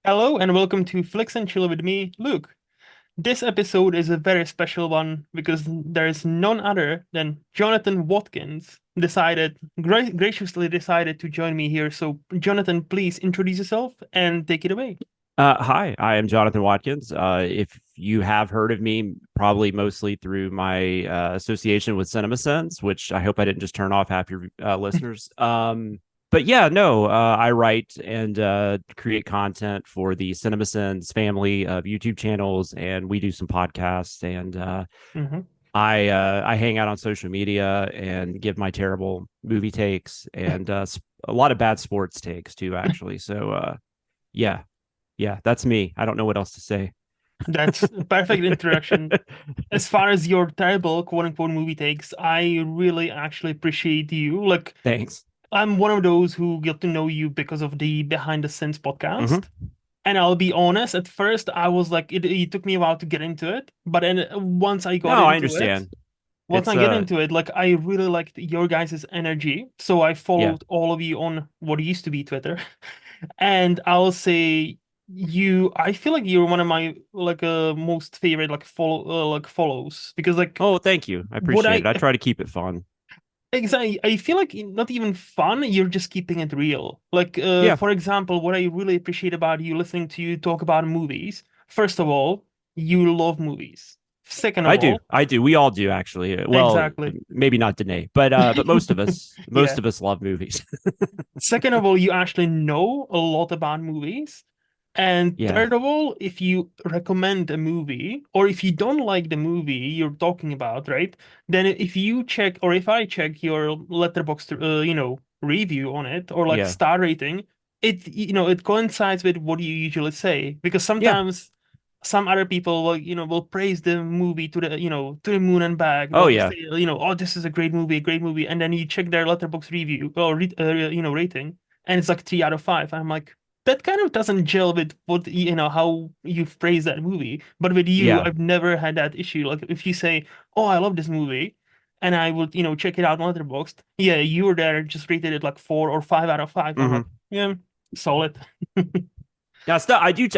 Hello and welcome to Flix and Chill with me, Luke. This episode is a very special one because there is none other than Jonathan Watkins graciously decided to join me here. So, Jonathan, please introduce yourself and take it away. Hi, I am Jonathan Watkins. If you have heard of me, probably mostly through my association with CinemaSins, which I hope I didn't just turn off half your listeners. But yeah, no, I write and create content for the CinemaSins family of YouTube channels, and we do some podcasts. And hmm I hang out on social media and give my terrible movie takes and a lot of bad sports takes too, actually. So yeah. Yeah, that's me. I don't know what else to say. That's a perfect introduction. As far as your terrible quote unquote movie takes, I really actually appreciate you. Like, Thanks. I'm one of those who get to know you because of the Behind the Scenes Hmm. podcast. And I'll be honest, at first I was like, it took me a while to get into it. But then No, I understand. once It's I get into it, like I really liked your guys' energy. So I yeah. followed all of you on what used to be Twitter. And I'll say I feel like you're one of my most favorite follows because like Oh, thank you. I what appreciate it. I try to keep it fun. exactly. I feel like not even fun, you're just keeping it real. Yeah, For example, what I really appreciate about you listening to you talk about movies, first of all, you love movies. Second of I do. all, I do. We all do actually. Well, exactly. maybe not Danae, but most of us most Yeah. of us love movies. Second of all, you actually know a lot about movies. And Yeah. third of all, if you recommend a movie or if you don't like the movie you're talking about, right? Then if you check or if I check your letterbox, review on it or like Yeah. star rating, it coincides with what you usually say because Yeah. sometimes some other people will praise the movie to the moon and back. Oh They'll yeah. say, oh, this is a great movie. And then you check their letterbox review or, rating and it's like 3 out of 5. I'm like, that kind of doesn't gel with how you've praised that movie. But with you, Yeah. I've never had that issue. Like if you say, "Oh, I love this movie," and I would check it out on Letterboxd, yeah, you were there, just rated it like 4 or 5 out of 5. I'm like, Hmm. yeah, solid. Yeah, stuff I do.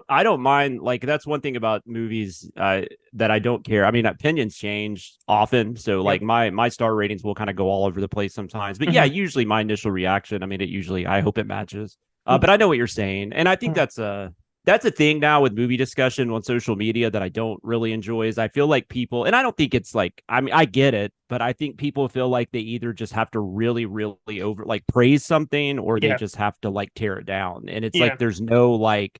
I don't mind. Like that's one thing about movies that I don't care. I mean, opinions change often, so like Yep. my star ratings will kind of go all over the place sometimes. But yeah, hmm usually my initial reaction. I mean, it usually I hope it matches. But I know what you're saying, and I think that's a thing now with movie discussion on social media that I don't really enjoy. Is I feel like people, and I don't think it's like I mean I get it, but I think people feel like they either just have to really, really over like praise something or they Yeah. just have to like tear it down. And it's like Yeah. there's no like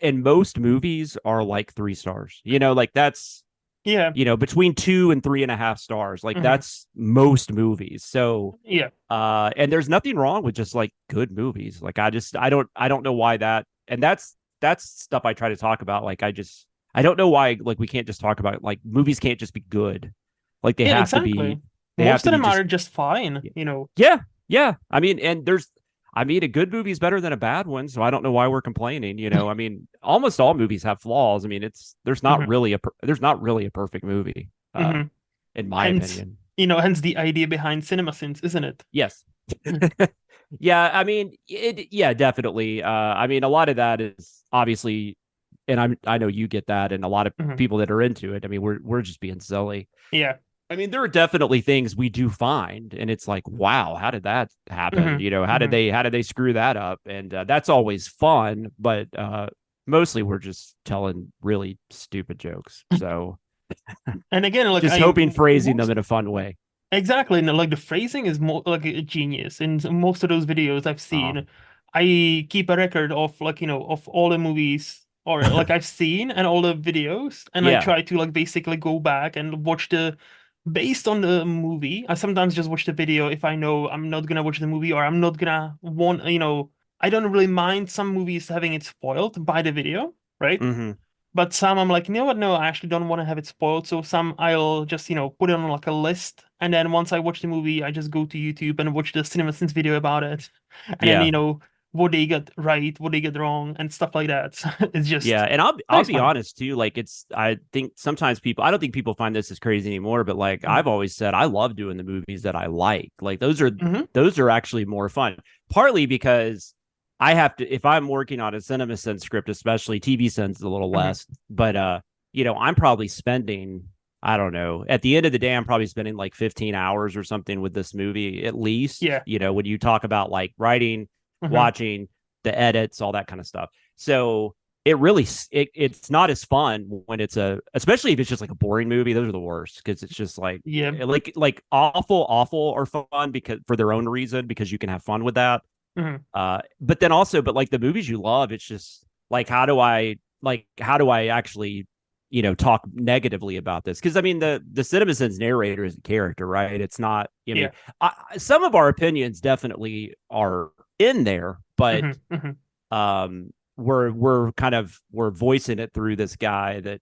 and most movies are like 3 stars. Like that's Yeah. between 2 and 3.5 stars. Like hmm that's most movies. So Yeah. and there's nothing wrong with just like good movies. Like I don't know why that and that's stuff I try to talk about. Like I don't know why like we can't just talk about like movies can't just be good. Like Yeah. Exactly. they have Most to of be them just are just fine. yeah, yeah. I mean, and I mean, a good movie is better than a bad one, so I don't know why we're complaining. I mean, almost all movies have flaws. I mean, hmm there's not really a perfect movie, hmm in my Hence, opinion. hence the idea behind cinema sins, isn't it? Yes. Yeah, I mean, yeah, definitely. I mean, a lot of that is obviously, and I know you get that, and a lot of hmm people that are into it. I mean, we're just being silly. Yeah. I mean, there are definitely things we do find, and it's like, wow, how did that happen? hmm hmm How did they screw that up? And that's always fun, but mostly we're just telling really stupid jokes. So And again, like just I hoping phrasing them most in a fun way. exactly, and like the phrasing is more like a genius. In most of those videos I've Uh, seen, I keep a record of of all the movies or like I've seen and all the videos, and I yeah, try to like basically go back and watch the based on the movie. I sometimes just watch the video if I know I'm not gonna watch the movie or I'm not gonna want. I don't really mind some movies having it spoiled by the video, right? hmm, But some I'm like, you know what? No, I actually don't want to have it spoiled. So some I'll just, put it on like a list. And then once I watch the movie, I just go to YouTube and watch the CinemaSins video about it. And then, yeah. what they get right, what they get wrong, and stuff like that. So it's Yeah, just and I'll nice be fun. honest too. Like I think sometimes people I don't think people find this as crazy anymore, but like hmm I've always said I love doing the movies that I like. Like hmm those are actually more fun. Partly because I have to, if I'm working on a CinemaSins script, especially TV Sins a little Mhm. less, but I'm probably spending, I don't know, at the end of the day, I'm probably spending like 15 hours or something with this movie at least, Yeah. when you talk about like writing, Mhm. watching, the edits, all that kind of stuff. So it's not as fun when especially if it's just like a boring movie. Those are the worst because it's just like Yeah. awful are fun because for their own reason, because you can have fun with that. Mhm. But then also, but like the movies you love, it's just like how do I actually talk negatively about this? Because I mean the CinemaSins narrator is a character, right? It's not. I mean, Yeah. some of our opinions definitely are in there, but Mhm. Mhm. we're voicing it through this guy that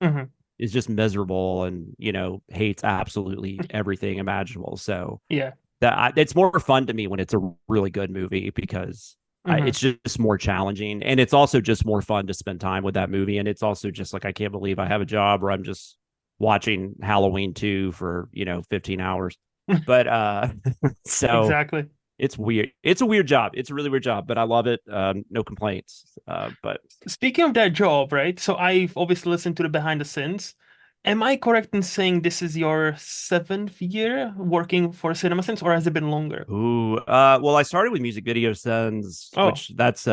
Mhm. is just miserable and hates absolutely everything imaginable. So Yeah. it's more fun to me when it's a really good movie because Mhm. it's just more challenging, and it's also just more fun to spend time with that movie. And it's also just like I can't believe I have a job where I'm just watching Halloween 2 for 15 hours. But so Exactly. it's weird. It's a weird job. It's a really weird job, but I love it. No complaints. But Speaking of that job, right? So I've obviously listened to the behind the scenes. Am I correct in saying this is your seventh year working for CinemaSins, or has it been longer? well, I started with music video sends, Oh. which that's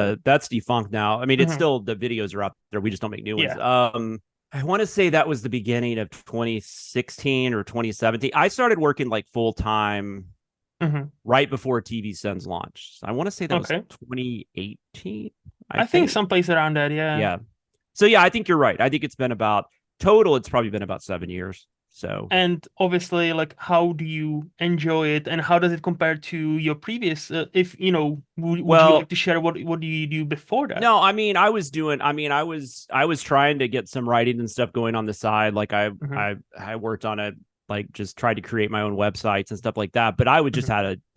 defunct now. I mean, it's Mhm. still the videos are out there. We just don't make new ones. Yeah. I want to say that was the beginning of 2016 or 2017. I started working like full time Mhm. right before TV Sends launched. I want to say that was Okay. 2018, I I think think. someplace around that, yeah. Yeah. So yeah, I think you're right. I think it's been about total, it's probably been about 7 years. So And obviously, like, how do you enjoy it, and how does it compare to your previous? If would you like well, to share what do you do before that? no, I mean, I was trying to get some writing and stuff going on the side. Like Hmm. I worked on it, like just tried to create my own websites and stuff like that. But Hmm.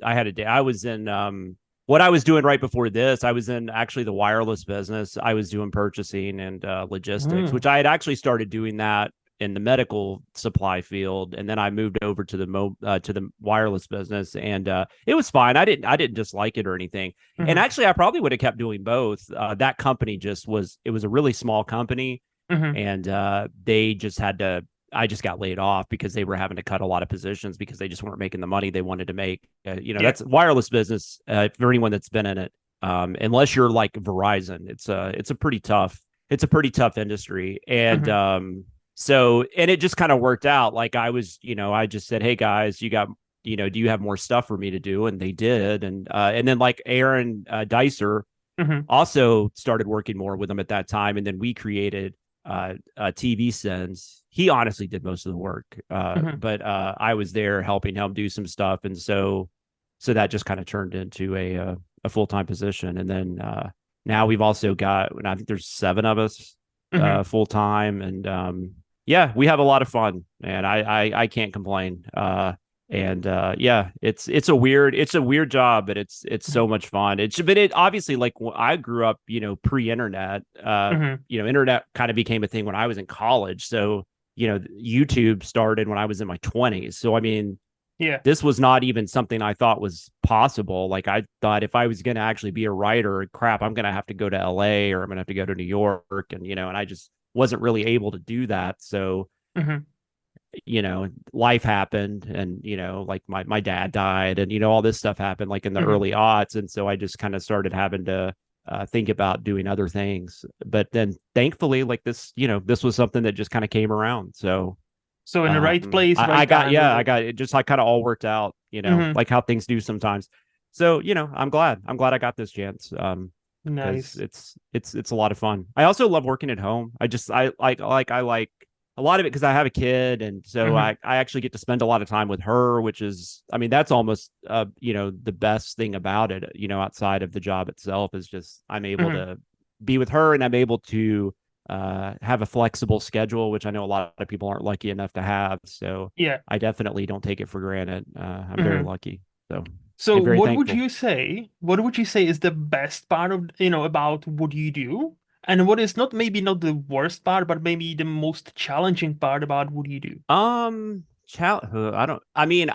I had a day. I was in what I was doing right before this. I was in actually the wireless business. I was doing purchasing and logistics, which Mm. I had actually started doing that in the medical supply field, and then I moved over to to the wireless business, and it was fine. I didn't dislike it or anything. And Hmm. actually, I probably would have kept doing both. That company it was a really small company, Hmm. and they just had to. I just got laid off because they were having to cut a lot of positions because they just weren't making the money they wanted to make. Yeah. That's wireless business. For anyone that's been in it, unless you're like Verizon, it's a pretty tough industry. And Hmm. and it just kind of worked out. Like I just said, hey guys, do you have more stuff for me to do? And they did. And then like Aaron Dicer Hmm. also started working more with them at that time. And then we created TV Sends. He honestly did most of the work, Hmm. but I was there helping him do some stuff, and so that just kind of turned into a full time position. And then now we've also got, and I think there's 7 of us Hmm. full time, and yeah, we have a lot of fun, and I can't complain. And yeah, it's a weird job, but it's so much fun. But it obviously, like I grew up pre-internet. Hmm. Internet kind of became a thing when I was in college. So YouTube started when I was in my 20s. So I mean, Yeah. this was not even something I thought was possible. Like I thought if I was going to actually be a writer, crap, I'm going to have to go to LA or I'm going to have to go to New York, and and I just wasn't really able to do that. So Hmm. life happened, and like my dad died, and all this stuff happened like in the Hmm. early aughts, and so I just kind of started having to think about doing other things. But then thankfully, like this was something that just kind of came around. So So in the right place, I right got, time, yeah, with I it. got it, just like kind of all worked out, Hmm. like how things do sometimes. So I'm glad I got this chance. Because Nice. it's a lot of fun. I also love working at home. I like a lot of it because I have a kid, and so Hmm. I actually get to spend a lot of time with her, which is, I mean, that's almost the best thing about it. Outside of the job itself, is just I'm able Hmm. to be with her, and I'm able to have a flexible schedule, which I know a lot of people aren't lucky enough to have. So Yeah. I definitely don't take it for granted. I'm very Hmm. lucky. So So I'm very what would thankful. you say? What would you say is the best part of, about what you do? And what is not maybe not the worst part, but maybe the most challenging part about what you do? I don't. I mean,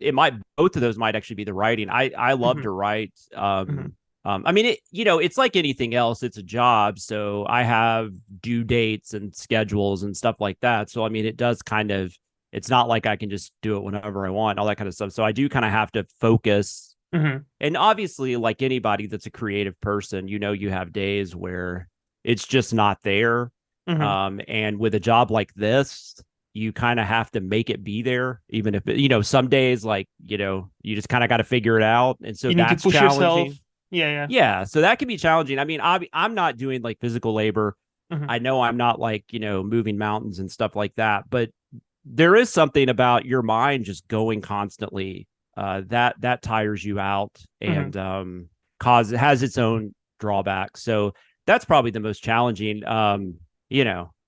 it might both of those might actually be the writing. I love Hmm. to write. Hmm. I mean, it's like anything else. It's a job. So I have due dates and schedules and stuff like that. So, I mean, it does kind of, it's not like I can just do it whenever I want, all that kind of stuff. So I do kind of have to focus. Mm-hmm. And obviously, like anybody that's a creative person, you have days where it's just not there. Mm-hmm. And with a job like this, you kind of have to make it be there, even if, some days, like, you just kind of got to figure it out. And so You need to that's push yourself. challenging. Yeah, Yeah, so that can be challenging. I mean, I'm not doing like physical labor. yeah. I know I'm not like, moving mountains and stuff like that, but there is something about your mind just going constantly that tires you out Mm-hmm. and it has its own drawbacks. So that's probably the most challenging.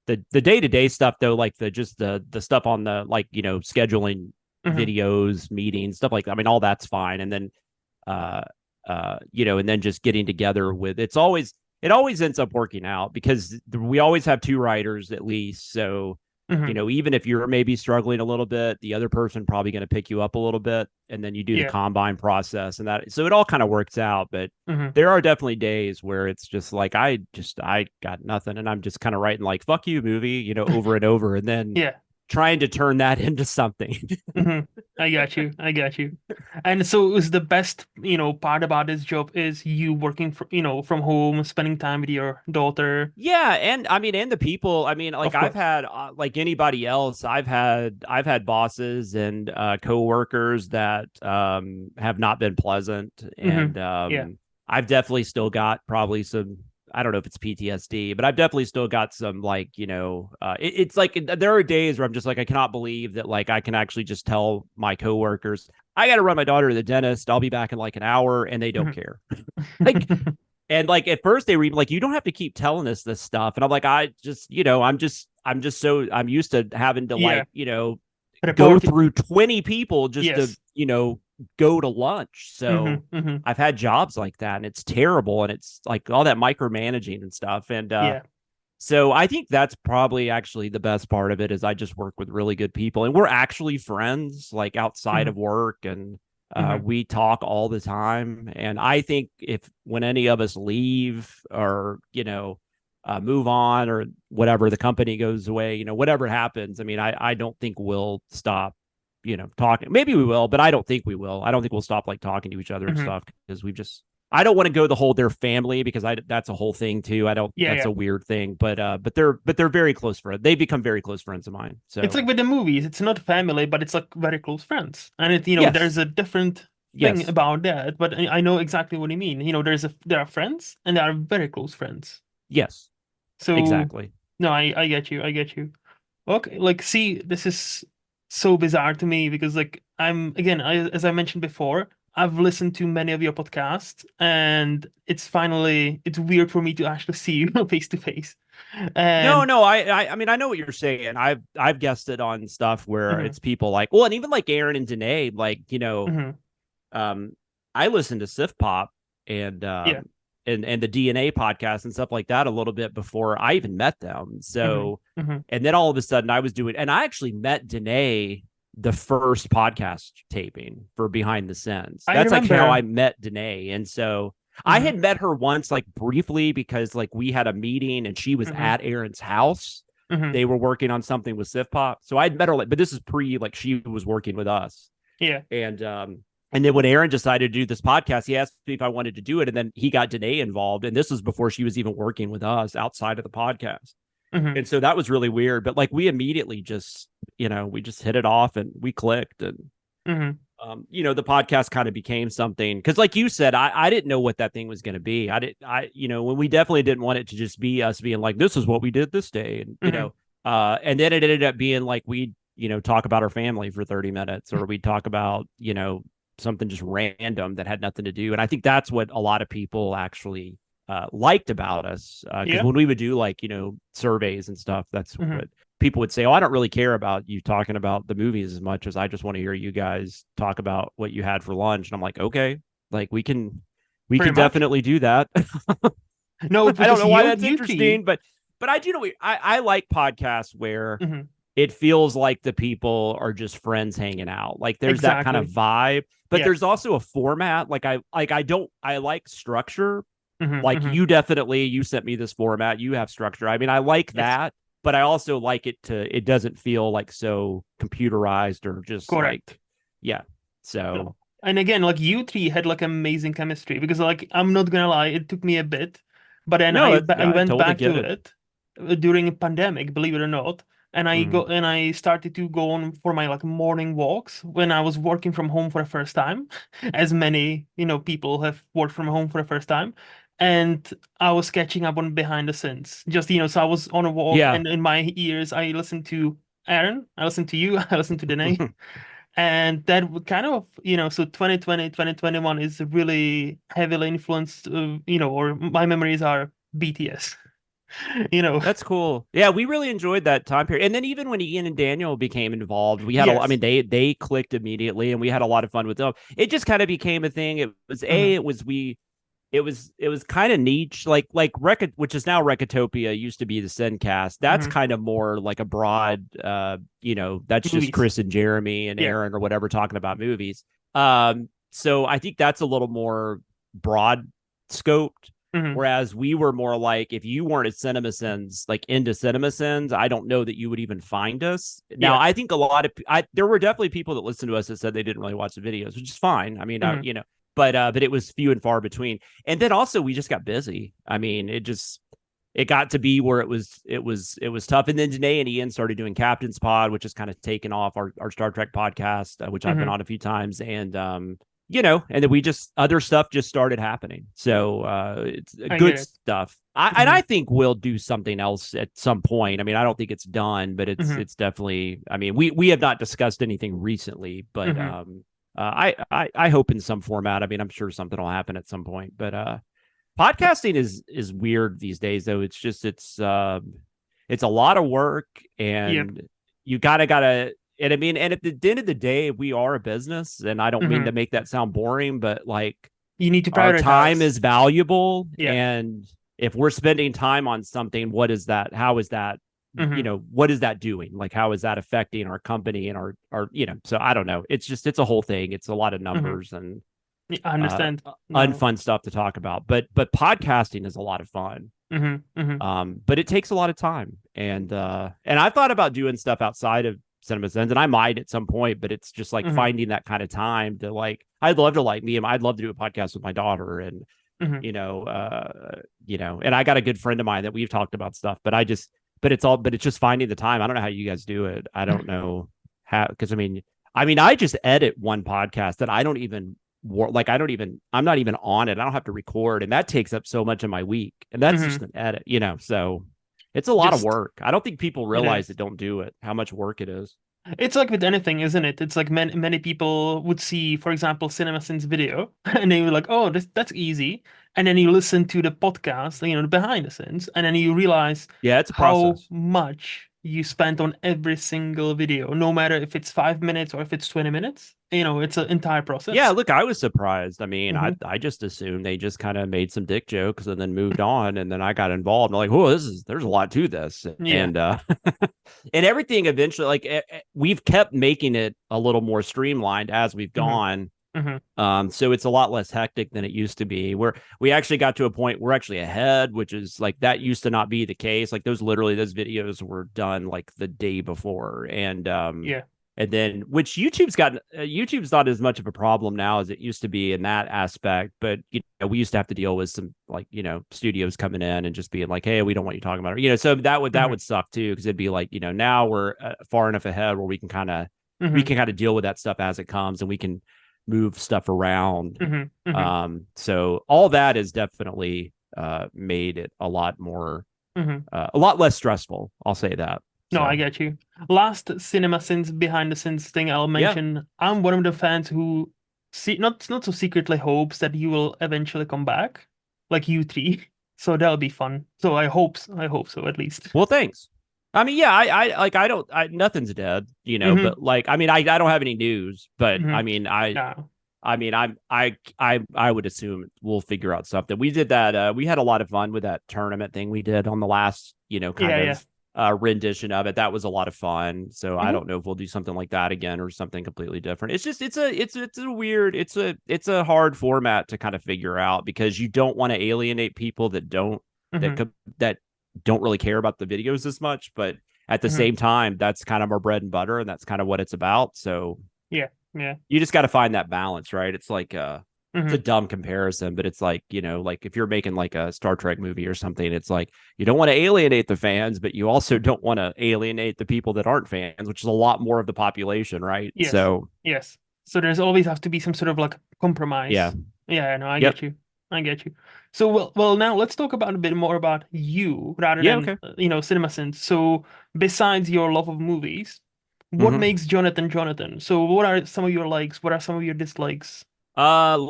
The day-to-day stuff though, like the stuff on the, like, scheduling Mm-hmm. videos, meetings, stuff like that. I mean, all that's fine. And then uh and then just getting together with it always ends up working out because we always have two writers at least. So, Mm-hmm. even if you're maybe struggling a little bit, the other person probably going to pick you up a little bit, and then you do the Yeah. combine process and that. So it all kind of works out. But Mm-hmm. there are definitely days where it's just like, I got nothing. And I'm just kind of writing like, fuck you, movie, over and over. And then Yeah. trying to turn that into something. Mm-hmm. I got you. I got you. And so it was the best, part about this job is you working from home, spending time with your daughter. Yeah, and I mean, and the people. I mean, like Of I've course. had, like anybody else, I've had bosses and coworkers that have not been pleasant, Mm-hmm. and Yeah. I've definitely still got probably some. I don't know if it's PTSD, but I've definitely still got some, like, it's like there are days where I'm just like, I cannot believe that, like, I can actually just tell my coworkers I got to run my daughter to the dentist. I'll be back in like an hour, and they don't care. Like, and like at first they were even like, you don't have to keep telling us this stuff. And I'm like, I just, I'm just so I'm used to having to, Yeah. like, go Report. through 20 people just to, Yes. go to lunch. So Mm-hmm. Mm-hmm. I've had jobs like that, and it's terrible. And it's like all that micromanaging and stuff. And Yeah. so I think that's probably actually the best part of it is I just work with really good people, and we're actually friends, like outside Mm-hmm. of work, and Mm-hmm. we talk all the time. And I think if when any of us leave or move on or whatever, the company goes away, whatever happens, I mean, I don't think we'll stop, talking. Maybe we will, but I don't think we will. I don't think we'll stop like talking to each other and Mm-hmm. stuff because I don't want to go the whole their family because that's a whole thing too. I don't Yeah. That's Yeah. a weird thing, but they're very close friends. They've become very close friends of mine. It's So like with the movies, it's not family, but it's like very close friends. And there's yes, a different thing yes, about that, but I know exactly what you mean. There are friends and there are very close friends. yes, So exactly. no, I get you. I get you. Okay, like see, this is so bizarre to me because like as I mentioned before, I've listened to many of your podcasts and it's weird for me to actually see you face to face. No, And no, I mean, I know what you're saying. I've guessed it on stuff where mhm, it's people like, well, and even like Aaron and Danae, like, mhm, um, I listened to Sif Pop and yeah, and the DNA podcast and stuff like that a little bit before I even met them. mhm, So, mhm. and then all of a sudden I was doing, and I actually met Danae the first podcast taping for Behind the Scenes. I That's like how I remember. met Danae. And so I Mhm, had met her once, like briefly, because like we had a meeting and she was mhm, at Aaron's house. mhm. They were working on something with Sif Pop. So I'd met her, like, but this is pre, like, she was working with us. Yeah. And and then when Aaron decided to do this podcast, he asked me if I wanted to do it. And then he got Danae involved. And this was before she was even working with us outside of the podcast. Mhm, And so that was really weird. But like we immediately just, we just hit it off and we clicked. And, mhm. the podcast kind of became something because, like you said, I didn't know what that thing was going to be. When we definitely didn't want it to just be us being like, this is what we did this day. And, Mhm. and then it ended up being like we, talk about our family for 30 minutes or we talk about, something just random that had nothing to do. And I think that's what a lot of people actually liked about us. Because Yeah. when we would do like, surveys and stuff, that's Mhm. what people would say, oh, I don't really care about you talking about the movies as much as I just want to hear you guys talk about what you had for lunch. And I'm like, okay, like we can Pretty much. definitely do that. No, I don't because know why you that's you three. interesting, but I do know I like podcasts where Mhm. it feels like the people are just friends hanging out. Like there's that kind of Exactly. vibe, but Yeah. there's also a format. I like structure. Like Hmm. you sent me this format. You have structure. I mean, I like Yes. that, but I also like it doesn't feel like so computerized or just like, Correct. yeah. So No. And again, like you three had like amazing chemistry because like I'm not gonna lie, it took me a bit, but then no, I I went totally back get to it. it during a pandemic, believe it or not. And Mhm. I started to go on for my like morning walks when I was working from home for the first time, as many, people have worked from home for the first time. And I was catching up on behind the scenes. Just, so I was on a walk Yeah. and in my ears I listened to Aaron, I listened to you, I listened to Danae. And that would kind of, so 2020, 2021 is really heavily influenced, or my memories are BTS, you know. That's cool. Yeah, we really enjoyed that time period. And then even when Ian and Daniel became involved, we had I Yes. mean, they clicked immediately, and we had a lot of fun with them. It just kind of became a thing. Hmm. It was kind of niche, which is now Recotopia, used to be the Sendcast. That's Hmm. kind of more like a broad, that's just Movies. Chris and Jeremy and Yeah. Aaron or whatever talking about movies. So I think that's a little more broad scoped. Hmm. Whereas we were more like, if you weren't at CinemaSins, like into CinemaSins, I don't know that you would even find us. Now, Yeah. I think there were definitely people that listened to us that said they didn't really watch the videos, which is fine. I mean, Hmm. but it was few and far between. And then also we just got busy. I mean, it got to be where it was tough. And then Danae and Ian started doing Captain's Pod, which has kind of taken off our Star Trek podcast, which I've been Hmm. on a few times, and and then we just other stuff just started happening. So it's I get good it. stuff. And Hmm. I think we'll do something else at some point. I mean, I don't think it's done, but Hmm. it's definitely. I mean, we have not discussed anything recently, but Hmm. I hope in some format. I mean, I'm sure something will happen at some point. But podcasting is weird these days, though. It's a lot of work, Yep. and you gotta. And I mean, and at the end of the day, we are a business, and I don't mean Hmm. to make that sound boring, but like You need to our time prioritize. is valuable, Yeah. and if we're spending time on something, what is that? How is that? Hmm. What is that doing? Like, how is that affecting our company and our? So I don't know. It's a whole thing. It's a lot of Hmm. numbers and I uh understand. No. unfun stuff to talk about. But podcasting is a lot of fun. Hmm. Hmm. But it takes a lot of time, and I thought about doing stuff outside of CinemaSins, and I might at some point, but it's just like Hmm. finding that kind of time to like. I'd love to like me, and I'd love to do a podcast with my daughter, and Hmm. and I got a good friend of mine that we've talked about stuff, but it's just finding the time. I don't know how you guys do it. I don't know how, because I just edit one podcast that I don't even I'm not even on it. I don't have to record, and that takes up so much of my week, and that's Hmm. just an edit, so it's a lot of Just work. I don't think people it realize is. that don't do it, how much work it is. It's like with anything, isn't it? It's like many people would see, for example, CinemaSins video, and they were like, "Oh, that's easy." And then you listen to the podcast, the behind the scenes, and then you realize Yeah, it's a how process. much you spent on every single video, no matter if it's 5 minutes or if it's 20 minutes. It's an entire Yeah, process. look, I was surprised. I mean, Hmm. I just assumed they just kind of made some dick jokes and then moved on, and then I got involved. And I'm like, oh, there's a lot to this, Yeah. and and everything eventually, like we've kept making it a little more streamlined as we've Hmm. gone. Hmm. So it's a lot less hectic than it used to be. Where we actually got to a point we're actually ahead, which is like that used to not be the case. Like those videos were done like the day before, Yeah. and then which YouTube's not as much of a problem now as it used to be in that aspect. But we used to have to deal with some like studios coming in and just being like, hey, we don't want you talking about it. So that Hmm. would suck too, because it'd be like now we're far enough ahead where we Hmm. can kind of deal with that stuff as it comes, and we can move stuff around. Hmm. Hmm. So all that has definitely made it Hmm. a lot less stressful. I'll say that. No, I So get you. Last cinema sins behind the scenes thing I'll yeah, mention. I'm one of the fans who not so secretly hopes that you will eventually come back, like you three. So that'll be fun. So I hope so at least. well, thanks. I mean, yeah, I don't, nothing's dead, Hmm. but like, I mean, I don't have any news, but Hmm. I mean, Yeah. I would assume we'll figure out something. We did that. We had a lot of fun with that tournament thing we did on the last, kind Yeah, yeah. of. rendition of it. That was a lot of fun. So I Mhm. don't know if we'll do something like that again or something completely different. It's just it's a weird it's a hard format to kind of figure out because you don't want to alienate people that that Mhm. could that don't really care about the videos as much, but at the Mhm. same time, that's kind of our bread and butter, and that's kind of what it's about. So Yeah. Yeah. you just got to find that balance, right? It's a Mhm. dumb comparison, but it's like, like if you're making like a Star Trek movie or something, it's like you don't want to alienate the fans, but you also don't want to alienate the people that aren't fans, which is a lot more of the population, right? Yes. So Yes. So there's always have to be some sort of like yeah. compromise. Yeah, no, I Yep. get you. I get you. So well now let's talk about a bit more about you rather Yeah, than okay. CinemaSins. So besides your love of movies, what Mm-hmm. makes Jonathan Jonathan? So what are some of your likes? What are some of your dislikes? I'm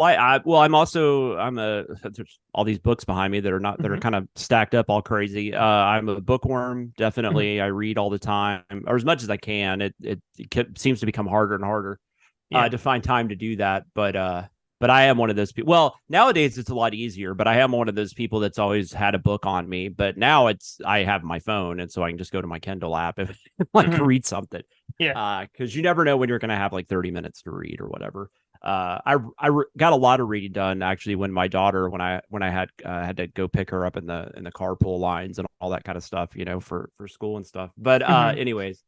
a there's all these books behind me that are Hmm. kind of stacked up all crazy. I'm a bookworm, Hmm. definitely. I read all the time or as much as I can. It seems to become harder and harder Yeah. to find time to do that. But I am one of those people. Well, nowadays it's a lot easier, but I am one of those people that's always had a book on me. But now I have my phone, and so I can just go to my Kindle app if like Hmm. read something. Yeah. Because you never know when you're going to have like 30 minutes to read or whatever. Got a lot of reading done actually when my daughter when I had to go pick her up in the carpool lines and all that kind of stuff, for school and stuff. But Hmm. anyways,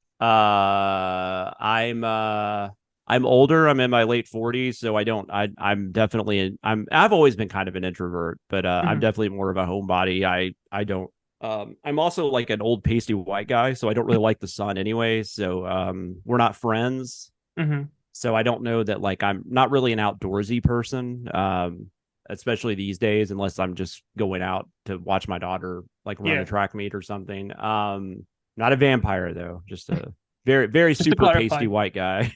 I'm older. I'm in my late 40s, so I'm definitely I've always been kind of an introvert, but I'm Hmm. definitely more of a homebody. I don't I'm also like an old pasty white guy, so I don't really like the sun anyway. So we're not friends. Hmm. So I don't know that like I'm not really an outdoorsy person, especially these days, unless I'm just going out to watch my daughter like run a Yeah. track meet or something. Not a vampire though, just a very, very Just to super pasty clarify. white guy.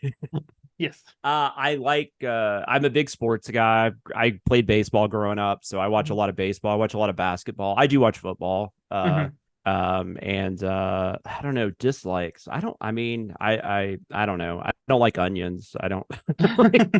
Yes. I'm a big sports guy. I played baseball growing up, so I watch a Hmm. lot of baseball. I watch a lot of basketball. I do watch football. Hmm. And I don't know, dislikes. I don't know. I don't like onions. I don't like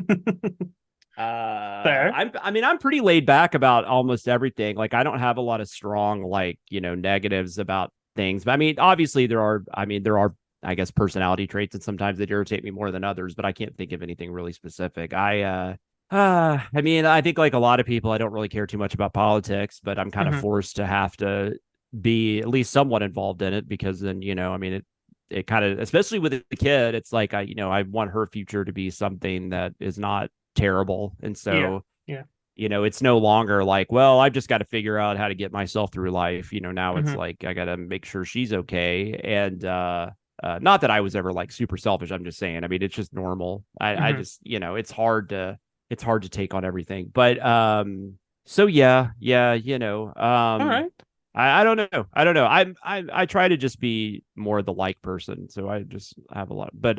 Fair. I'm pretty laid back about almost everything. Like I don't have a lot of strong like, negatives about things. But I mean, obviously there are I guess personality traits that sometimes that irritate me more than others, but I can't think of anything really specific. I think like a lot of people, I don't really care too much about politics, but I'm kind of Hmm. forced to have to be at least somewhat involved in it because then, it kind of, especially with the kid, it's like I want her future to be something that is not terrible. And Yeah. so, Yeah. it's no longer like, well, I've just got to figure out how to get myself through life. Now it's Hmm. like I got to make sure she's okay. And not that I was ever like super selfish. I'm just saying. I mean, it's just normal. I Hmm. just, it's hard to take on everything. But so yeah, All right. I don't know. I don't know. I try to just be more the like person. So I just have a lot. But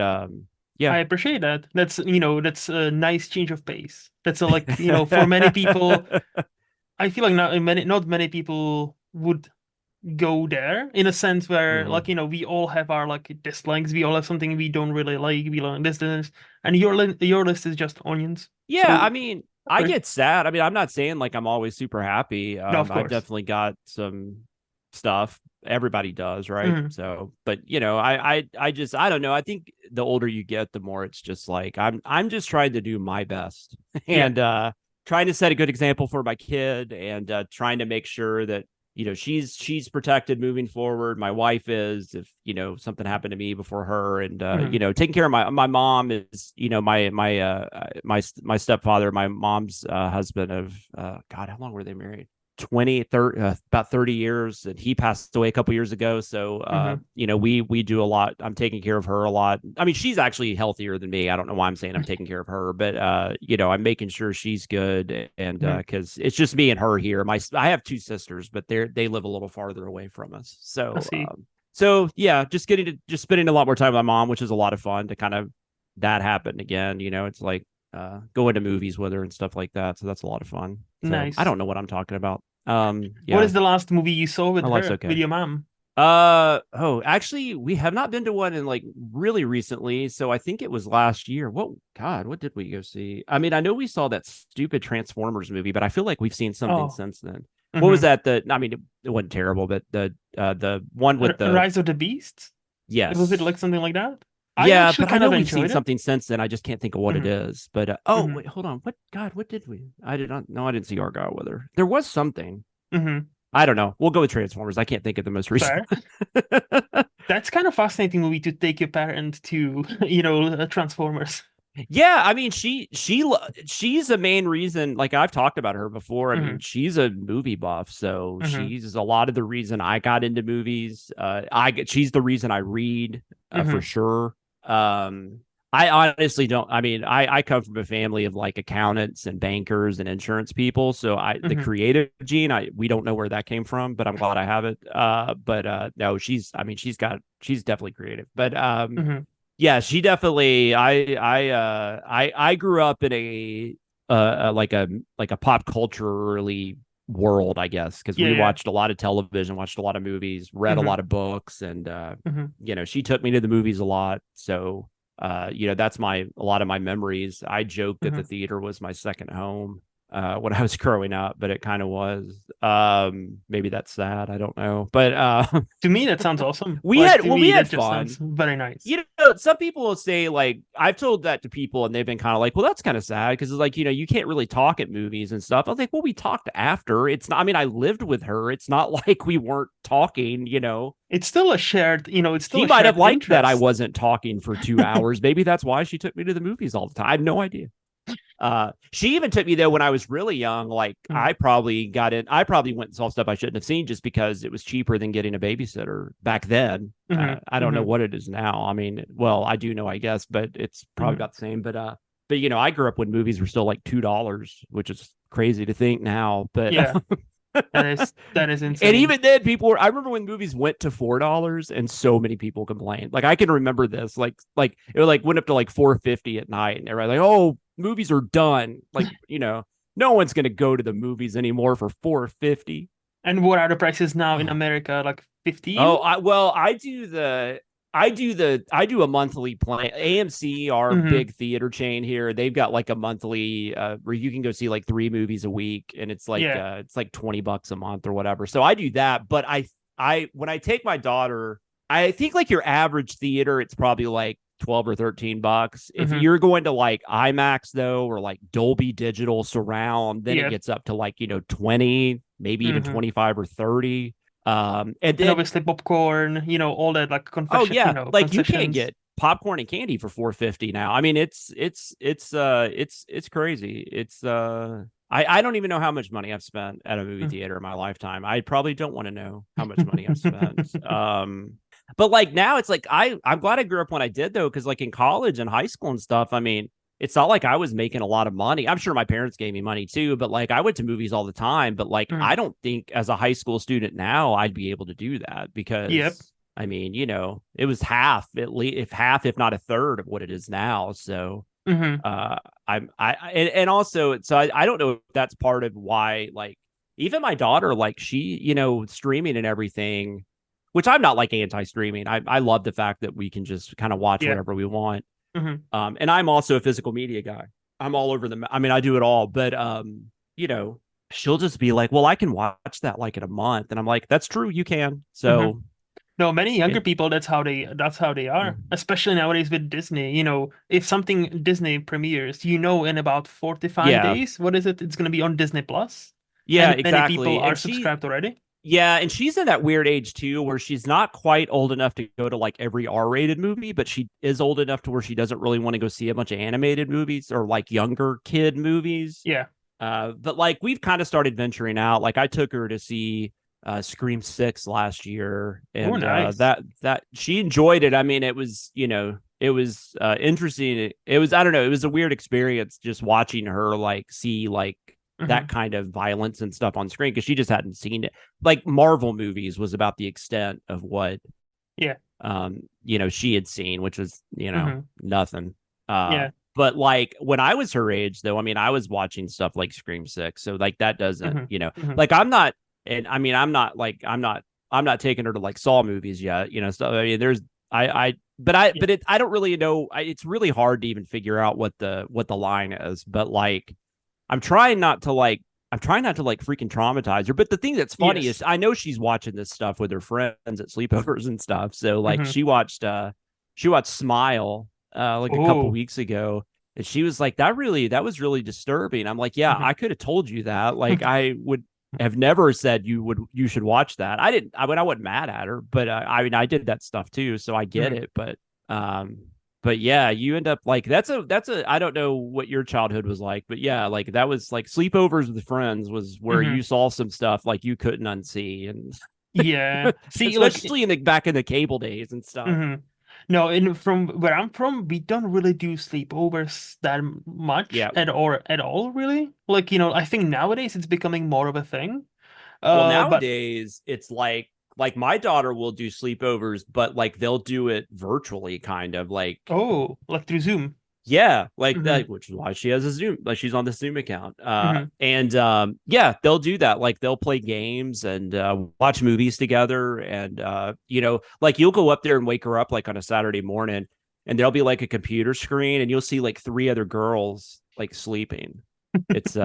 yeah. I appreciate that. That's a nice change of pace. That's for many people, I feel like not many people would go there in a sense where Mhm. we all have our like dislikes. We all have something we don't really like. We like this, and your list is just onions. Yeah, I So, mean, I get sad. I mean, I'm not saying like I'm always super happy. no, of I've course. definitely got some stuff. Everybody does, right? Hmm. So, but I just I don't know. I think the older you get, the more it's just like I'm just trying to do my best Yeah. and trying to set a good example for my kid and trying to make sure that she's protected moving forward. My wife is, if something happened to me before her, and Hmm. taking care of my mom is my stepfather, my mom's husband of God, how long were they married? 20 30 about 30 years, and he passed away a couple years ago. So Hmm. we do a lot. I'm taking care of her a lot. I mean, she's actually healthier than me. I don't know why I'm saying I'm taking care of her, but I'm making sure she's good. And Hmm. because it's just me and her here. I have two sisters, but they live a little farther away from us. I So see. yeah, just spending a lot more time with my mom, which is a lot of fun to kind of that happen again. It's like going to movies with her and stuff like that. So that's a lot of fun. So I Nice. don't know what I'm talking about. What Yeah, is the last movie you saw my with life's her, with okay. your mom? Actually, we have not been to one in like really recently. So I think it was last year. What did we go see? I mean, I know we saw that stupid Transformers movie, but I feel like we've seen something Oh, since then. What was Mm-hmm. that? I mean, it wasn't terrible, but the one with the Rise of the Beasts? Was it yes. like something like that? I Yeah, actually but I kind know of we've seen enjoyed it. something since then. I just can't think of what it Mm-hmm. is. But oh Mm-hmm. wait, hold on. What God? What did we? I did not. No, I didn't see Argyle with her. There was something. Mm-hmm. I don't know. We'll go with Transformers. I can't think of the most recent Fair. one. That's kind of fascinating movie to take your parent to, Transformers. Yeah, I mean, she's a main reason. Like I've talked about her before. I Mm-hmm. mean, she's a movie buff, so Mm-hmm. she's a lot of the reason I got into movies. She's the reason I read for Mm-hmm. sure. Um, I honestly don't. I mean, I come from a family of like accountants and bankers and insurance people, so the Mm-hmm. creative gene, we don't know where that came from, but I'm glad I have it. But no, I mean, she's definitely creative, but Mm-hmm. yeah, she definitely. I grew up in like a pop culturally world, I guess, because Yeah, we yeah. watched a lot of television, watched a lot of movies, read a Mm-hmm. lot of books, and Mm-hmm. she took me to the movies a lot. So that's a lot of my memories. I joked that Mm-hmm. the theater was my second home when I was growing up, but it kind of was. Maybe that's sad. I don't know, but To me, that sounds awesome. we Like had to well, we me, that had just sounds fun. very nice. Some people will say like I've told that to people and they've been kind of like, well, that's kind of sad because it's like you can't really talk at movies and stuff. I was like, well, we talked after. It's not. I mean, I lived with her. It's not like we weren't talking. It's still a shared, it's still She a might have shared liked that I interest. wasn't talking for 2 hours. Maybe that's why she took me to the movies all the time. I have no idea. She even took me there when I was really young. Like Mm-hmm. I probably went and saw stuff I shouldn't have seen just because it was cheaper than getting a babysitter back then. I don't know Mm-hmm. what it is now. I mean, well, I do know, I guess, but it's probably Mm-hmm. about the same. But I grew up when movies were still like $2, which is crazy to think now. But Yeah, that is and insane. even then, I remember when movies went to $4, and so many people complained. Like I can remember this, like it like went up to like 4.50 at night, and everybody like, oh, movies are done. Like no one's gonna go to the movies anymore for 4.50. And what are the prices now in Oh, America? Like 15? oh, I do a monthly plan. AMC, our Mm-hmm. big theater chain here, they've got like a monthly where you can go see like 3 movies a week, and Yeah. it's like $20 a month or whatever. So I do that, but I when I take my daughter, I think like your average theater, it's probably like 12 or $13. If Mm-hmm. you're going to like IMAX though, or like Dolby Digital surround, then it Yeah. gets up to like 20, maybe even Mm-hmm. 25 or 30. And And then obviously popcorn, all that like oh confession, yeah, like you can't concessions. get popcorn and candy for 4.50 now. I mean, it's crazy. I don't even know how much money I've spent at a movie theater in my lifetime. I probably don't want to know how much money I've spent. But like now it's like I'm glad I grew up when I did though, because like in college and high school and stuff, I mean, it's not like I was making a lot of money. I'm sure my parents gave me money too, but like I went to movies all the time. But like Mm. I don't think as a high school student now I'd be able to do that Yep. because I mean, it was half at least, if half, if not a third of what it is now. So Mm-hmm. uh and also so I don't know if that's part of why like even my daughter, like she, streaming and everything, which I'm not like anti-streaming. I love the fact that we can just kind of watch Yeah. whatever we want. Mm-hmm. And I'm also a physical media guy. I'm all over I mean, I do it all, but you know, she'll just be like, "Well, I can watch that like in a month," and I'm like, "That's true, you can." Mm-hmm. So No, many younger it, people, that's how they are, mm, especially nowadays with Disney. If something Disney premieres, in about 45 yeah, days, what is it? It's gonna be on Disney Plus, yeah, and many people exactly. are subscribed already. Yeah, and she's in that weird age too, where she's not quite old enough to go to like every R-rated movie, but she is old enough to where she doesn't really want to go see a bunch of animated movies or like younger kid movies. Yeah. But like we've kind of started venturing out. Like I took her to see Scream 6 last year, Oh, and nice. that she enjoyed it. I mean, it was it was interesting. It was I don't know, it was a weird experience just watching her like see like that Mm-hmm. kind of violence and stuff on screen because she just hadn't seen it. Like Marvel movies was about the extent of what Yeah. she had seen, which was Mm-hmm. nothing. uh Yeah. but like when I was her age though, I mean, I was watching stuff like Scream 6, so like that doesn't, Mm-hmm. Mm-hmm. like I'm not, and I mean I'm not taking her to like Saw movies yet, stuff. I mean there's I Yeah. but I don't really know. It's really hard to even figure out what the line is, but like I'm trying not to like I'm trying not to like freaking traumatize her. But the thing that's funny Yes. is I know she's watching this stuff with her friends at sleepovers and stuff. So like Hmm. she watched Smile like a couple Oh. weeks ago. And she was like, that was really disturbing. I'm like, yeah, Hmm. I could have told you that. Like I would have never said you should watch that. I didn't, I mean, I wasn't mad at her, but I mean, I did that stuff too. So I get Hmm. it. Um, but yeah, you end up like I don't know what your childhood was like, but yeah, like that was like sleepovers with friends was where Hmm. you saw some stuff like you couldn't unsee, and Yeah. See, like, especially in the back in the cable days and stuff. mhm. No, from where I'm from, we don't really do sleepovers that much Yeah. at all, really. Like, I think nowadays it's becoming more of a thing. Well, But nowadays it's like my daughter will do sleepovers, but like they'll do it virtually, kind of like oh, like through Zoom. yeah, like Hmm. that, which is why she has a Zoom, like she's on the Zoom account. Hmm. And yeah, they'll do that. Like they'll play games and watch movies together. And like you'll go up there and wake her up like on a Saturday morning, and there'll be like a computer screen, and you'll see like three other girls like sleeping. It's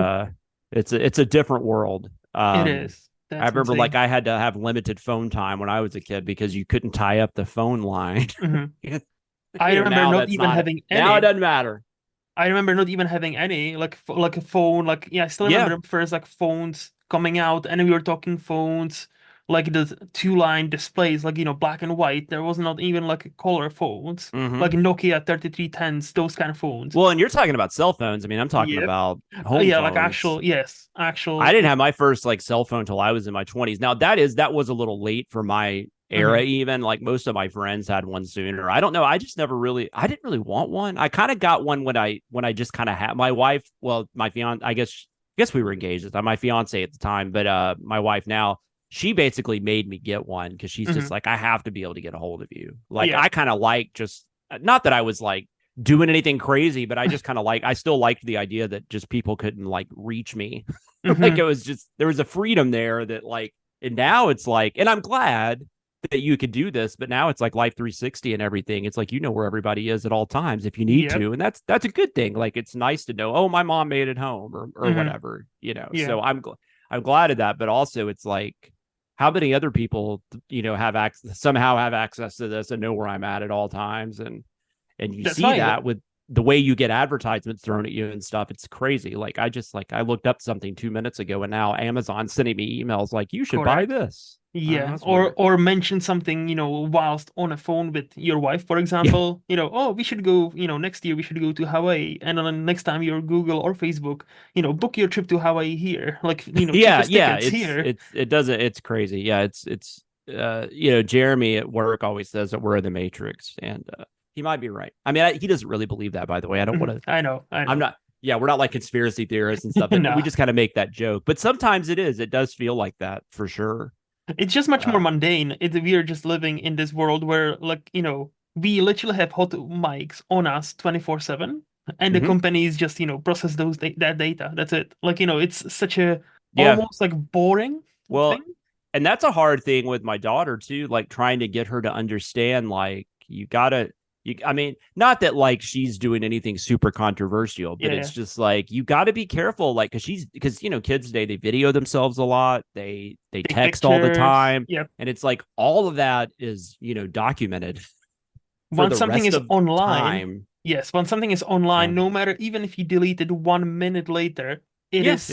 it's a different world. It is. I That's remember like insane. I had to have limited phone time when I was a kid because you couldn't tie up the phone line. Hmm. I remember Now not that's even not it. having Now it any. doesn't matter. I remember not even having any like a phone. Like, yeah, I still Yeah. remember the first like phones coming out, and we were talking phones like the two-line displays, like, black and white. There was not even like a color phones, like Hmm. Nokia 3310s, those kind of phones. Well, and you're talking about cell phones. I mean, I'm talking Yep. about home Yeah, like phones. actual, yes, I actual. didn't have my first like cell phone until I was in my 20s. Now that was a little late for my era Mhm, even. Like most of my friends had one sooner. I don't know. I just never really I didn't really want one. I kind of got one when I just kind of had my wife, well, my fiance, I guess we were engaged at the time, my fiance at the time, but my wife now, she basically made me get one because she's just mhm. like, I have to be able to get a hold of you. Like Yeah. I kind of like just not that I was like doing anything crazy, but I just kind of like I still liked the idea that just people couldn't like reach me. Like it Hmm. was just there was a freedom there that like, and now it's like, and I'm glad that you could do this, but now it's like Life 360 and everything. It's like you know where everybody is at all times if you need Yep. to, and that's a good thing. Like it's nice to know, oh, my mom made it home or Hmm. whatever, you know. Yeah. So I'm glad of that, but also it's like how many other people have access somehow have access to this and know where I'm at all times, and you That's see why. that with the way you get advertisements thrown at you and stuff. It's crazy. Like I looked up something 2 minutes ago and now Amazon's sending me emails like you should buy Correct. this. Yeah, That's weird. or mention something, whilst on a phone with your wife, for Yeah. example, oh, we should go, next year we should go to Hawaii. And then next time you're Google or Facebook, book your trip to Hawaii here. Like, Yeah, cheapest yeah. tickets here. It doesn't it's crazy. Yeah, it's Jeremy at work always says that we're in the Matrix, and he might be right. I mean, he doesn't really believe that, by the way. I don't want Mhm. to I know, I I'm know. not yeah, we're not like conspiracy theorists and stuff. We No, just kind of make that joke. But sometimes it does feel like that for sure. it's just much more Uh, mundane. We are just living in this world where, like, we literally have hot mics on us 24/7, and the mhm. companies just, process that data. That's it. Like, it's such a Yeah. almost like boring Well, thing. and that's a hard thing with my daughter too, like trying to get her to understand, like, you gotta, I mean, not that like she's doing anything super controversial, but it's Yeah. just like, you gotta be careful, like, because, kids today, they video themselves a lot, they Take text all the pictures. time. Yep. And it's like all of that is, documented for Once the something rest is of online, time. yes, once something is Yeah. online, no matter even if you delete it 1 minute later, it Yeah. is,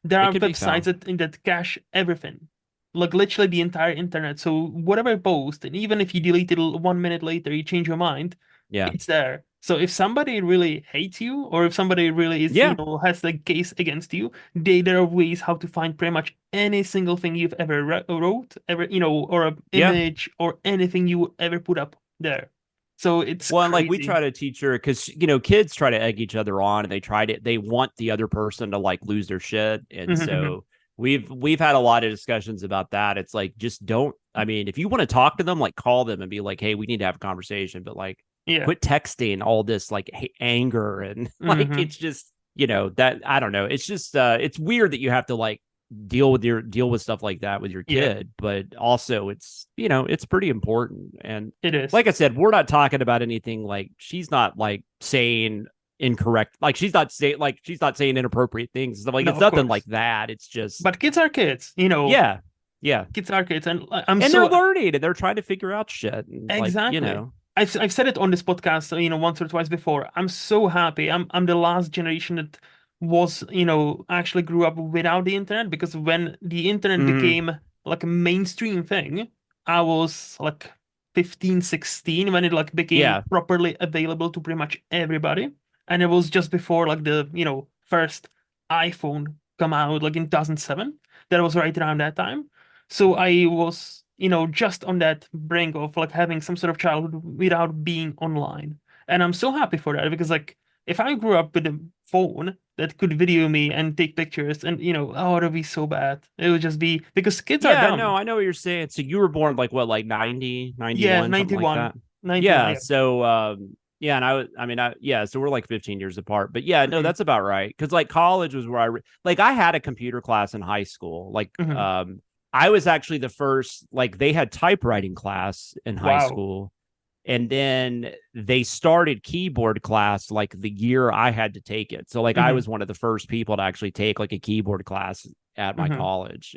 there It are can be websites found. that cache everything. Like literally the entire internet. So whatever post, and even if you delete it 1 minute later, you change your mind, Yeah. it's there. So if somebody really hates you, or if somebody really is, Yeah. has the case against you, there are ways how to find pretty much any single thing you've ever wrote, ever, or an Yeah. image or anything you ever put up there. So it's Well, and like we crazy. try to teach her because kids try to egg each other on, and they want the other person to like lose their shit, and Hmm. Hmm. so we've had a lot of discussions about that. It's like just don't. I mean, if you want to talk to them, like call them and be like, hey, we need to have a conversation, but like Yeah. quit texting all this like anger and like Hmm. it's just that I don't know. It's just it's weird that you have to like deal with stuff like that with your Yeah. kid, but also it's pretty important. And It is. like I said, we're not talking about anything like she's not like saying incorrect. Like she's not saying inappropriate things. Like No, it's of nothing like course. that. It's just But kids are kids, you know. yeah, yeah. Kids are kids, and I'm And they're so learning and they're trying to figure out shit. And like, you exactly. know, I've said it on this podcast, you know, once or twice before. I'm so happy. I'm the last generation that was, you know, actually grew up without the internet, because when the internet hmm became like a mainstream thing, I was like 15, 16 when it like became yeah, properly available to pretty much everybody. And it was just before like the, you know, first iPhone come out like in 2007. That was right around that time. So I was, you know, just on that brink of like having some sort of childhood without being online. And I'm so happy for that, because like if I grew up with a phone that could video me and take pictures, and you know, oh, it would be so bad. It would just be because kids are yeah. No, dumb. I know what you're saying. So you were born like what, like 90, Yeah, 91, something like 91. that. 91, Yeah. yeah. So, yeah, and I mean, yeah, so we're like 15 years apart, but yeah, no, Hmm. that's about right. Cause like college was where like, I had a computer class in high school. Like, Hmm. I was actually the first, like, they had typewriting class in high Wow. school. And then they started keyboard class like the year I had to take it. So like I Hmm. was one of the first people to actually take like a keyboard class at my Hmm. college.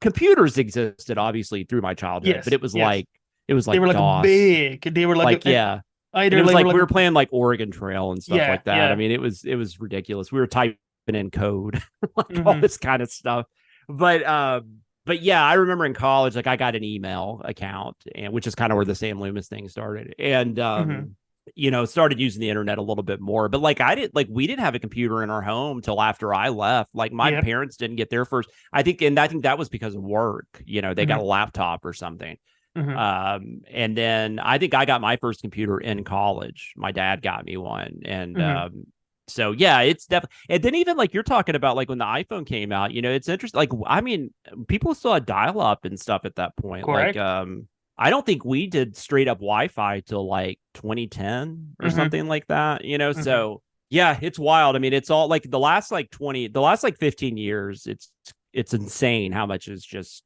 Computers existed obviously through my childhood, but Yes, yes. it was They like were like DOS. big. They were like Like yeah. And it either was they were like we like were playing like Oregon Trail and stuff yeah, like that. I yeah. mean, it was ridiculous. We were typing in code, like all Hmm. this kind of stuff. But yeah, I remember in college, like I got an email account, and which is kind of where the Sam Loomis thing started, and Hmm. you know, started using the internet a little bit more. But like we didn't have a computer in our home till after I left. Like my Yep. parents didn't get their first. I think that was because of work. You know, they got a Hmm. laptop or something. Hmm. And then I think I got my first computer in college. My dad got me one, and Hmm. so yeah, it's definitely. And then even like you're talking about, like when the iPhone came out, you know, it's interesting. Like I mean, people still had dial up and stuff at that point. Like Correct. I don't think we did straight up Wi-Fi till like 2010 or Hmm. something like that. You know, Hmm. so yeah, it's wild. I mean, it's all like the last like 15 years. It's insane how much has just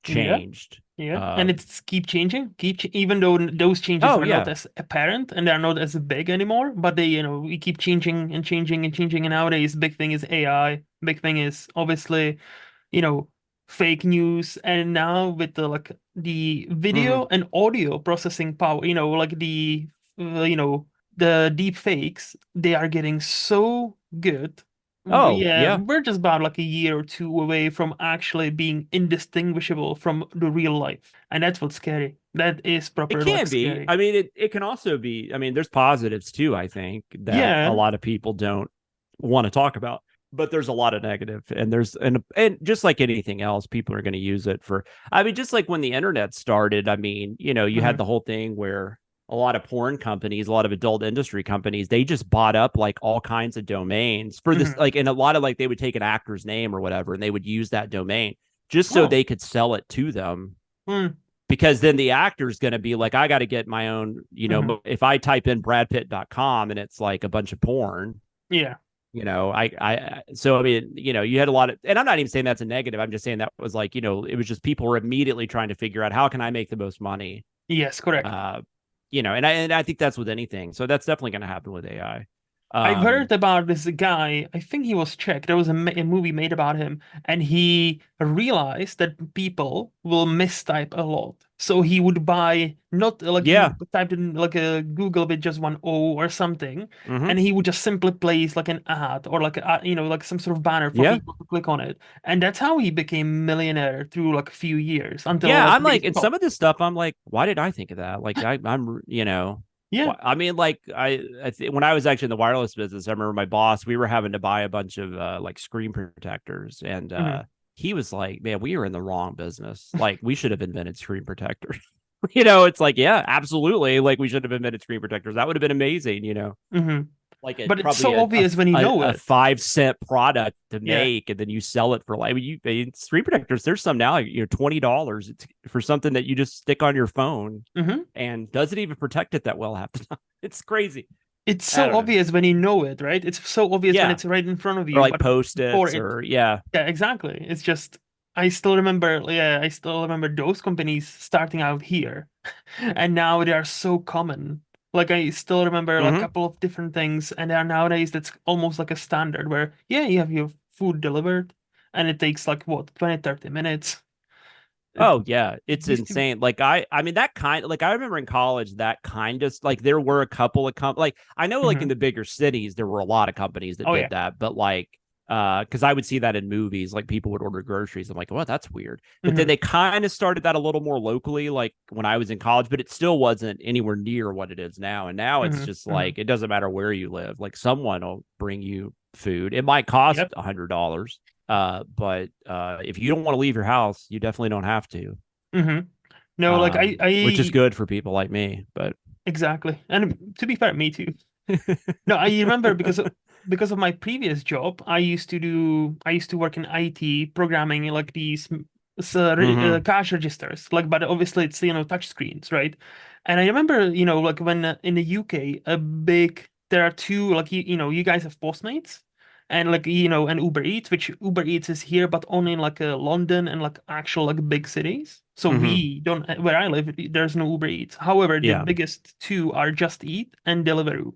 Yeah. changed. Yeah, and Um, it's keep changing, even though those changes oh are not yeah, as apparent and they're not as big anymore, but they, you know, we keep changing and changing and changing. And nowadays, big thing is AI. Big thing is obviously, you know, fake news. And now with the like the hmm video and audio processing power, you know, like you know, the deep fakes, they are getting so good. oh Yeah, yeah. we're just about like a year or two away from actually being indistinguishable from the real life. And that's what's scary. That is It proper like can be. scary. I mean, it can also be. I mean, there's positives too, I think, that a Yeah. lot of people don't want to talk about. But there's a lot of negative, and and just like anything else, people are going to use it for. I mean, just like when the internet started. I mean, you know, you had Hmm. the whole thing where a lot of porn companies, a lot of adult industry companies, they just bought up like all kinds of domains for this. Hmm. Like, and a lot of like they would take an actor's name or whatever, and they would use that domain just so Oh. they could sell it to them, Mm. because then the actor's going to be like, I got to get my own, you Hmm. know, if I type in bradpitt.com and it's like a bunch of porn, Yeah. you know, so I mean, you know, you had a lot of, and I'm not even saying that's a negative. I'm just saying that was like, you know, it was just people were immediately trying to figure out how can I make the most money, Yes, correct. uh, you know, and I think that's with anything. So that's definitely going to happen with AI. I've Um, heard about this guy. I think he was Czech. There was a movie made about him, and he realized that people will mistype a lot. So he would buy not like he yeah. typed in like a Google with just one O or something, and hmm he would just simply place like an ad or like you know, like some sort of banner for Yeah. people to click on it, and that's how he became millionaire through like a few years until Yeah. like I'm they like, and some stopped. of this stuff, I'm like, why did I think of that? Like, I'm, you know, Yeah. I mean, like when I was actually in the wireless business, I remember my boss, we were having to buy a bunch of like screen protectors. And Hmm. he was like, man, we were in the wrong business. Like, we should have invented screen protectors. You know, it's like, yeah, absolutely. Like, we should have invented screen protectors. That would have been amazing, you know, Hmm. like But it's probably so obvious when you know a it. 5 cent product to Yeah. make, and then you sell it for like, I mean, screen protectors. There's some now, like, you know, $20 for something that you just stick on your phone Hmm. and doesn't even protect it that well half the time. It's crazy. It's I so don't know. obvious when you know it, right? It's so obvious when Yeah. it's right in front of Or you, like but before post-its it, or yeah. yeah, exactly. It's just, I still remember, yeah, I still remember those companies starting out here, and now they are so common. Like I still remember like a Hmm. couple of different things, and then nowadays that's almost like a standard where yeah, you have your food delivered, and it takes like what 20-30 minutes. It Oh yeah, it's used to be. insane. Like I mean that kind like I remember in college that kind of like there were a couple of like I know like in Mhm. the bigger cities there were a lot of companies that Oh did yeah. that, but like because I would see that in movies, like people would order groceries. I'm like, well, that's weird. But then Hmm. they kind of started that a little more locally, like when I was in college, but it still wasn't anywhere near what it is now. And now it's Hmm. just Hmm. like it doesn't matter where you live, like someone will bring you food. It might cost Yep. $100. But if you don't want to leave your house, you definitely don't have to, Hmm. No, like which is I good for people like me. But exactly. And to be fair, me too. No, I remember because of my previous job, I used to work in IT programming like these hmm cash registers, like but obviously it's touch screens, right? And I remember like when in the UK a big there are two like you guys have Postmates and like and Uber Eats, which Uber Eats is here but only in like London and like actual like big cities. So hmm we don't where I live there's no Uber Eats. However, the yeah. biggest two are Just Eat and Deliveroo.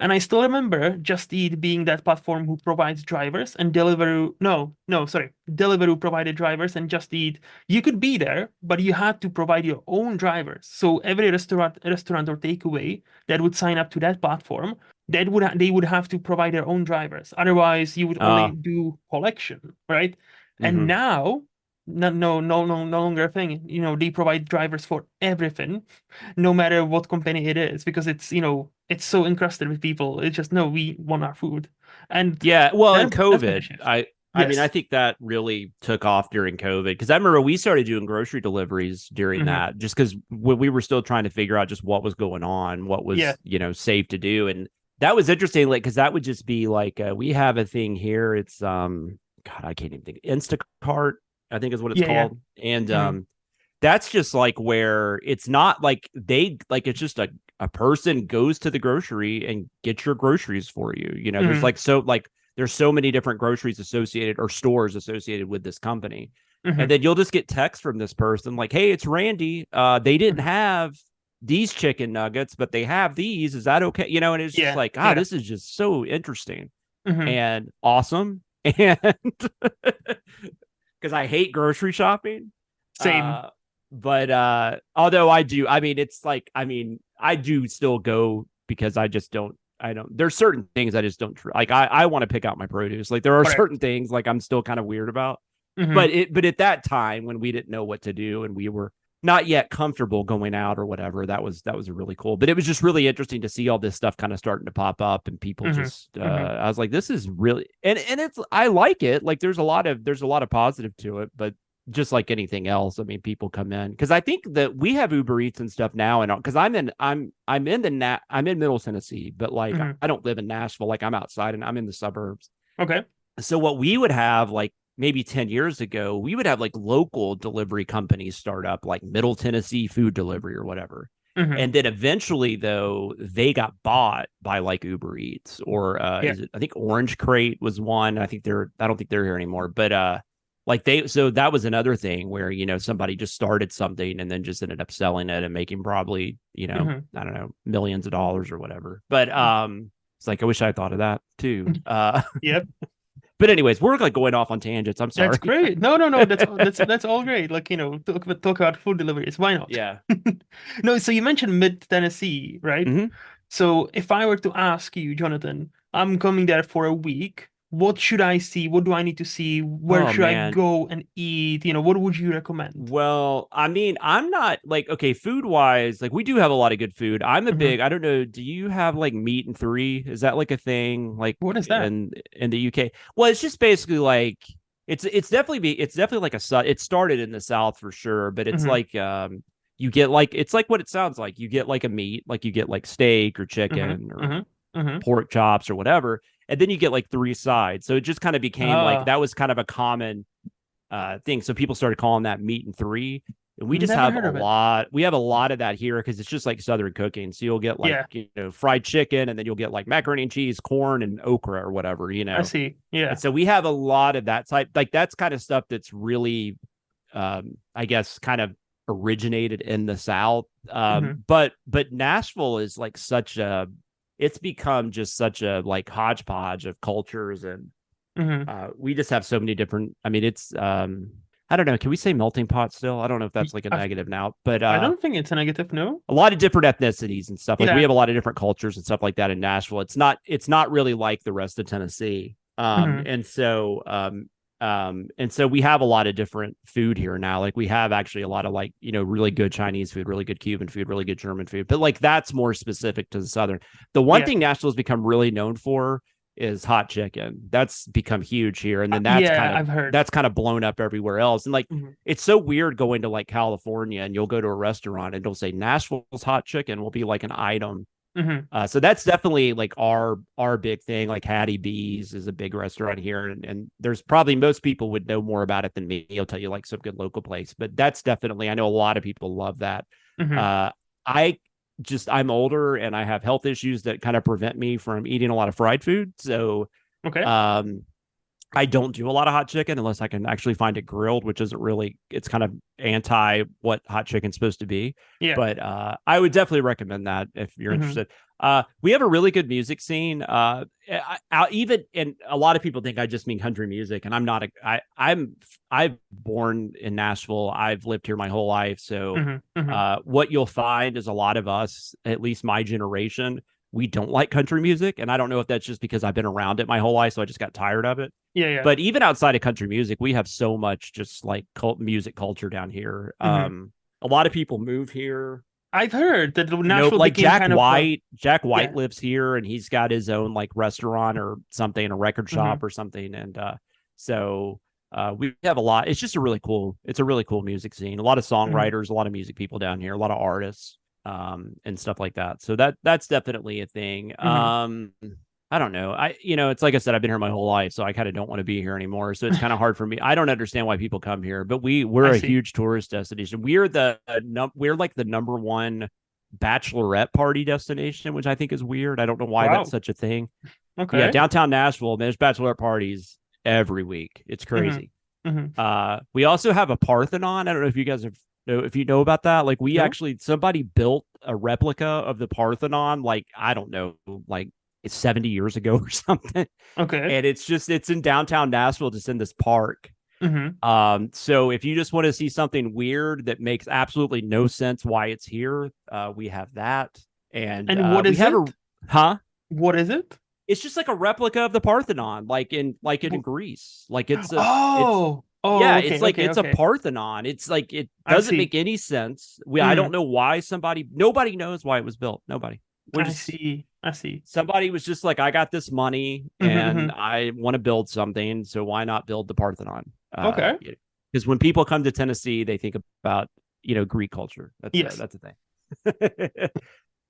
And I still remember Just Eat being that platform who provides drivers and Deliveroo. No, no, sorry. Deliveroo provided drivers and Just Eat. You could be there, but you had to provide your own drivers. So every restaurant or takeaway that would sign up to that platform, they would have to provide their own drivers. Otherwise, you would only Uh, do collection, right? And hmm now, no longer a thing. They provide drivers for everything no matter what company it is, because it's so encrusted with people. It's just no, we want our food, and Yeah. Well, in that's been a COVID, shift. I mean, I Yes. think that really took off during COVID because I remember we started doing grocery deliveries during Hmm. that, just because when we were still trying to figure out just what was going on, what Yeah. was safe to do, and that was interesting. Like, because that would just be like we have a thing here. It's God, I can't even think. Instacart, I think is what it's Yeah. Yeah. called, and Hmm. that's just like where it's not like they like it's just a person goes to the grocery and gets your groceries for you. There's Hmm. like there's so many different groceries associated or stores associated with this company. And Hmm. then you'll just get text from this person like, hey, it's Randy. They didn't Hmm. have these chicken nuggets, but they have these. Is that okay? And it's just Yeah. like, Yeah. this is just so interesting Hmm. and awesome. And because I hate grocery shopping. Same. Uh, but although I do, I mean, it's like, I mean, I do still go because I don't, there's certain things I just don't, like, I want to pick out my produce. Like, there are Correct. certain things like I'm still kind of weird about. Hmm. But at that time when we didn't know what to do and we were not yet comfortable going out or whatever, that was really cool. But it was just really interesting to see all this stuff kind of starting to pop up and people Hmm. just Hmm. I was like, this is really and it's I like it. Like there's a lot of positive to it, but just like anything else, I mean, people come in because I think that we have Uber Eats and stuff now, and because I'm in Middle Tennessee, but like Hmm. I don't live in Nashville, like I'm outside and I'm in the suburbs. Okay. So what we would have like maybe 10 years ago, we would have like local delivery companies start up like Middle Tennessee food delivery or whatever. Hmm. And then eventually though, they got bought by like Uber Eats or Yeah. I think Orange Crate was one. I don't think they're here anymore, but like so that was another thing where somebody just started something and then just ended up selling it and making probably Hmm. I don't know, millions of dollars or whatever. But it's like I wish I thought of that too. Yep. But anyways, we're like going off on tangents. I'm That's sorry. great. No, no, no. That's all great. Like, talk about food deliveries. Why not? Yeah. No, so you mentioned mid Tennessee, right? Hmm. So if I were to ask you, Jonathan, I'm coming there for a week. What should I see? What do I need to see? Where Oh should I man. go and eat? What would you recommend? Well, I mean, I'm not like okay, food wise, like we do have a lot of good food. Hmm. I don't know, do you have like meat and three? Is that like a thing like What is that? in the UK? Well, it's just basically like it's definitely like it started in the South for sure, but it's Hmm. like you get like it's like what it sounds like. You get like a meat, like you get like steak or Hmm. chicken or Hmm. Hmm. pork chops or whatever, and then you get like three sides. So it just kind of became like Ah, that was kind of a common thing. So people started calling that meat and three. And we just never have a heard of it. lot. We have a lot of that here because it's just like Southern cooking. So you'll get like Yeah, fried chicken, and then you'll get like macaroni and cheese, corn, and okra or whatever. I see. And Yeah. so we have a lot of that type. Like that's kind of stuff that's really, I guess, kind of originated in the South. Mhm. But Nashville is like it's become just such a like hodgepodge of cultures, and Mhm. we just have so many different. I mean, it's I don't know. Can we say melting pot still? I don't know if that's like a I negative now, but I don't think it's a negative, no. a lot of different ethnicities and stuff. Like we Yeah. have a lot of different cultures and stuff like that in Nashville. It's not really like the rest of Tennessee. Mhm. And so we have a lot of different food here now. Like we have actually a lot of like, really good Chinese food, really good Cuban food, really good German food. But like that's more specific to the Southern. The one Yeah. thing Nashville's become really known for is hot chicken. That's become huge here. And then Yeah, I've heard. that's kind of blown up everywhere else. And like Mhm. it's so weird going to like California and you'll go to a restaurant and it'll say Nashville's hot chicken will be like an item. Mhm. So that's definitely like our big thing. Like Hattie B's is a big restaurant here, and there's probably most people would know more about it than me. I'll tell you like some good local place, but that's definitely I know a lot of people love that. Mhm. Uh, I'm older and I have health issues that kind of prevent me from eating a lot of fried food. So Okay. um, I don't do a lot of hot chicken unless I can actually find it grilled, which isn't really, it's kind of anti what hot chicken's supposed to be. Yeah. But I would definitely recommend that if you're Mhm. interested. We have a really good music scene. Even, and a lot of people think I just mean country music, and I'm not. I've born in Nashville. I've lived here my whole life. So Mhm. Mhm. what you'll find is a lot of us, at least my generation, we don't like country music. And I don't know if that's just because I've been around it my whole life. So I just got tired of it. Yeah, yeah. But even outside of country music, we have so much just like music culture down here. Mhm. A lot of people move here. I've heard that Nashville Like became kind of Jack White yeah. lives here and he's got his own like restaurant or something, a record Mhm. shop or something. And so we have a lot. It's a really cool music scene. A lot of Mhm. songwriters, a lot of music people down here, a lot of artists, and stuff like that. So that's definitely a thing. Mhm. I don't know. It's like I said, I've been here my whole life, so I kind of don't want to be here anymore. So it's kind of hard for me. I don't understand why people come here, but we're I a see. huge tourist destination. We're like the number one bachelorette party destination, which I think is weird. I don't know why that's Wow. such a thing. But yeah, Okay. downtown Nashville, man, there's bachelorette parties every week. It's Mhm. crazy. Mhm. We also have a Parthenon. I don't know if you guys know if you know about that. Like we No? actually somebody built a replica of the Parthenon. Like I don't know, like it's 70 years ago or something. Okay. And it's in downtown Nashville, just in this park. Mhm. So if you just want to see something weird that makes absolutely no sense why it's here, we have that. And And what we is have a it? huh? What is it? It's just like a replica of the Parthenon, like in Wh- Greece. Like it's Oh. Oh, yeah, okay, okay, it's a okay. Parthenon. It's like it I doesn't see. make any sense. I don't Mm, know why nobody knows why it was built. Nobody. We're I just see. I see. somebody was just like, I got this money Mhm, and mhm. I want to build something, so why not build the Parthenon? Okay. Because when people come to Tennessee, they think about Greek culture. Yes. That's a thing.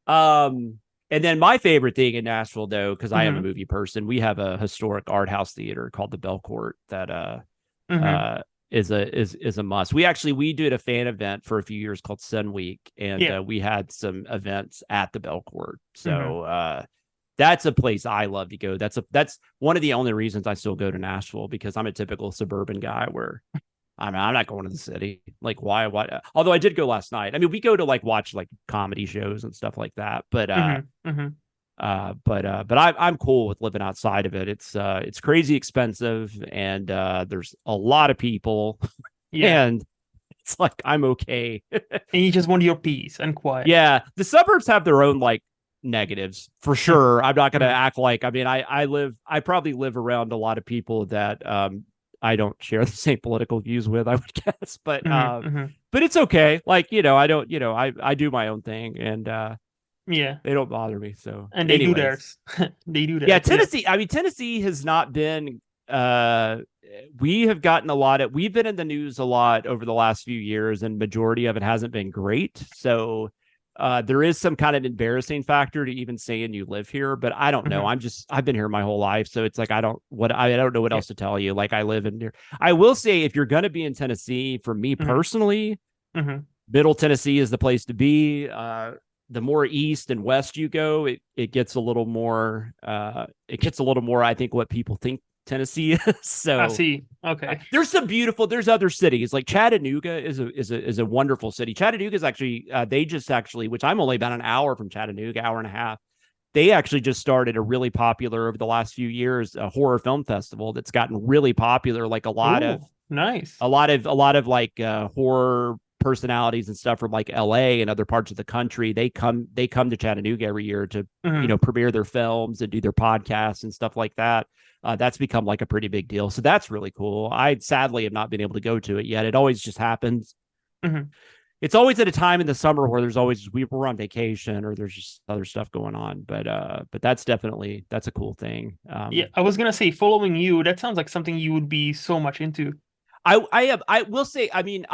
um, and then my favorite thing in Nashville, though, because I am a Mhm. movie person, we have a historic art house theater called the Belcourt that Mhm. uh is a must. We did a fan event for a few years called Sun Week, and Yeah. we had some events at the Belcourt. Mhm. So that's a place I love to go. That's one of the only reasons I still go to Nashville, because I'm a typical suburban guy where I'm not going to the city. Like why? Although I did go last night. I mean, we go to like watch like comedy shows and stuff like that. Mhm. Mhm. But I'm cool with living outside of it. It's crazy expensive, and there's a lot of people, Yeah. and it's like I'm okay. And you just want your peace and quiet. Yeah, the suburbs have their own like negatives for Mhm. sure. I'm not gonna Mhm. act like, I mean, I probably live around a lot of people that I don't share the same political views with, I would guess. Mhm. Mhm. But it's okay. Like, I don't, I do my own thing, and Yeah. they don't bother me. So And they do anyways. theirs. They do Yeah, theirs. Yeah. Tennessee. I mean, Tennessee has not been. Uh, we have gotten a lot of. We've been in the news a lot over the last few years, and majority of it hasn't been great. So, there is some kind of embarrassing factor to even saying you live here. But I don't know. Mhm. I've been here my whole life, so it's like I don't know what Yeah. else to tell you. Like I live in here. I will say, if you're going to be in Tennessee, for me Mhm. personally, Mhm. Middle Tennessee is the place to be. The more east and west you go, it gets a little more. It gets a little more, I think, what people think Tennessee is. So I see. Okay. There's other cities like Chattanooga is a wonderful city. Chattanooga is actually they just actually, which I'm only about an hour from Chattanooga, hour and a half. They actually just started a really popular over the last few years a horror film festival that's gotten really popular. Like nice. a lot of like horror personalities and stuff from like LA and other parts of the country. They come to Chattanooga every year to premiere their films and do their podcasts and stuff like that. That's become like a pretty big deal. So that's really cool. I sadly have not been able to go to it yet. It always just happens. It's always at a time in the summer where we're on vacation or there's just other stuff going on. But that's a cool thing. Yeah, I was gonna say following you, that sounds like something you would be so much into. I will say, I mean,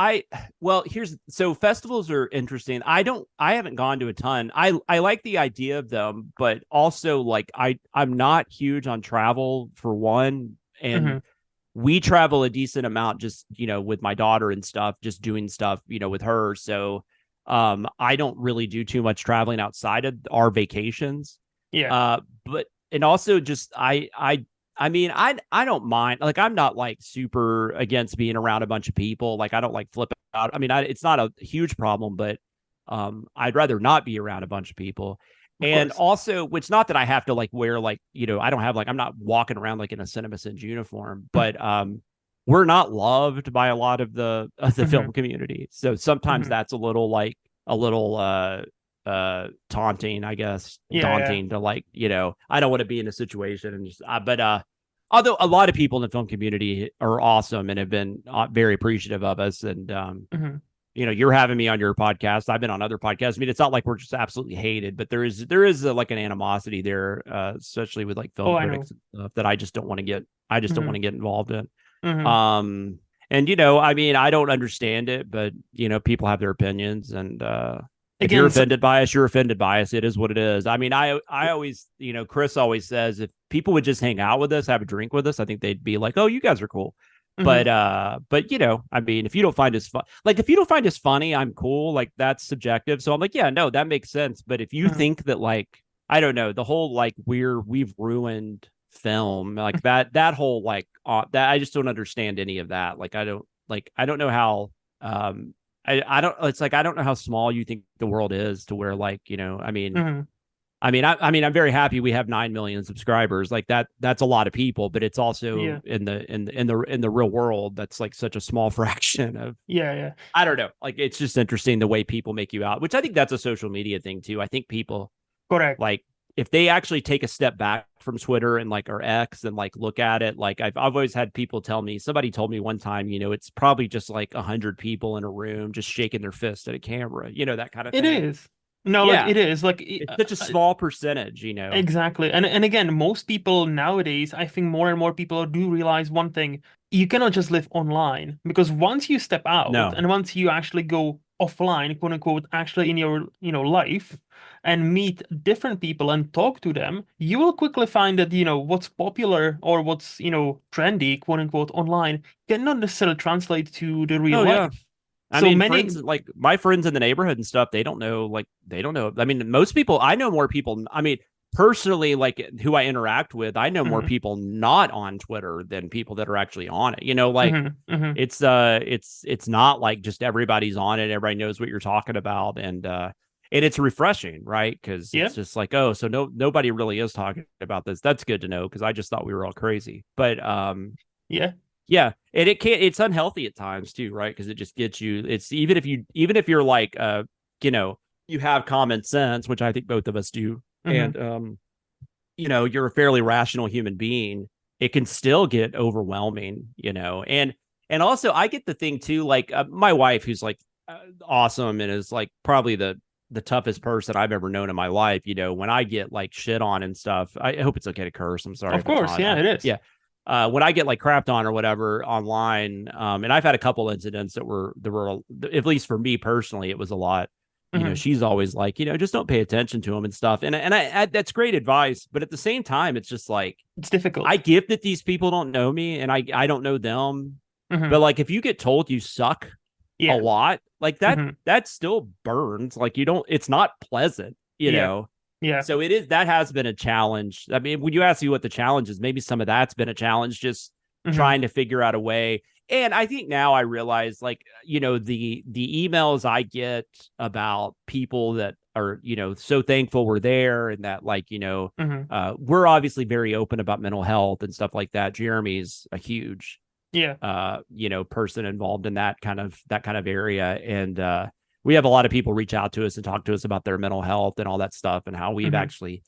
so festivals are interesting. I haven't gone to a ton. I like the idea of them, but also like I'm not huge on travel for one. And we travel a decent amount just, with my daughter and stuff, just doing stuff, with her. So I don't really do too much traveling outside of our vacations. Yeah. And also just I mean, I don't mind. Like, I'm not like super against being around a bunch of people. Like, I don't like flip out. I mean, it's not a huge problem, but I'd rather not be around a bunch of people. And also, which not that I have to like wear like, I don't have like, I'm not walking around like in a CinemaSins uniform, but we're not loved by a lot of the film community. So sometimes that's a little taunting, I guess, daunting to like, I don't want to be in a situation and just, although a lot of people in the film community are awesome and have been very appreciative of us. And, you're having me on your podcast. I've been on other podcasts. I mean, it's not like we're just absolutely hated, but there is like an animosity there, especially with like film critics and stuff that I just don't want to get, don't want to get involved in. And, I mean, I don't understand it, but, people have their opinions and, if you're offended by us, you're offended by us. It is what it is. I mean, I always, Chris always says if people would just hang out with us, have a drink with us, I think they'd be like, oh, you guys are cool. But I mean, if you don't find us fun, like if you don't find us funny, I'm cool. Like that's subjective. So I'm like, yeah, no, that makes sense. But if you think that like, I don't know, the whole like we've ruined film, like that whole like that I just don't understand any of that. Like I don't know how I don't, it's like, I don't know how small you think the world is to where like, I mean, I'm very happy we have 9 million subscribers. Like that's a lot of people, but it's also in the real world, that's like such a small fraction of, I don't know. Like, it's just interesting the way people make you out, which I think that's a social media thing too. I think people like, if they actually take a step back from Twitter and like, or X and like, look at it, like I've always had people tell me, somebody told me one time, it's probably just like 100 people in a room, just shaking their fist at a camera, that kind of thing. It is. No, like it is like it's such a small percentage, Exactly. And again, most people nowadays, I think more and more people do realize one thing. You cannot just live online because once you step out and once you actually go offline, quote unquote, actually in your, life and meet different people and talk to them, you will quickly find that, what's popular or what's, trendy, quote unquote, online cannot necessarily translate to the real life. I mean, friends, like my friends in the neighborhood and stuff, they don't know. I mean, most people, I know more people. I mean, personally, like who I interact with, I know more people not on Twitter than people that are actually on it. It's not like just everybody's on it. Everybody knows what you're talking about. And it's refreshing, right? Because it's just like, oh, so nobody really is talking about this. That's good to know because I just thought we were all crazy. But yeah, and it's unhealthy at times too, right? Because it just gets you. It's even if you're like, you have common sense, which I think both of us do, and you're a fairly rational human being. It can still get overwhelming, and also I get the thing too, like my wife, who's like awesome and is like probably the toughest person I've ever known in my life. When I get like shit on and stuff, I hope it's okay to curse. I'm sorry. Of course, it is. Yeah. When I get like crapped on or whatever online, and I've had a couple incidents that were at least for me personally, it was a lot. She's always like, just don't pay attention to them and stuff. And I that's great advice, but at the same time, it's just like it's difficult. I get that these people don't know me and I don't know them, but like if you get told you suck a lot, like that still burns. Like it's not pleasant, know. Yeah. So that has been a challenge. I mean, when you ask me what the challenge is, maybe some of that's been a challenge, just trying to figure out a way. And I think now I realize, like, the emails I get about people that are, so thankful we're there, and that, like, we're obviously very open about mental health and stuff like that. Jeremy's a huge person involved in that kind of area. And we have a lot of people reach out to us and talk to us about their mental health and all that stuff, and how we've actually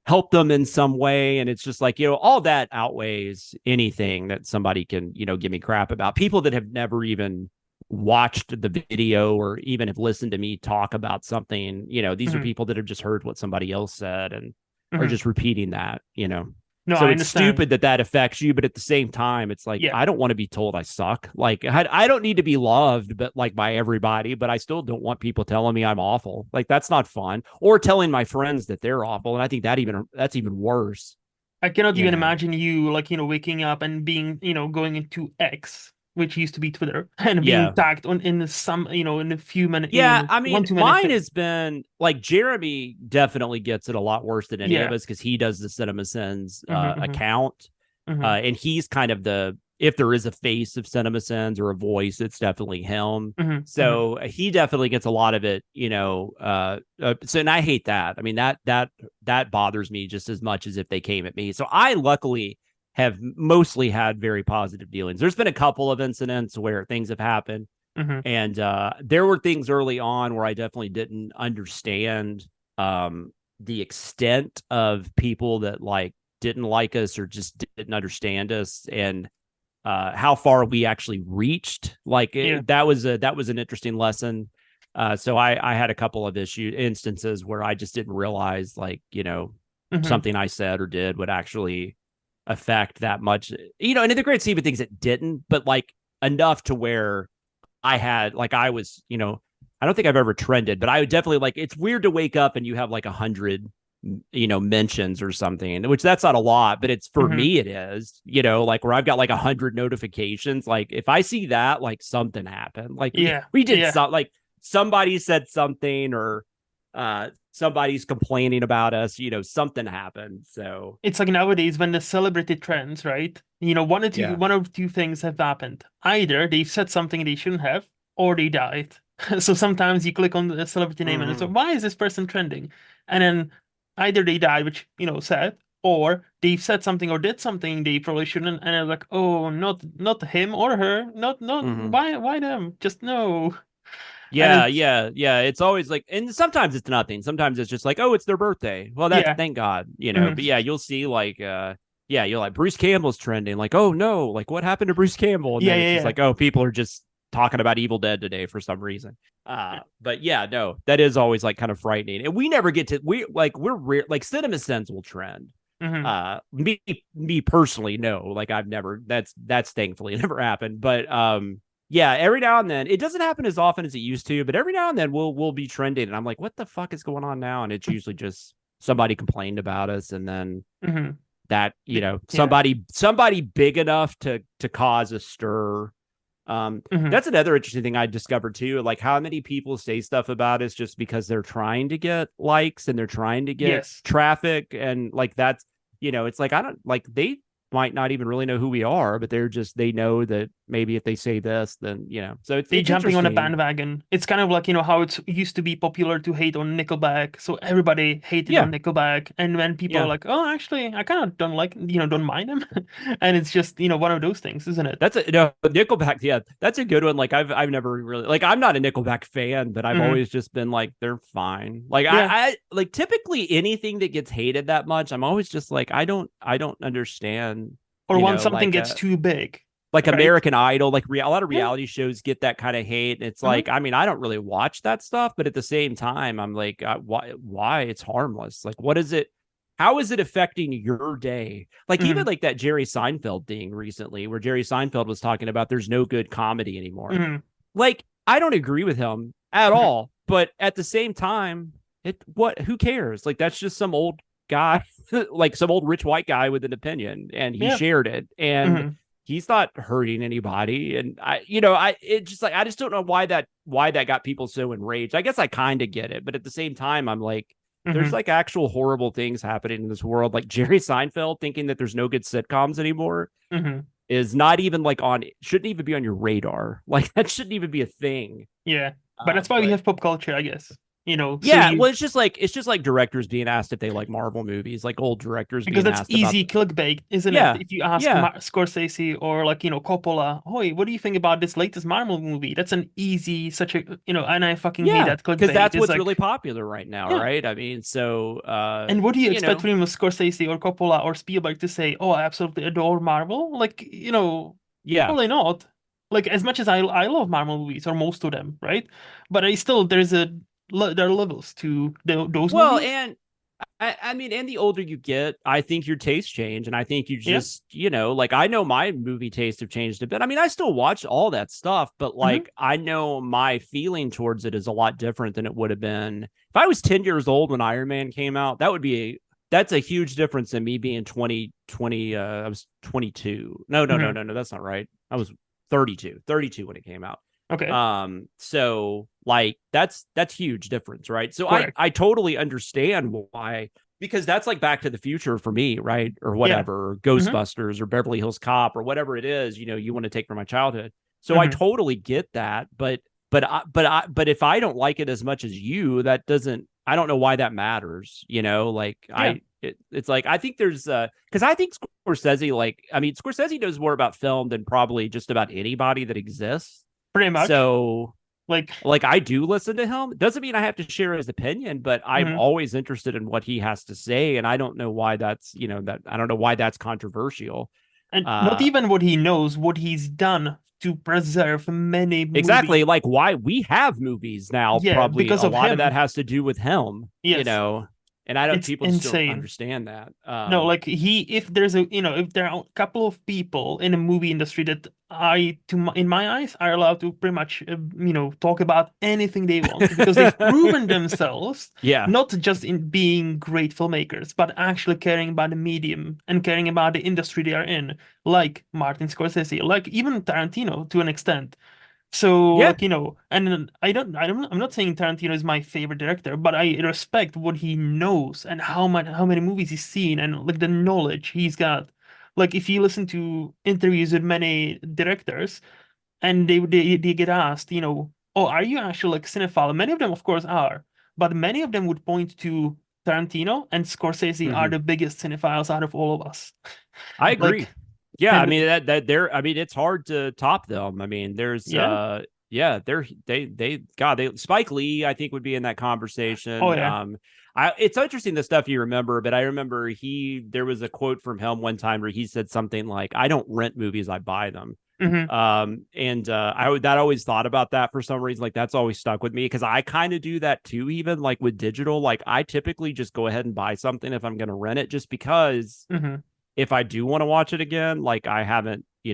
help them in some way. And it's just like, all that outweighs anything that somebody can, give me crap about. People that have never even watched the video or even have listened to me talk about something, these are people that have just heard what somebody else said and are just repeating that. No, So I it's understand. stupid that affects you, but at the same time, it's like, Yeah. I don't want to be told I suck. Like, I don't need to be loved, but like, by everybody, but I still don't want people telling me I'm awful. Like, that's not fun. Or telling my friends that they're awful. And I think that's even worse. I cannot You even know? imagine you, like, waking up and being, going into X, which used to be Twitter, and being Yeah. tagged on in some, in a few minutes, Yeah, I mean, 1 2 minute mine thing. has been like, Jeremy definitely gets it a lot worse than any of Yeah. us, because he does the Cinema Sins Hmm. account. Hmm. And he's kind of if there is a face of Cinema Sins or a voice, it's definitely him. Hmm. Hmm. So he definitely gets a lot of it, so, and I hate that. I mean, that bothers me just as much as if they came at me. So I luckily have mostly had very positive dealings. There's been a couple of incidents where things have happened, Hmm. and there were things early on where I definitely didn't understand the extent of people that, like, didn't like us or just didn't understand us, and how far we actually reached. Like, Yeah. that was an interesting lesson. So I had a couple of instances where I just didn't realize, like, Hmm. something I said or did would actually affect that much. And in the great scheme of things, it didn't, but like, enough to where I was, I don't think I've ever trended, but I would definitely, like, it's weird to wake up and you have like 100, mentions or something, which that's not a lot, but it's, for Hmm. me, it is, like, where I've got like 100 notifications. Like, if I see that, like, something happened, like, we, Yeah. we did Yeah. something, like, somebody said something, or somebody's complaining about us, something happened. So It's like nowadays when the celebrity trends, right? yeah. One of two things have happened. Either they've said something they shouldn't have, or they died. So sometimes you click on the celebrity name and it's like, Mm-hmm. why is this person trending? And then either they died, which, sad, or they've said something or did something they probably shouldn't, and they're like, oh, not him or her, not Mm-hmm. why them? Just no. And Yeah, it's yeah, yeah. It's always like, and sometimes it's nothing. Sometimes it's just like, oh, it's their birthday. Well, that's, yeah. thank God, Hmm. But yeah, you'll see, like, yeah, you're like, Bruce Campbell's trending. Like, oh no, like, what happened to Bruce Campbell? And Yeah, then it's yeah, just yeah. like, oh, people are just talking about Evil Dead today for some reson. But yeah, no, that is always like kind of frightening. And we never get to, we're rare, like, Cinema Sense will trend. Hmm. Me personally, no, like, I've never, that's thankfully never happened. But yeah, every now and then, it doesn't happen as often as it used to, but every now and then we'll be trending, and I'm like, what the fuck is going on now? And it's usually just somebody complained about us, and then Hmm. that, Yeah. somebody big enough to cause a stir. Hmm. That's another interesting thing I discovered too, like, how many people say stuff about us just because they're trying to get likes and they're trying to get Yes. traffic, and like, that's, it's like, I don't, like, they might not even really know who we are, but they know that maybe if they say this, then, so They it's jumping on a interesting. bandwagon. It's kind of like, how it used to be popular to hate on Nickelback. So everybody hated Yeah. on Nickelback. And when people are Yeah. like, oh, actually, I kind of don't like, don't mind them. And it's just, one of those things, isn't it? That's a no Nickelback. Yeah, that's a good one. Like, I've never really, like, I'm not a Nickelback fan, but I've Hmm. always just been like, they're fine. Like, Yeah. I like, typically anything that gets hated that much, I'm always just like, I don't understand. Or once something Like, gets too big, right? American Idol, like, a lot of Yeah. reality shows get that kind of hate. And it's Hmm. like, I mean, I don't really watch that stuff, but at the same time, I'm like, why? It's harmless. Like, what is it? How is it affecting your day? Like, even Hmm. like that Jerry Seinfeld thing recently, where Jerry Seinfeld was talking about there's no good comedy anymore. Hmm. Like, I don't agree with him at Hmm. all, but at the same time, who cares? Like, that's just some old guy, like some old rich white guy with an opinion, and he Yeah. shared it. And Hmm. he's not hurting anybody. And it just, like, I just don't know why that got people so enraged. I guess I kind of get it, but at the same time, I'm like, there's like actual horrible things happening in this world. Like Jerry Seinfeld thinking that there's no good sitcoms anymore is not even like shouldn't even be on your radar. Like that shouldn't even be a thing. Yeah, but that's why we have pop culture, I guess. So yeah, well, it's just like directors being asked if they like Marvel movies, like old directors because being that's asked easy about. clickbait, isn't it? Yeah, If you ask yeah. Scorsese or like Coppola, "Hey, what do you think about this latest Marvel movie?" That's an easy, such a and I fucking hate that because clickbait. that's It's what's like, really popular right now, yeah. right? I mean, so And what do you expect from Scorsese or Coppola or Spielberg to say? Oh, I absolutely adore Marvel. Like, yeah. probably not. Like as much as I love Marvel movies or most of them, right? But I still there are levels to those Well, movies. and I mean, and the older you get, I think your tastes change. And I think you Yeah. just, like I know my movie tastes have changed a bit. I mean, I still watch all that stuff, but hmm like I know my feeling towards it is a lot different than it would have been if I was 10 years old when Iron Man came out. That's a huge difference in me being 20. I was 22. No, that's not right. I was 32 when it came out. Okay. So like that's huge difference, right? So I Correct. I totally understand why, because that's like Back to the Future for me, right? Or Yeah. whatever, or hmm Ghostbusters or Beverly Hills Cop or whatever it is, you want to take from my childhood. So I hmm totally get that, but if I don't like it as much as you, that doesn't, I don't know why that matters, like Yeah. it's like I think there's because I think Scorsese, like I mean Scorsese knows more about film than probably just about anybody that exists. Pretty much. So, Like. like I do listen to him. Doesn't mean I have to share his opinion, but I'm mhm. always interested in what he has to say, and I don't know why that's that I don't know why that's controversial. And not Uh, even what he knows, what he's done to preserve many movies. exactly. Like why we have movies now. Yeah, Probably because a of lot of that him. has to do with him. Yes, And I don't. it's People just don't insane. understand that. No, like if there's if there are a couple of people in the movie industry that in my eyes, are allowed to pretty much, talk about anything they want because they've proven themselves, Yeah. not just in being great filmmakers, but actually caring about the medium and caring about the industry they are in, like Martin Scorsese, like even Tarantino to an extent. So Yeah. like and I'm not saying Tarantino is my favorite director, but I respect what he knows and how many movies he's seen and like the knowledge he's got. Like if you listen to interviews with many directors and they get asked, oh, are you actually like cinephile? Many of them, of course, are, but many of them would point to Tarantino and Scorsese are Mm-hmm. the biggest cinephiles out of all of us. I Like, agree. Yeah, I and mean that they're I mean it's hard to top them. I mean, there's yeah, yeah, they God, they Spike Lee I think would be in that oh conversation. yeah. It's interesting the stuff you remember, but I remember there was a quote from him one time where he said something like, "I don't rent movies, I buy them." hmm And that always thought about that for some reason. Like that's always stuck with me because I kind of do that too, even like with digital. Like I typically just go ahead and buy something if I'm gonna rent it, just because hmm if I do want to watch it again, like I haven't, I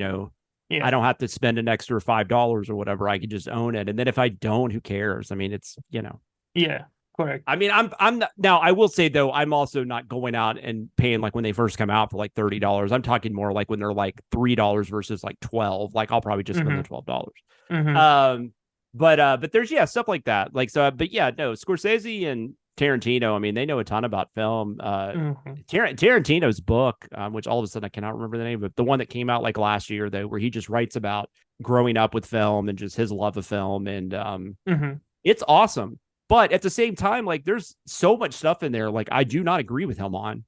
Yeah. don't have to spend an extra $5 or whatever. I could just own it. And then if I don't, who cares? I mean, it's, Yeah, correct. I mean, I'm not, now I will say though, I'm also not going out and paying like when they first come out for like $30. I'm talking more like when they're like $3 versus like 12. Like I'll probably just spend the hmm $12. hmm But there's stuff like that. Like so, but yeah, no, Scorsese and Tarantino. I mean, they know a ton about film. hmm Tarantino's book, which all of a sudden I cannot remember the name, but the one that came out like last year, though, where he just writes about growing up with film and just his love of film, and hmm it's awesome. But at the same time, like there's so much stuff in there, like I do not agree with him on.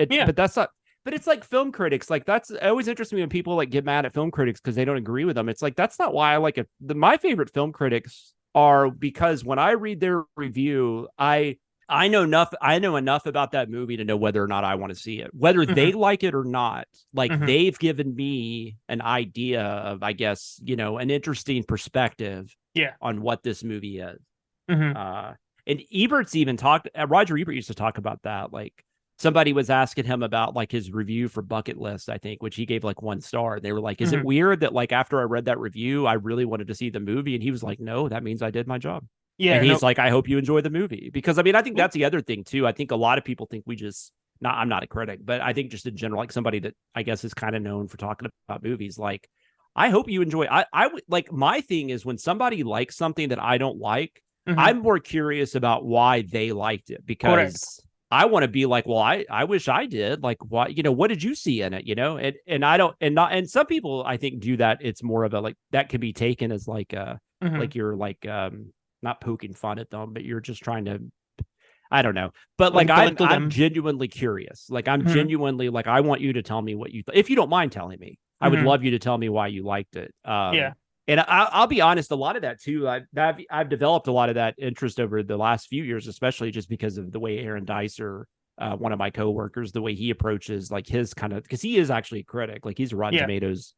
Yeah. But that's not. But it's like film critics, like that's it always interests me when people like get mad at film critics because they don't agree with them. It's like that's not why I like it. My favorite film critics are because when I read their review, I know enough about that movie to know whether or not I want to see it. Whether they hmm like it or not, like hmm they've given me an idea of, I guess, an interesting perspective Yeah. on what this movie is. hmm Uh, and Ebert's even talked. Roger Ebert used to talk about that. Like somebody was asking him about like his review for Bucket List, I think, which he gave like 1 star. They were like, "Is it hmm weird that like after I read that review, I really wanted to see the movie?" And he was like, "No, that means I did my job." And Yeah. he's No. like, "I hope you enjoy the movie," because I mean, I think that's the other thing too. I think a lot of people think we just not. I'm not a critic, but I think just in general, like somebody that I guess is kind of known for talking about movies, like I hope you enjoy. I would like my thing is when somebody likes something that I don't like, I'm more curious about why they liked it, Correct. because I want to be like, well, I wish I did. Like, why, what did you see in it? And I don't, and some people I think do that. It's more of a, like, that could be taken as like like you're like not poking fun at them, but you're just trying to, I don't know. But like, belittle I'm them. genuinely curious. Like, I'm genuinely like, I want you to tell me what you if you don't mind telling me. I would love you to tell me why you liked it. Yeah. And I'll be honest, a lot of that too. I've developed a lot of that interest over the last few years, especially just because of the way Aaron Dicer, one of my coworkers, the way he approaches like his kind of, because he is actually a critic, like he's a Rotten Tomatoes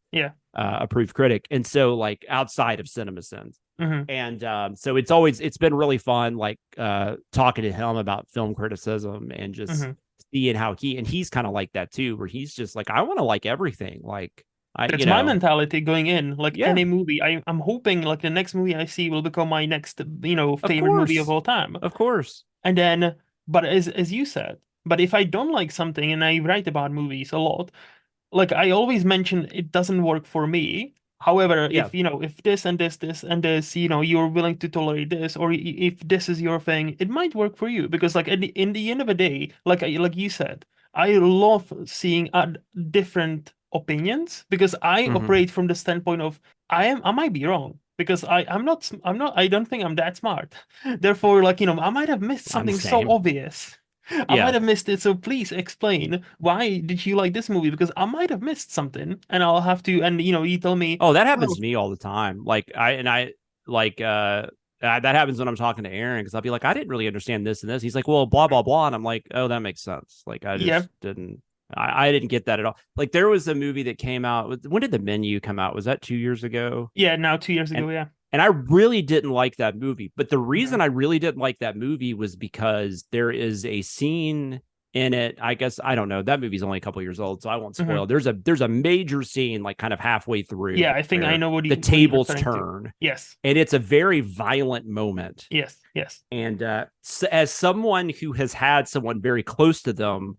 approved critic, and so like outside of CinemaSins. And so it's been really fun, like talking to him about film criticism and just seeing how he's kind of like that too, where he's just like, I want to like everything. Like, that's my mentality going in. Like any movie, I'm hoping like the next movie I see will become my next, favorite movie of all time. Of course. And then, but as you said, but if I don't like something, and I write about movies a lot, like I always mention it doesn't work for me. However, if this and this and this, you're willing to tolerate this, or if this is your thing, it might work for you. Because like in the end of the day, like you said, I love seeing different opinions, because I operate from the standpoint of I might be wrong, because I'm not, I don't think I'm that smart. Therefore, like, I might have missed something so obvious. I might have missed it, so please explain why did you like this movie, because I might have missed something, and I'll have to, and you tell me. Oh, that happens to me all the time. Like that happens when I'm talking to Aaron, because I'll be like, I didn't really understand this and this. He's like, well, blah blah blah, and I'm like, oh, that makes sense. Like, I just didn't. I didn't get that at all. Like, there was a movie that came out. When did The Menu come out? Was that 2 years ago? Yeah, now 2 years ago. And I really didn't like that movie. But the reason I really didn't like that movie was because there is a scene in it. I guess, I don't know. That movie's only a couple years old, so I won't spoil. There's a major scene, like kind of halfway through. Yeah, I think I know what the tables turn. Yes. And it's a very violent moment. Yes. And as someone who has had someone very close to them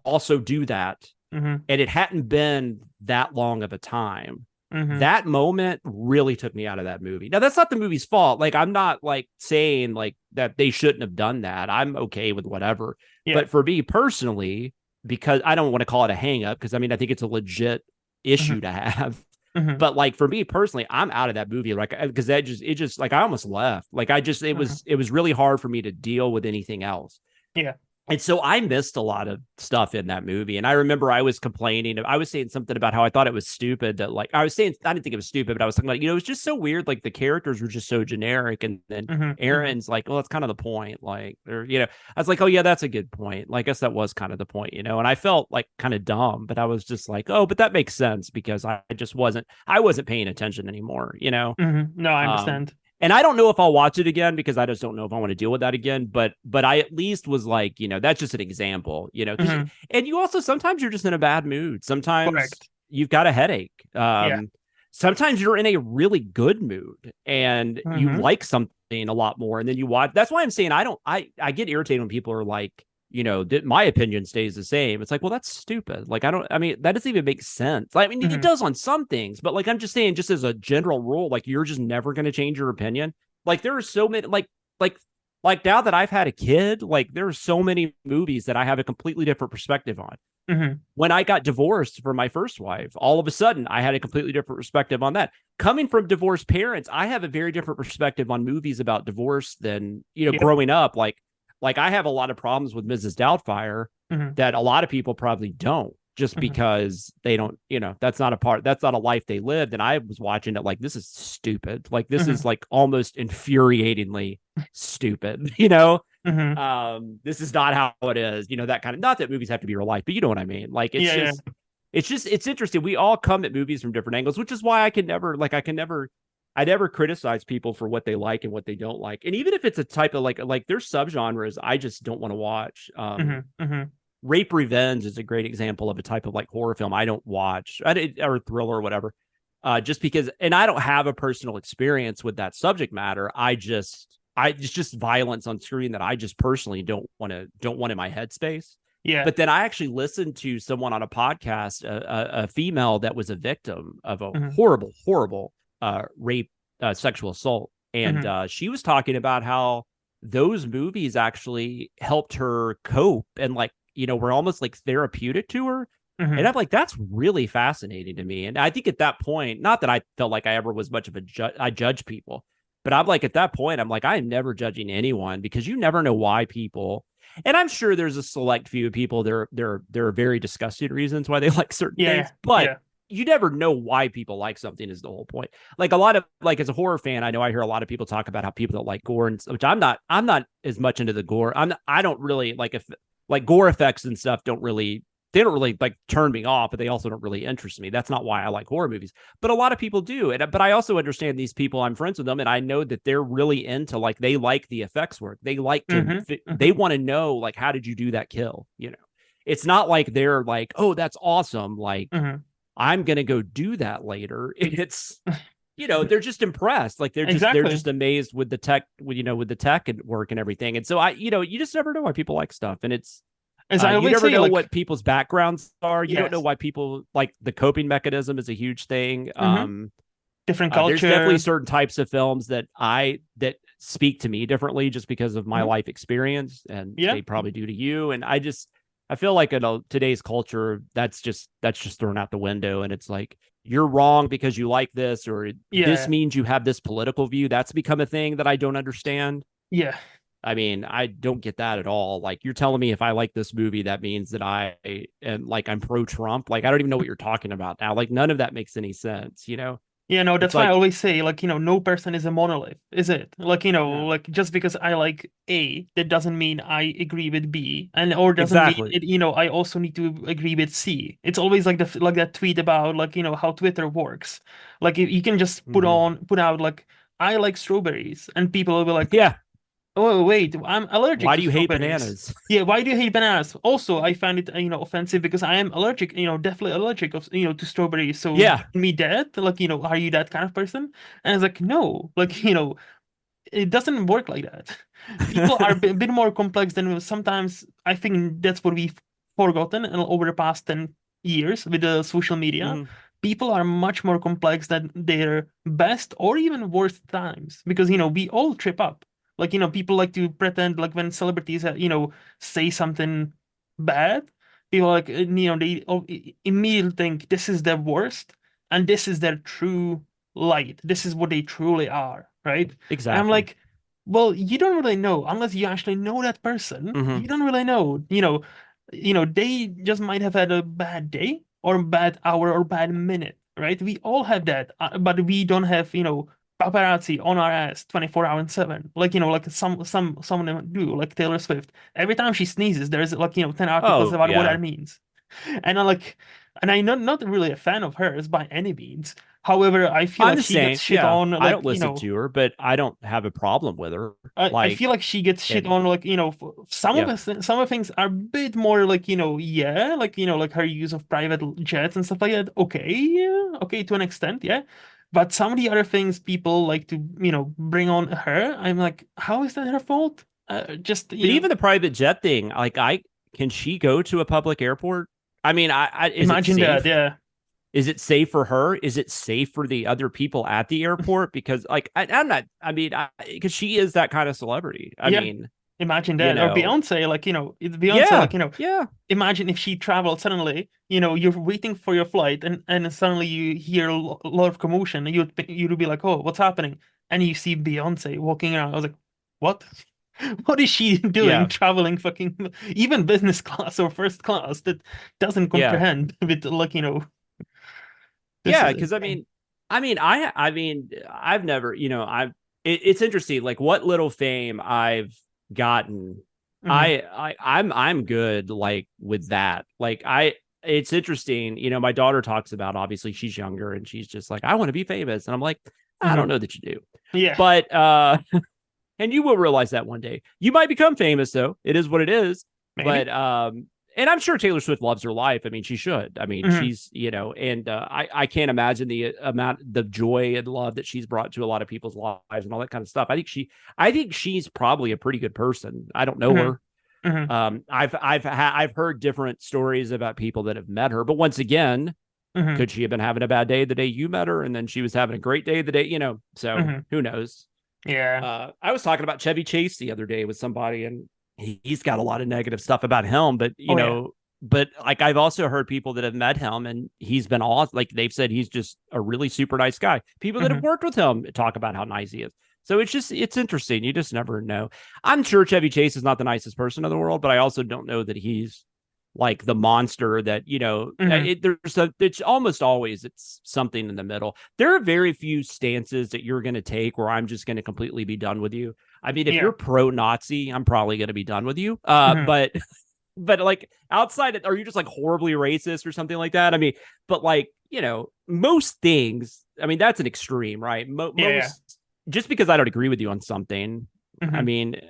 also do that, and it hadn't been that long of a time, that moment really took me out of that movie. Now, that's not the movie's fault. Like, I'm not like saying like that they shouldn't have done that. I'm okay with whatever. But for me personally, because I don't want to call it a hang up, because I mean, I think it's a legit issue to have. But like, for me personally, I'm out of that movie. Like, because it just like, I almost left. Like, it was really hard for me to deal with anything else. Yeah. And so I missed a lot of stuff in that movie. And I remember I was complaining. I was saying something about how I thought it was stupid that, like, I was saying, I didn't think it was stupid, but I was talking about, it was just so weird. Like, the characters were just so generic. And then Aaron's like, well, that's kind of the point. Like, or, I was like, oh yeah, that's a good point. Like, I guess that was kind of the point, and I felt like kind of dumb, but I was just like, oh, but that makes sense, because I wasn't paying attention anymore, No, I understand. And I don't know if I'll watch it again, because I just don't know if I want to deal with that again. But I at least was like, that's just an example, and you also, sometimes you're just in a bad mood. Sometimes you've got a headache. Sometimes you're in a really good mood and you like something a lot more. And then you watch. That's why I'm saying I get irritated when people are like, my opinion stays the same. It's like, well, that's stupid. Like, that doesn't even make sense. I mean, it does on some things, but like, I'm just saying, just as a general rule, like, you're just never going to change your opinion. Like, there are so many, like now that I've had a kid, like, there are so many movies that I have a completely different perspective on. When I got divorced from my first wife, all of a sudden I had a completely different perspective on that. Coming from divorced parents, I have a very different perspective on movies about divorce than, growing up. Like, I have a lot of problems with Mrs. Doubtfire that a lot of people probably don't, just because they don't, that's not a life they lived. And I was watching it like, this is stupid. Like, this is like almost infuriatingly stupid, this is not how it is, that kind of, not that movies have to be real life, but you know what I mean? Like, it's interesting. We all come at movies from different angles, which is why I never criticize people for what they like and what they don't like. And even if it's a type of like there's subgenres I just don't want to watch. Rape Revenge is a great example of a type of like horror film I don't watch, or thriller or whatever. Just because, and I don't have a personal experience with that subject matter. It's just violence on screen that I just personally don't want in my headspace. Yeah. But then I actually listened to someone on a podcast, a female that was a victim of a horrible rape, sexual assault. And she was talking about how those movies actually helped her cope and like, were almost like therapeutic to her. And I'm like, that's really fascinating to me. And I think at that point, not that I felt like I ever was much of a I judge people, but I'm like, at that point, I'm like, I'm never judging anyone because you never know why people. And I'm sure there's a select few people. There are very disgusting reasons why they like certain things, but you never know why people like something is the whole point. Like a lot of like as a horror fan, I know I hear a lot of people talk about how people don't like gore, and which I'm not as much into the gore. I don't really like if like gore effects and stuff they don't really like turn me off, but they also don't really interest me. That's not why I like horror movies. But a lot of people do. But I also understand these people, I'm friends with them, and I know that they're really into like they like the effects work. They like to they want to know like how did you do that kill? It's not like they're like, oh, that's awesome. Like I'm gonna go do that later. It's they're just impressed. Like they're just amazed with the tech, with the tech and work and everything. And so you just never know why people like stuff. And it's as I always you never say, know like, what people's backgrounds are. You don't know why people like the coping mechanism is a huge thing. Different culture. There's definitely certain types of films that speak to me differently just because of my life experience, and they probably do to you. And I feel like in today's culture, that's just thrown out the window. And it's like, you're wrong because you like this, or this means you have this political view. That's become a thing that I don't understand. Yeah. I mean, I don't get that at all. Like, you're telling me if I like this movie, that means that I am like, I'm pro-Trump. Like, I don't even know what you're talking about now. Like, none of that makes any sense, Yeah, no, that's why I always say, like, no person is a monolith, is it? Like, like just because I like A, that doesn't mean I agree with B, or doesn't mean it, I also need to agree with C. It's always like that tweet about like, how Twitter works. Like you can just put out like, I like strawberries, and people will be like, yeah. Oh wait, I'm allergic. Why to do you hate strawberries. bananas? Yeah, why do you hate bananas? Also, I find it offensive because I am allergic. Definitely allergic of to strawberries. So me that like are you that kind of person? And it's like no, like it doesn't work like that. People are a bit more complex than sometimes. I think that's what we've forgotten over the past 10 years with the social media. People are much more complex than their best or even worst times because we all trip up. Like, people like to pretend like when celebrities, say something bad, people like, they immediately think this is their worst and this is their true light. This is what they truly are, right? Exactly. And I'm like, well, you don't really know unless you actually know that person. You don't really know, they just might have had a bad day or a bad hour or bad minute, right? We all have that, but we don't have, paparazzi on our ass 24 hours 7 like like some of them do, like Taylor Swift. Every time she sneezes there's like 10 articles about what that means. And I'm not really a fan of hers by any means. However, I feel like she gets shit on. Like, I don't listen to her, but I don't have a problem with her. I feel like she gets shit on, like, some of the things are a bit more like, like her use of private jets and stuff like that. Okay, yeah, okay, to an extent, yeah. But some of the other things people like to, bring on her, I'm like, how is that her fault? But even the private jet thing, like, can she go to a public airport? I mean, imagine that, yeah. Is it safe for her? Is it safe for the other people at the airport? Because like, because she is that kind of celebrity. I mean, imagine that. Or Beyonce, like, Beyonce, like, imagine if she traveled suddenly, you're waiting for your flight and suddenly you hear a lot of commotion and you'd be like, oh, what's happening? And you see Beyonce walking around. I was like, what? What is she doing traveling fucking even business class or first class that doesn't comprehend with like, because I've never, it's interesting, like what little fame I've gotten. I'm good, like with that. Like it's interesting, my daughter talks about, obviously she's younger and she's just like, I want to be famous. And I'm like, I don't know that you do. Yeah. But, and you will realize that one day. You might become famous though. It is what it is. Maybe. But, and I'm sure Taylor Swift loves her life. I mean, she should. I mean, she's, and I can't imagine the joy and love that she's brought to a lot of people's lives and all that kind of stuff. I think she's probably a pretty good person. I don't know her. I've heard different stories about people that have met her, but once again, could she have been having a bad day the day you met her, and then she was having a great day the day, so who knows? Yeah. I was talking about Chevy Chase the other day with somebody, and he's got a lot of negative stuff about him. But Oh yeah. but like I've also heard people that have met him, and he's been awesome. Like they've said, he's just a really super nice guy. People that have Hmm. worked with him talk about how nice he is. So it's interesting. You just never know. I'm sure Chevy Chase is not the nicest person in the world, but I also don't know that he's like the monster that Hmm. it's almost always it's something in the middle. There are very few stances that you're going to take where I'm just going to completely be done with you. I mean, if Yeah. you're pro-Nazi, I'm probably going to be done with you, Hmm. but like outside are you just like horribly racist or something like that? I mean, but like most things, I mean, that's an extreme, right? Yeah. Most, just because I don't agree with you on something, Yeah. I Hmm. mean,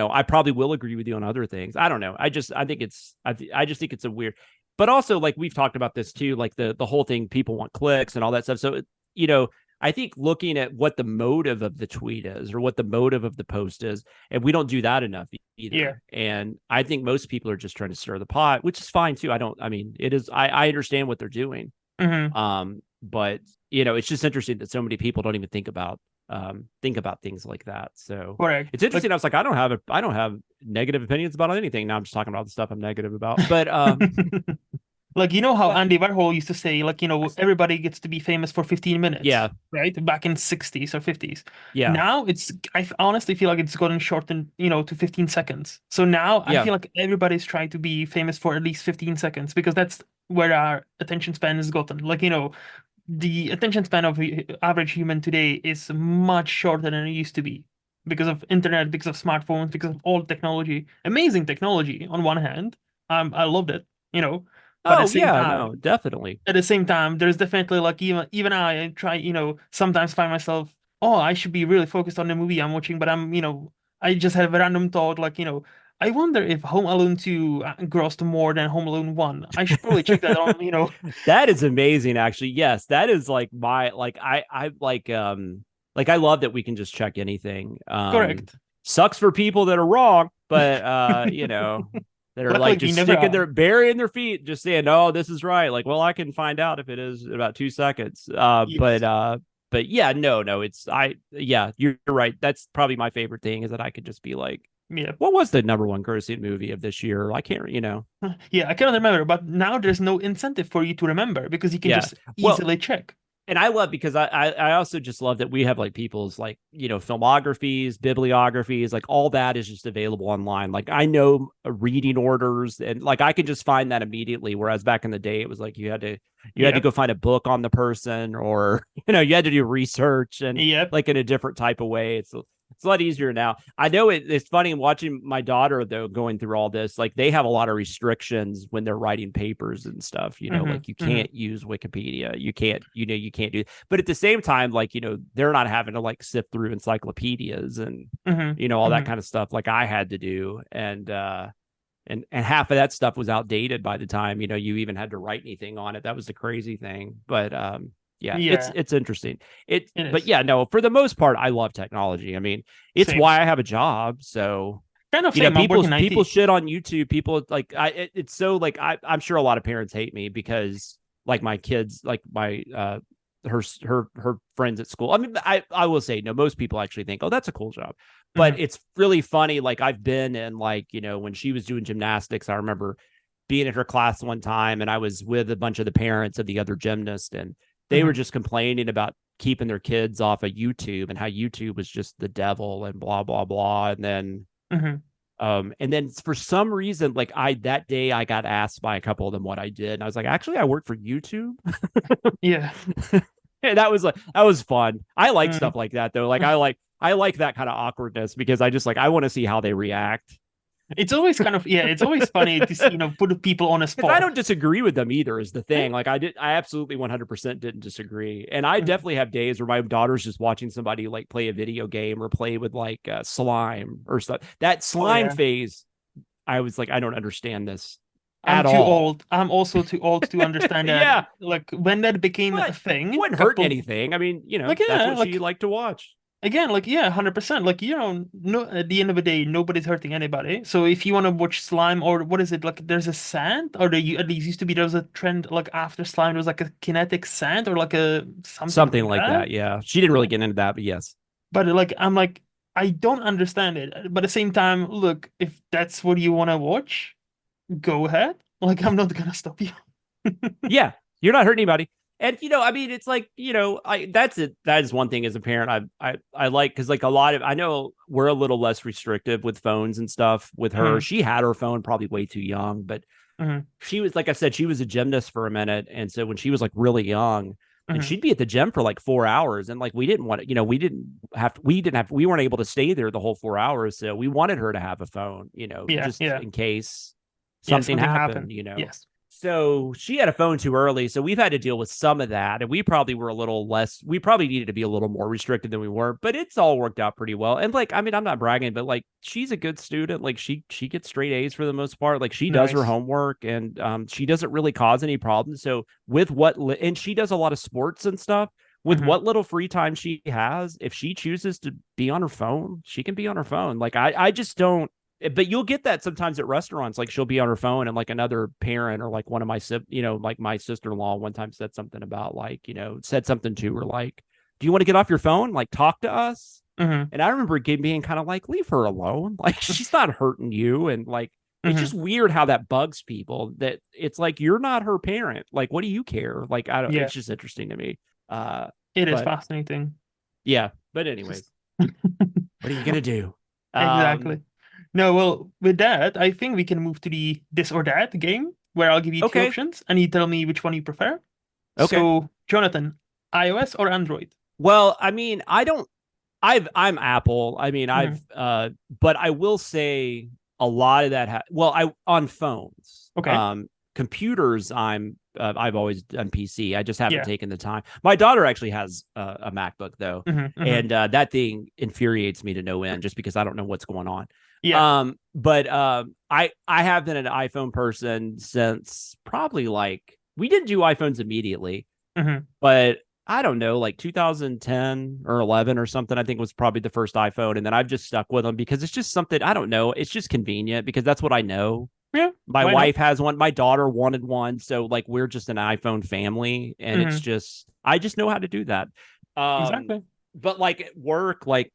I probably will agree with you on other things. I don't know. I think I just think it's a weird, but also like we've talked about this too, like the whole thing, people want clicks and all that stuff. So, you know, I think looking at what the motive of the tweet is or what the motive of the post is, and we don't do that enough Yeah. either. And I think most people are just trying to stir the pot, which is fine too. I mean, it is, I understand what they're doing. Hmm. But it's just interesting that so many people don't even think about things like that. So Correct. it's interesting. I was like, I don't have negative opinions about anything. Now I'm just talking about the stuff I'm negative about. But Like, you know how but Andy Warhol used to say, like, everybody gets to be famous for 15 minutes, yeah, right? Back in 60s or 50s. yeah, Now I honestly feel like it's gotten shortened, to 15 seconds. So now I yeah. feel like everybody's trying to be famous for at least 15 seconds because that's where our attention span has gotten. Like, the attention span of the average human today is much shorter than it used to be because of internet, because of smartphones, because of all technology. Amazing technology on one hand. I loved it, but Oh yeah, no, definitely. at the same time, there's definitely like even I try, sometimes find myself, oh, I should be really focused on the movie I'm watching, but I just have a random thought like, I wonder if Home Alone 2 grossed more than Home Alone 1. I should probably check that on. That is amazing, actually. Yes, that is like my like I love that we can just check anything. Correct. Sucks for people that are wrong, but that are Luckily, like we just never sticking are. their burying their feet, just saying, "Oh, this is right." Like, well, I can find out if it is in about 2 seconds. Yes. But yeah, no, yeah, you're right. That's probably my favorite thing is that I could just be like, Yeah. what was the number one grossing movie of this year? I can't. Yeah, I cannot remember, but now there's no incentive for you to remember because you can Yeah. just Well, easily check. and I love because I also just love that we have like people's like filmographies, bibliographies, like all that is just available online. Like I know reading orders and like I can just find that immediately. Whereas back in the day, it was like you had to Yep. go find a book on the person, or you had to do research and Yep. like in a different type of way. It's a lot easier now. I know it's funny watching my daughter though going through all this. Like they have a lot of restrictions when they're writing papers and stuff. Hmm. Like you Hmm. can't use Wikipedia. You can't do. But at the same time, like they're not having to like sift through encyclopedias and Hmm. all that Hmm. kind of stuff like I had to do. And half of that stuff was outdated by the time you even had to write anything on it. That was the crazy thing. But yeah, it's Yeah, it's interesting. it But is. yeah, no, for the most part, I love technology. I mean, it's Same. why I have a job. So Kind of same. I'm people working people IT. shit on YouTube. People like it's so like I'm sure a lot of parents hate me because like my kids, like my her friends at school. I mean, I will say no. Most people actually think, oh, that's a cool job, but Hmm. it's really funny. Like I've been in like when she was doing gymnastics, I remember being in her class one time, and I was with a bunch of the parents of the other gymnasts, and they were Hmm. just complaining about keeping their kids off of YouTube and how YouTube was just the devil and blah blah blah. Hmm. And then for some reason, like that day I got asked by a couple of them what I did. And I was like, actually, I work for YouTube. Yeah. And that was fun. I like Mm. stuff like that though. Like I like that kind of awkwardness because I just like I want to see how they react. It's always kind of, yeah, it's always funny to see, put people on a Because I spot. don't disagree with them either is the Eh, thing. Like I absolutely 100% didn't disagree. And I mhm. definitely have days where my daughter's just watching somebody like play a video game or play with like slime or stuff. That Oh slime yeah. phase, I was like, I don't understand this I'm at too all. old. I'm also too old to understand that. Yeah, Like when that became a but thing, wasn't hurting couple anything. I mean, like that's yeah, what she like liked to watch. again, like yeah, 100%. Like no, at the end of the day, nobody's hurting anybody. So if you want to watch slime or what is it like? There's a sand, or at least used to be there was a trend like after slime, there was like a kinetic sand or like a something Something like like that. that. Yeah. She didn't really get into that, but yes. But like I'm like I don't understand it. But at the same time, look, if that's what you want to watch, go ahead. Like I'm not gonna stop you. Yeah, you're not hurting anybody. And I mean, it's like, that's it. That is one thing as a parent I like, because like a lot of, I know we're a little less restrictive with phones and stuff with her. Mhm, She had her phone probably way too young, but mhm, she was, like I said, she was a gymnast for a minute. And so when she was like really young, and mhm. she'd be at the gym for like 4 hours, and like we didn't want to, we weren't able to stay there the whole 4 hours. So we wanted her to have a phone, Yeah, just yeah, in case yeah. something Something happened. happened. Yes. So she had a phone too early. So we've had to deal with some of that. And we probably were a little less, we probably needed to be a little more restricted than we were, but it's all worked out pretty well. And like, I mean, I'm not bragging, but like she's a good student. Like she gets straight A's for the most part. Like she does her Nice. homework, and she doesn't really cause any problems. So and she does a lot of sports and stuff. With Mhm. what little free time she has, if she chooses to be on her phone, she can be on her phone. Like I just don't, but you'll get that sometimes at restaurants. Like she'll be on her phone, and like another parent or like one of my like my sister-in-law one time said something about like, said something to her like, do you want to get off your phone, like talk to us? Mhm. And I remember being kind of like, leave her alone. Like she's not hurting you. And like, it's just Mhm. weird how that bugs people, that it's like, you're not her parent. Like, what do you care? Like, I don't, Yeah. it's just interesting to me. uh It is but fascinating. yeah, but It's anyways, just what are you gonna do? um exactly. No, well, with that, I think we can move to the this or that game where I'll give you three okay. options and you tell me which one you prefer. Okay. So, Jonathan, iOS or Android? Well, I mean, I'm Apple. I mean, Mhm. but I will say a lot of that. Well, I on phones, Okay. computers. I've always done PC. I just haven't Yeah. taken the time. My daughter actually has a MacBook though, Hmm. and that thing infuriates me to no end, just because I don't know what's going on. Yeah. But I have been an iPhone person since probably, like, we didn't do iPhones immediately, Hmm. but I don't know, like 2010 or 11 or something, I think was probably the first iPhone. And then I've just stuck with them because it's just something, I don't know. It's just convenient because that's what I know. Yeah. My Why not? wife has one. My daughter wanted one. So like we're just an iPhone family, and it's Hmm. just, I just know how to do that. Um, Exactly. but like at work, like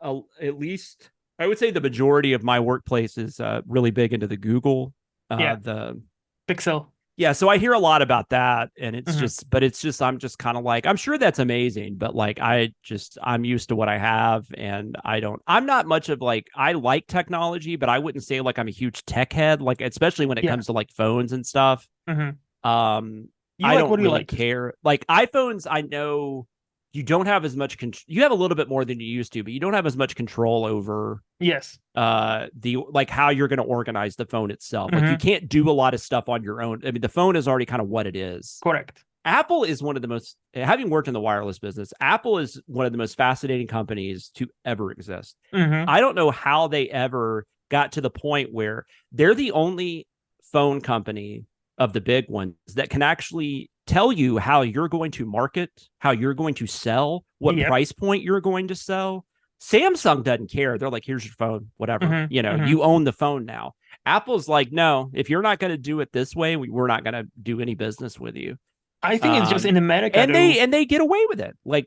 at least I would say the majority of my workplace is really big into the Google, Yeah. the Pixel. yeah, so I hear a lot about that, and it's Hmm. just, but it's just, I'm just kind of like, I'm sure that's amazing, but like, I'm used to what I have, and I'm not much of like, I like technology, but I wouldn't say like I'm a huge tech head, like, especially when it Yeah. comes to like phones and stuff. Hmm. Um, You I like what don't you really like. care. Like iPhones, I know you don't have as much control. You have a little bit more than you used to, but you don't have as much control over Yes. the like how you're going to organize the phone itself. Like you Hmm. can't do a lot of stuff on your own. I mean, the phone is already kind of what it is. Correct. Apple is one of the most, having worked in the wireless business, Apple is one of the most fascinating companies to ever exist. Hmm. I don't know how they ever got to the point where they're the only phone company of the big ones that can actually tell you how you're going to market, how you're going to sell, what Yep. price point you're going to sell. Samsung doesn't care. They're like, here's your phone, whatever. Hmm. Hmm. You own the phone now. Apple's like, no, if you're not going to do it this way, we're not going to do any business with you. I think it's just Um, in America and though. they get away with it. Like,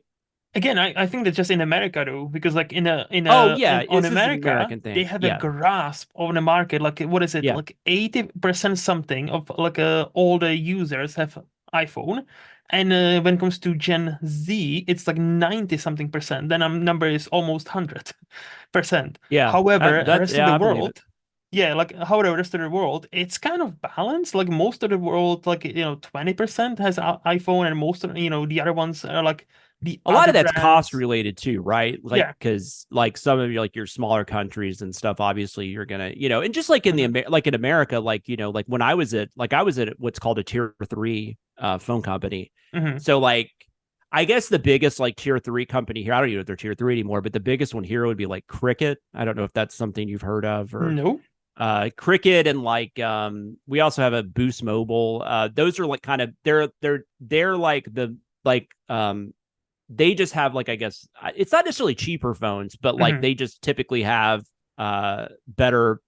Again, I think that's just in America though, because like oh yeah, on this is an America, American they thing. have a Yeah, grasp of the market. Like what is it? yeah. Like 80% something of like all the users have iPhone, and when it comes to Gen Z, it's like 90 something percent. Then number is almost 100%. Yeah, However, the that's rest of yeah, the I believe it. world, yeah, like however the rest of the world, it's kind of balanced. Like most of the world, like 20% has iPhone, and most of the other ones are like the A lot other of that's cost brands. related too, right? Like, Yeah. because like some of your smaller countries and stuff, obviously you're gonna, and just like in Hmm. like in America, like like when I was at what's called a tier 3 phone company. Hmm. So like, I guess the biggest like tier 3 company here, I don't even know if they're tier 3 anymore, but the biggest one here would be like Cricket. I don't know if that's something you've heard of, or No. Cricket, and like we also have a Boost Mobile. Those are like kind of, they're like the like they just have like, I guess it's not necessarily cheaper phones, but like Hmm. they just typically have better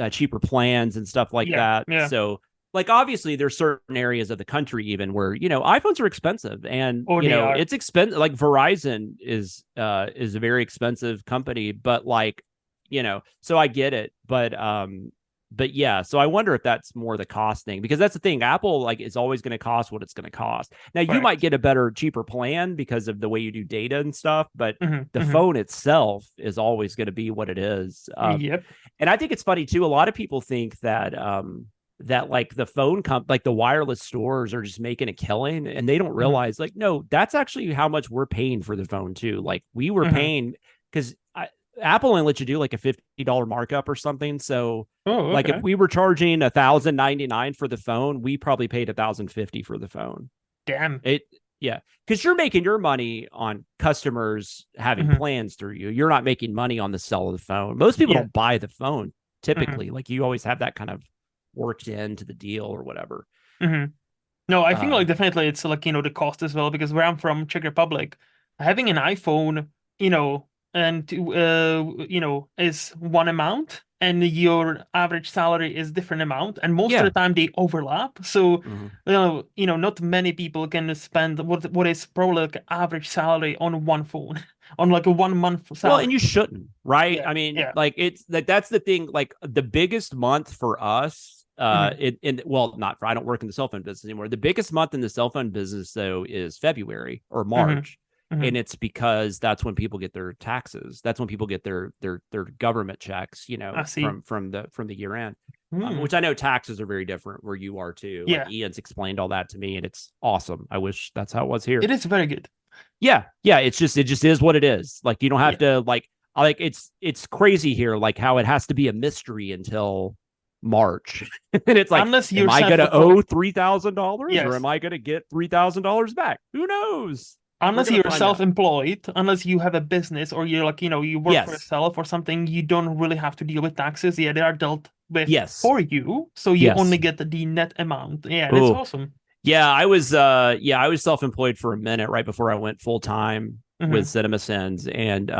cheaper plans and stuff like Yeah. that. Yeah. So like obviously there's certain areas of the country even where, iPhones are expensive, and Or they are. it's expensive. Like Verizon is a very expensive company, but like, so I get it. But yeah, so I wonder if that's more the cost thing, because that's the thing. Apple like is always going to cost what it's going to cost. Now you might Correct. get a better, cheaper plan because of the way you do data and stuff, but Mm-hmm, the mm-hmm. phone itself is always going to be what it is. Yep. And I think it's funny too. A lot of people think that that like the like the wireless stores are just making a killing, and they don't Mm-hmm, realize like, no, that's actually how much we're paying for the phone too. Like we were mm-hmm. paying, because Apple only lets you do like a $50 markup or something. So Oh, like if okay. we were charging $1,099 for the phone, we probably paid $1,050 for the phone. Damn. It Yeah, because you're making your money on customers having Mm-hmm. plans through you. You're not making money on the sell of the phone. Most people Yeah. don't buy the phone Mm-hmm, typically. Like you always have that kind of worked into the deal or whatever. mm-hmm. No, I think Uh, like definitely it's like, the cost as well, because where I'm from, Czech Republic, having an iPhone, and is one amount, and your average salary is different amount, and most of yeah. the time they overlap. So, Mhm. not many people can spend what is probably like average salary on one phone, on like a 1 month Well, and salary. you shouldn't, right? Yeah, I mean, yeah. like it's like that's the thing. Like the biggest month for us, Hmm. well, not for I don't work in the cell phone business anymore. The biggest month in the cell phone business though is February or Hmm. March, Hmm. and it's because that's when people get their taxes. That's when people get their government checks. I see. From the year end, Hmm. which I know taxes are very different where you are too. Like Yeah, Ian's explained all that to me, and it's awesome. I wish that's how it was here. it is very good. Yeah, it just is what it is. Like you don't have Yeah. to like it's crazy here, like how it has to be a mystery until March. And it's like, Unless am you're I gonna self-employed. owe $3,000 or Yes. am I gonna get $3,000 back? Who knows? We're Unless gonna you're find out. self-employed, unless you have a business, or you're like, you work for Yes. yourself or something, you don't really have to deal with taxes. Yeah, they are dealt with Yes. for you, so you only Yes. get the net amount. Yeah, and it's Oh, awesome. I was self-employed for a minute right before I went full time with Hmm. CinemaSins, and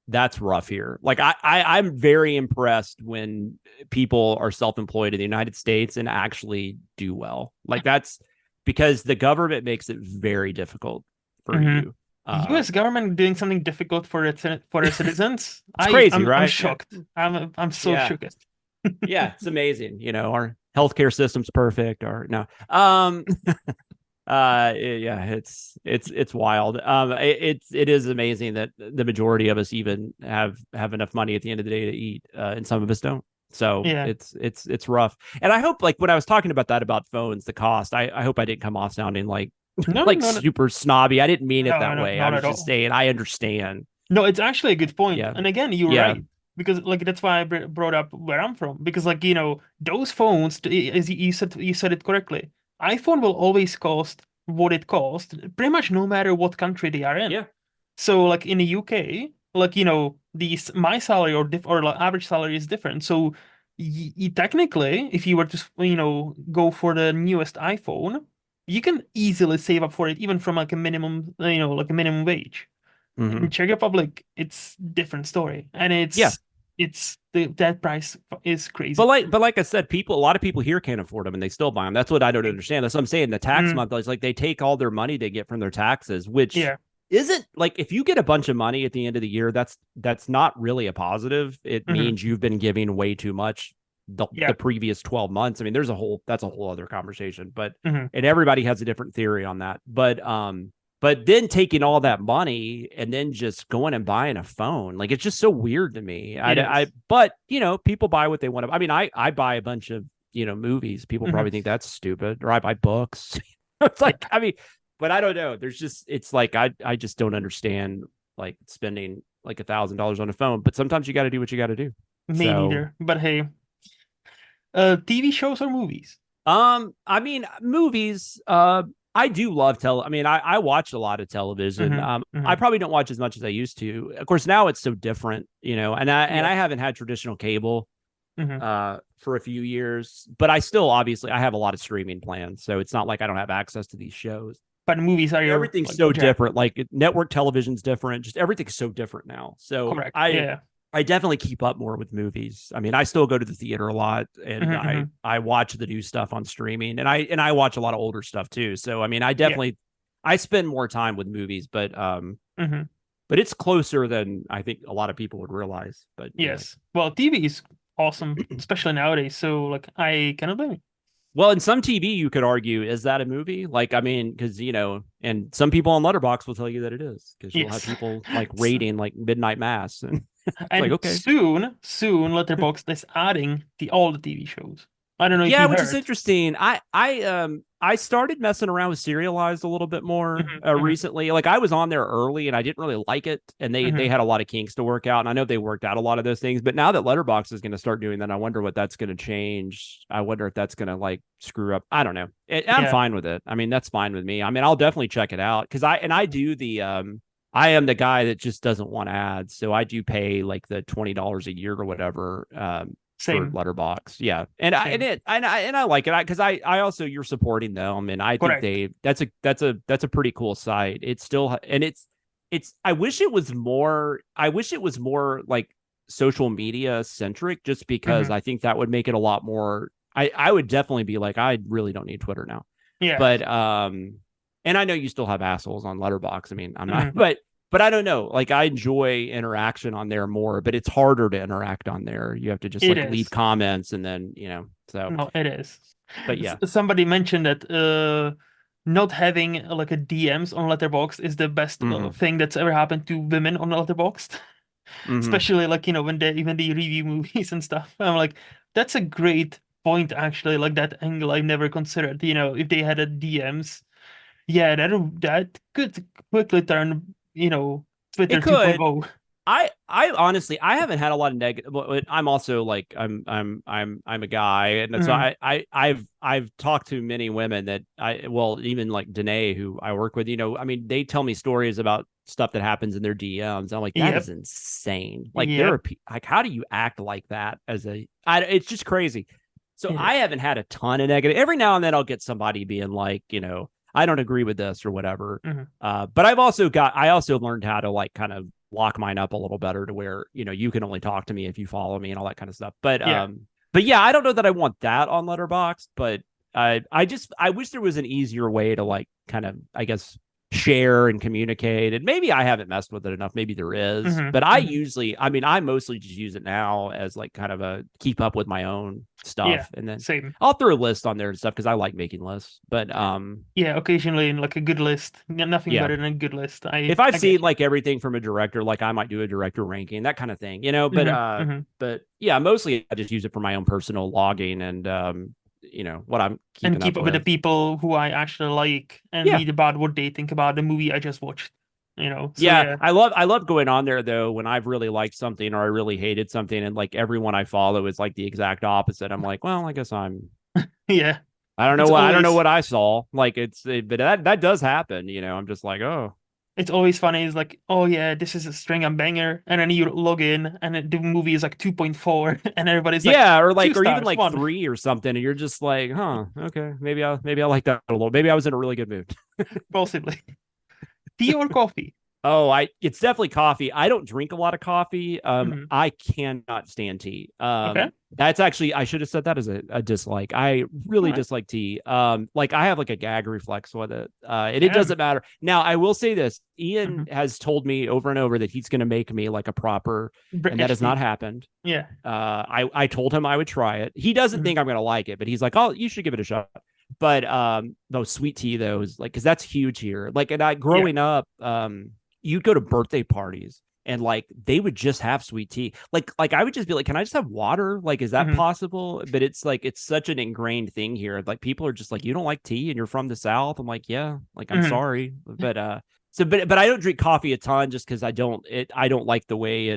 that's rough here. Like I'm very impressed when people are self-employed in the United States and actually do well. Like that's because the government makes it very difficult for Hmm. you. U.S. government doing something difficult for their citizens. It's crazy, I'm right? Yeah. shocked. I'm so Yeah. shocked. Yeah, it's amazing. Our healthcare system's perfect. Or no, yeah, it's wild. It is amazing that the majority of us even have enough money at the end of the day to eat, and some of us don't. So Yeah. it's rough. And I hope, like when I was talking about that about phones, the cost, I hope I didn't come off sounding like No, like no, no, super snobby. I didn't mean it no, that no, way. I not was at just all. saying I understand. No, it's actually a good point. Yeah. And again, you're Yeah. right. Because like that's why I brought up where I'm from. Because like, those phones, as you said it correctly. iPhone will always cost what it costs, pretty much no matter what country they are in. Yeah. So like in the UK, like these my salary or like average salary is different. So technically, if you were to go for the newest iPhone, you can easily save up for it even from like a minimum, like a minimum wage. In Hmm. Czech Republic, it's different story, and Yeah. it's that price is But crazy. like I said, a lot of people here can't afford them and they still buy them. That's what I don't understand. That's what I'm saying. The tax Mm, month is like they take all their money they get from their taxes, which yeah, isn't like if you get a bunch of money at the end of the year, that's not really a positive. It hmm, means you've been giving way too much the yeah, previous 12 months. I mean, that's a whole other conversation, but hmm, and everybody has a different theory on that. But then taking all that money and then just going and buying a phone, like it's just so weird to me. it is. But people buy what they want to. I mean, I buy a bunch of movies. People Hmm. probably think that's stupid, or I buy books. It's Yeah, like, I mean, but I don't know. It's like I just don't understand like spending like $1,000 on a phone. But sometimes you got to do what you got to do. me So neither. But hey, TV shows or movies? I mean, movies. I do love I mean, I watch a lot of television. Hmm. I Hmm. probably don't watch as much as I used to. Of course, now it's so different, and I Yep. haven't had traditional cable Hmm. for a few years, but I still obviously I have a lot of streaming plans, so it's not like I don't have access to these shows. But movies are your Everything's like so jam. different. Like network television's different. Just everything's so different now. So Correct. I Yeah. I definitely keep up more with movies. I mean, I still go to the theater a lot, and Hmm. I watch the new stuff on streaming, and I watch a lot of older stuff too. So I mean, Yeah. I spend more time with movies, Hmm. but it's closer than I think a lot of people would realize. But yeah. Yes. Well, TV is awesome, especially nowadays. So like, I cannot blame you. Well, in some TV, you could argue, is that a movie? Like, I mean, because and some people on Letterboxd will tell you that it is, because you'll have Yes. people like rating like Midnight Mass, and it's like, And okay, soon, Letterboxd is adding all the TV shows. I don't know if yeah, you which is heard. interesting. I started messing around with Serialized a little bit more Hmm. Hmm. recently. Like I was on there early and I didn't really like it, and they Hmm. had a lot of kinks to work out, and I know they worked out a lot of those things. But now that Letterboxd is going to start doing that, I wonder what that's going to change. I wonder if that's going to like screw up. I don't know. I'm Yeah. fine with it. I mean, that's fine with me. I mean, I'll definitely check it out because I do the I am the guy that just doesn't want ads, so I do pay like the $20 a year or whatever for Same. Letterbox. Yeah. And Same. I like it because I also, you're supporting them, and I think Correct. that's a pretty cool site. It's still, and it's I wish it was more, like social media centric, just because Hmm. I think that would make it a lot more. I would definitely be like, I really don't need Twitter now. Yeah. But and I know you still have assholes on Letterbox. I mean, I'm not, Hmm. but I don't know. Like I enjoy interaction on there more, but it's harder to interact on there. You have to just It like leave is. comments, and then so. No, it is. But yeah. Somebody mentioned that not having like a DMs on Letterboxd is the best Hmm. thing that's ever happened to women on Letterboxd. Hmm. Especially like, when they review movies and stuff. I'm like, that's a great point actually, like that angle I've never considered. If they had a DMs, yeah, that could quickly turn, Twitter It could. 2.0. I honestly, I haven't had a lot of negative. But I'm also like, I'm a guy, and so Mm-hmm. I've talked to many women that even like Danae, who I work with. I mean, they tell me stories about stuff that happens in their DMs. I'm like, that is Yep. insane. Like there Yep. are like, how do you act like that as a? It's just crazy. So It I is. haven't had a ton of negative. Every now and then I'll get somebody being like, I don't agree with this or whatever. Mm-hmm. But I also learned how to like kind of lock mine up a little better to where, you can only talk to me if you follow me and all that kind of stuff. Yeah. But yeah, I don't know that I want that on Letterboxd, but I wish there was an easier way to like kind of, I guess, share and communicate. And maybe I haven't messed with it enough. Maybe there is, Mm-hmm. but Mm-hmm. I mostly just use it now as like kind of a keep up with my own Yeah. stuff. And then Same. I'll throw a list on there and stuff because I like making lists. But Yeah. Occasionally in like a good list. Nothing yeah, better than a good list. if I I've get seen you. like everything from a director, like I might do a director ranking, that kind of thing, But Mm-hmm. Mm-hmm. but yeah, mostly I just use it for my own personal logging and what I'm And keeping keep up up with the with. people who I actually like and Yeah. read about what they think about the movie I just watched. So Yeah, yeah. I love going on there though when I've really liked something or I really hated something, and like everyone I follow is like the exact opposite. I'm like, well, I guess Yeah. I don't know what I saw. Like but that does happen, I'm just like, oh. It's always funny. It's like, oh yeah, this is a string and banger, and then you log in, and the movie is like 2.4, and everybody's like Yeah, two or even stars, like one, 3 or something, and you're just like, huh, okay, maybe I like that a little. Maybe I was in a really good mood. possibly. Tea or coffee? Oh, it's definitely coffee. I don't drink a lot of coffee. Hmm. I cannot stand tea. Okay, That's actually, I should have said that as a dislike. I all really right. dislike tea. Like I have like a gag reflex with it. And it Damn. doesn't matter. Now, I will say this. Ian Hmm. has told me over and over that he's going to make me like a proper, and that British has not tea. happened. Yeah. I told him I would try it. He doesn't Hmm. think I'm going to like it, but he's like, "Oh, you should give it a shot." But no, sweet tea though is like, because that's huge here. Like, and I Yeah. growing up, you'd go to birthday parties and like they would just have sweet tea. Like I would just be like, can I just have water? Like, is that Hmm. possible? But it's like it's such an ingrained thing here. Like people are just like, you don't like tea and you're from the South. I'm like, yeah, like I'm Hmm. sorry. But but I don't drink coffee a ton just because I don't like the way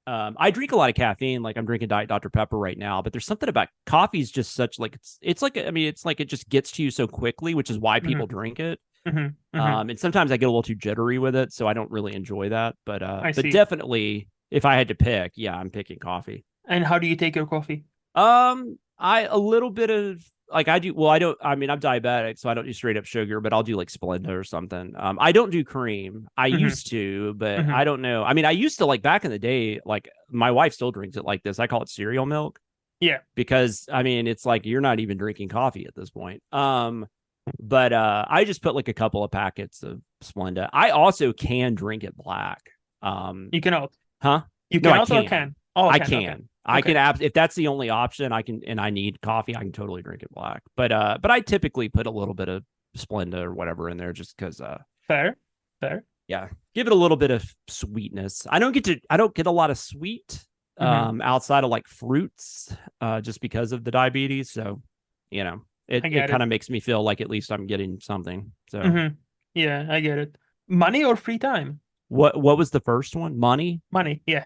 I drink a lot of caffeine. Like I'm drinking Diet Dr. Pepper right now, but there's something about coffee is just such like it's like, I mean, it's like it just gets to you so quickly, which is why Hmm. people drink it. Hmm. Hmm. And sometimes I get a little too jittery with it, so I don't really enjoy that. I But see. definitely, if I had to pick, yeah, I'm picking coffee. And how do you take your coffee? I a little bit of like I do. Well, I don't. I mean, I'm diabetic, so I don't do straight up sugar, but I'll do like Splenda or something. I don't do cream. I Mhm. used to, but Mhm. I don't know. I mean, I used to like back in the day. Like my wife still drinks it like this. I call it cereal milk Yeah. because I mean, it's like you're not even drinking coffee at this point. But I just put like a couple of packets of Splenda. I also can drink it black. You cannot. Huh? You No, I cannot or can. can? Oh, I can. Okay. can. I Okay. can if that's the only option, I can, and I need coffee, I can totally drink it black. But I typically put a little bit of Splenda or whatever in there just because Fair. Fair. yeah, give it a little bit of sweetness. I don't get a lot of sweet Mhm. outside of like fruits just because of the diabetes. So, you know, I it get kind it. of makes me feel like at least I'm getting something. So Mhm. Yeah, I get it. Money or free time? what was the first one? Money. Yeah.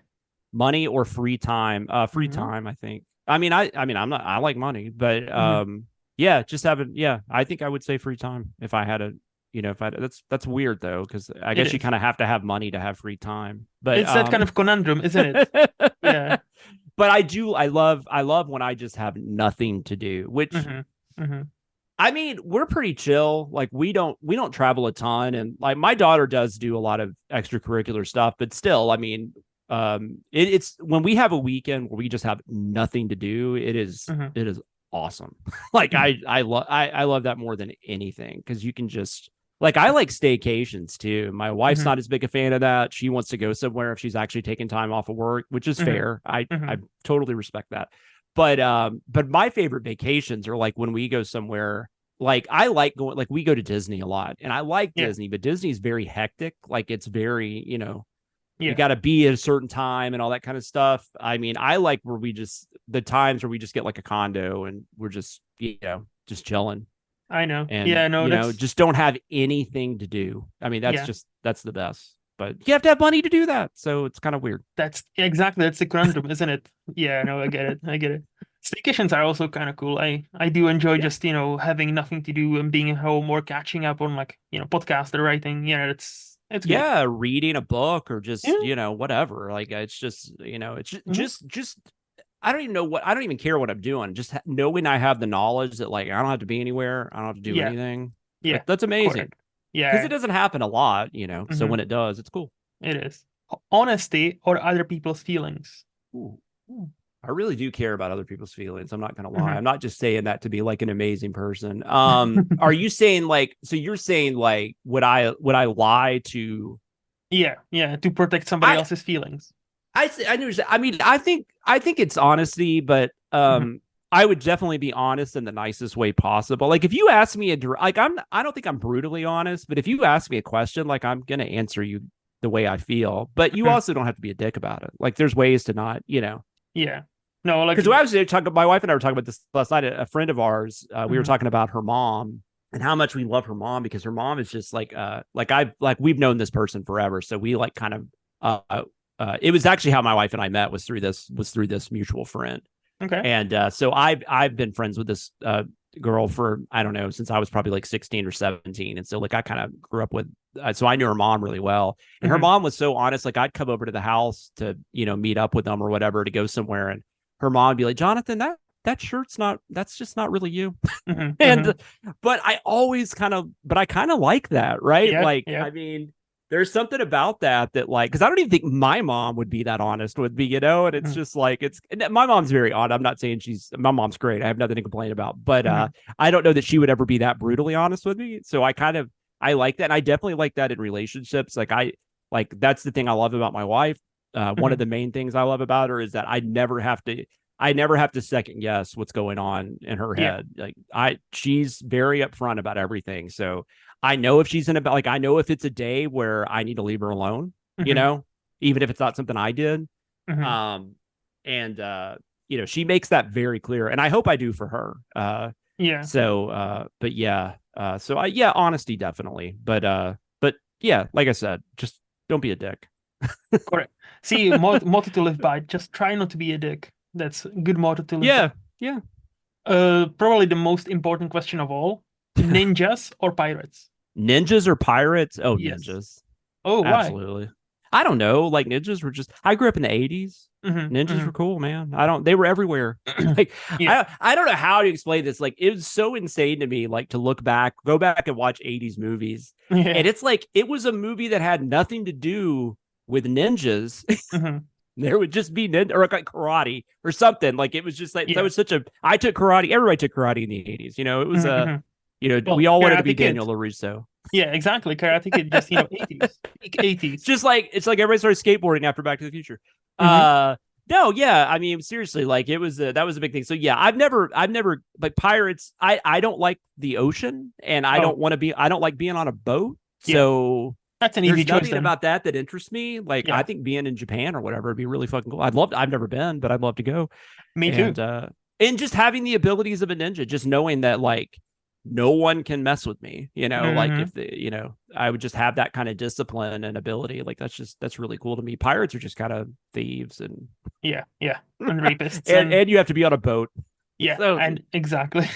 Money or free time? Free Mhm. time, I think. I mean, I like money, but Mhm. yeah, just having, yeah, I think I would say free time if I had a, if I, that's weird though, because I It guess you is. kind of have to have money to have free time. But It's that kind of conundrum, isn't it? Yeah. but I love when I just have nothing to do, which Mhm. Mhm. I mean, we're pretty chill. Like we don't travel a ton, and like my daughter does do a lot of extracurricular stuff, but still, I mean, it's when we have a weekend where we just have nothing to do, Mhm. it is awesome. Like Mhm. I love that more than anything because you can just like I like staycations too. My wife's Mhm. not as big a fan of that. She wants to go somewhere if she's actually taking time off of work, which is Mhm. fair. I Mhm. totally respect that. But my favorite vacations are like when we go somewhere, like I like going, like we go to Disney a lot and I like Yeah. Disney, but Disney's very hectic. Like it's very, you Yeah. got to be at a certain time and all that kind of stuff. I mean, I like where the times where we just get like a condo and we're just, just chilling I know. and, Yeah, no, that's just don't have anything to do. I mean, yeah. that's the best, but you have to have money to do that. So it's kind of weird. That's the conundrum, isn't it? Yeah, no, I get it. I get it. Staycations are also kind of cool. I do enjoy Yeah. just, having nothing to do and being at home or catching up on like, podcast or writing. Yeah, it's good. Yeah, reading a book or just, Yeah. whatever. Like it's just, it's Mhm. just I don't even care what I'm doing. Just knowing I have the knowledge that like I don't have to be anywhere, I don't have to do Yeah. anything. Yeah. That's amazing Correct. because it Yeah. doesn't happen a lot, So Hmm. when it does, it's cool. It is. Honesty or other people's feelings. Ooh, ooh. I really do care about other people's feelings. I'm not gonna lie. Hmm. I'm not just saying that to be like an amazing person. Are you saying like so you're saying like would I lie to Yeah, yeah, to protect somebody I else's feelings. I knew. I mean, I think it's honesty, but Hmm. I would definitely be honest in the nicest way possible. Like if you ask me I don't think I'm brutally honest, but if you ask me a question, like I'm gonna answer you the way I feel. But you Hmm. also don't have to be a dick about it. Like there's ways to not, Yeah. No, like, Because I was talking, my wife and I were talking about this last night. A friend of ours, we were mhm. talking about her mom and how much we love her mom because her mom is just like we've known this person forever, so we like kind of it was actually how my wife and I met was through this mutual friend, Okay. and so I've been friends with this girl for I don't know since I was probably like 16 or 17, and so like I kind of grew up with so I knew her mom really well, and her Hmm. mom was so honest. Like I'd come over to the house to meet up with them or whatever to go somewhere, and her mom would be like, Jonathan, that shirt's not that's just not really you. Hmm. And Hmm. but I kind of like that, right? Yeah, Like, yeah. I mean, there's something about that like because I don't even think my mom would be that honest with me, and it's Hmm. just like it's my mom's very odd. I'm not saying my mom's great. I have nothing to complain about, but Hmm. I don't know that she would ever be that brutally honest with me. So I like that. And I definitely like that in relationships. Like that's the thing I love about my wife. One of Hmm. the main things I love about her is that I never have to second guess what's going on in her Yeah. head. Like she's very upfront about everything. So I know if she's in a like I know if it's a day where I need to leave her alone, Hmm. even if it's not something I did. Hmm. Um, and she makes that very clear, and I hope I do for her. Yeah. But yeah, honesty definitely, but yeah, like I said, just don't be a dick. Correct. See, motto to live by. Just try not to be a dick. That's a good motto to live by. Yeah, yeah. Probably the most important question of all: ninjas or pirates? Ninjas or pirates? Oh, Yes. ninjas. Oh, why? Absolutely. I don't know. Like ninjas were just. I grew up in the '80s. Ninjas were cool, man. They were everywhere. Like Yeah. I don't know how to explain this. Like it was so insane to me. Like to go back and watch '80s movies, Yeah. and it's like it was a movie that had nothing to do with ninjas. There would just be ninja or like karate or something. Like it was just like that was such a. I took karate. Everybody took karate in the '80s. You know, it was Well, we all wanted to be Karate Kid. Daniel LaRusso. Yeah, exactly. Karate Kid, just 80s, peak 80s. Just like it's like everybody started skateboarding after Back to the Future. No, yeah, I mean seriously, like it was that was a big thing. So yeah, I've never like pirates. I don't like the ocean, and I don't want to be. I don't like being on a boat. So that's an easy there's choice. Nothing about that interests me. Like I think being in Japan or whatever would be really fucking cool. I've never been, but I'd love to go. Me too. And just having the abilities of a ninja, just knowing that like no one can mess with me, like if I would just have that kind of discipline and ability. Like that's really cool to me. Pirates are just kind of thieves and and rapists and you have to be on a boat. And exactly.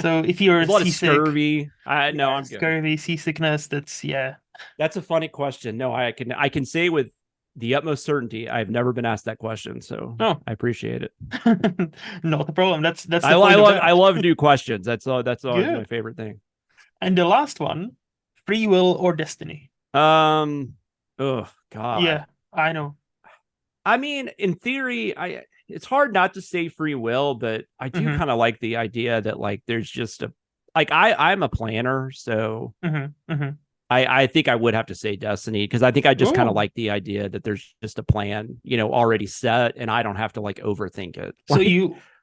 So if you're a lot seasick, of scurvy, I'm good. Scurvy, seasickness, that's a funny question. No, I can say with the utmost certainty I've never been asked that question, so I appreciate it. Not a problem. That's I love new questions. That's always my favorite thing. And the last one, free will or destiny? Oh God. Yeah, I know. I mean, in theory, it's hard not to say free will, but I do kind of like the idea that like there's just I'm a planner, so I think I would have to say destiny, because I think I just kind of like the idea that there's just a plan, already set, and I don't have to like overthink it.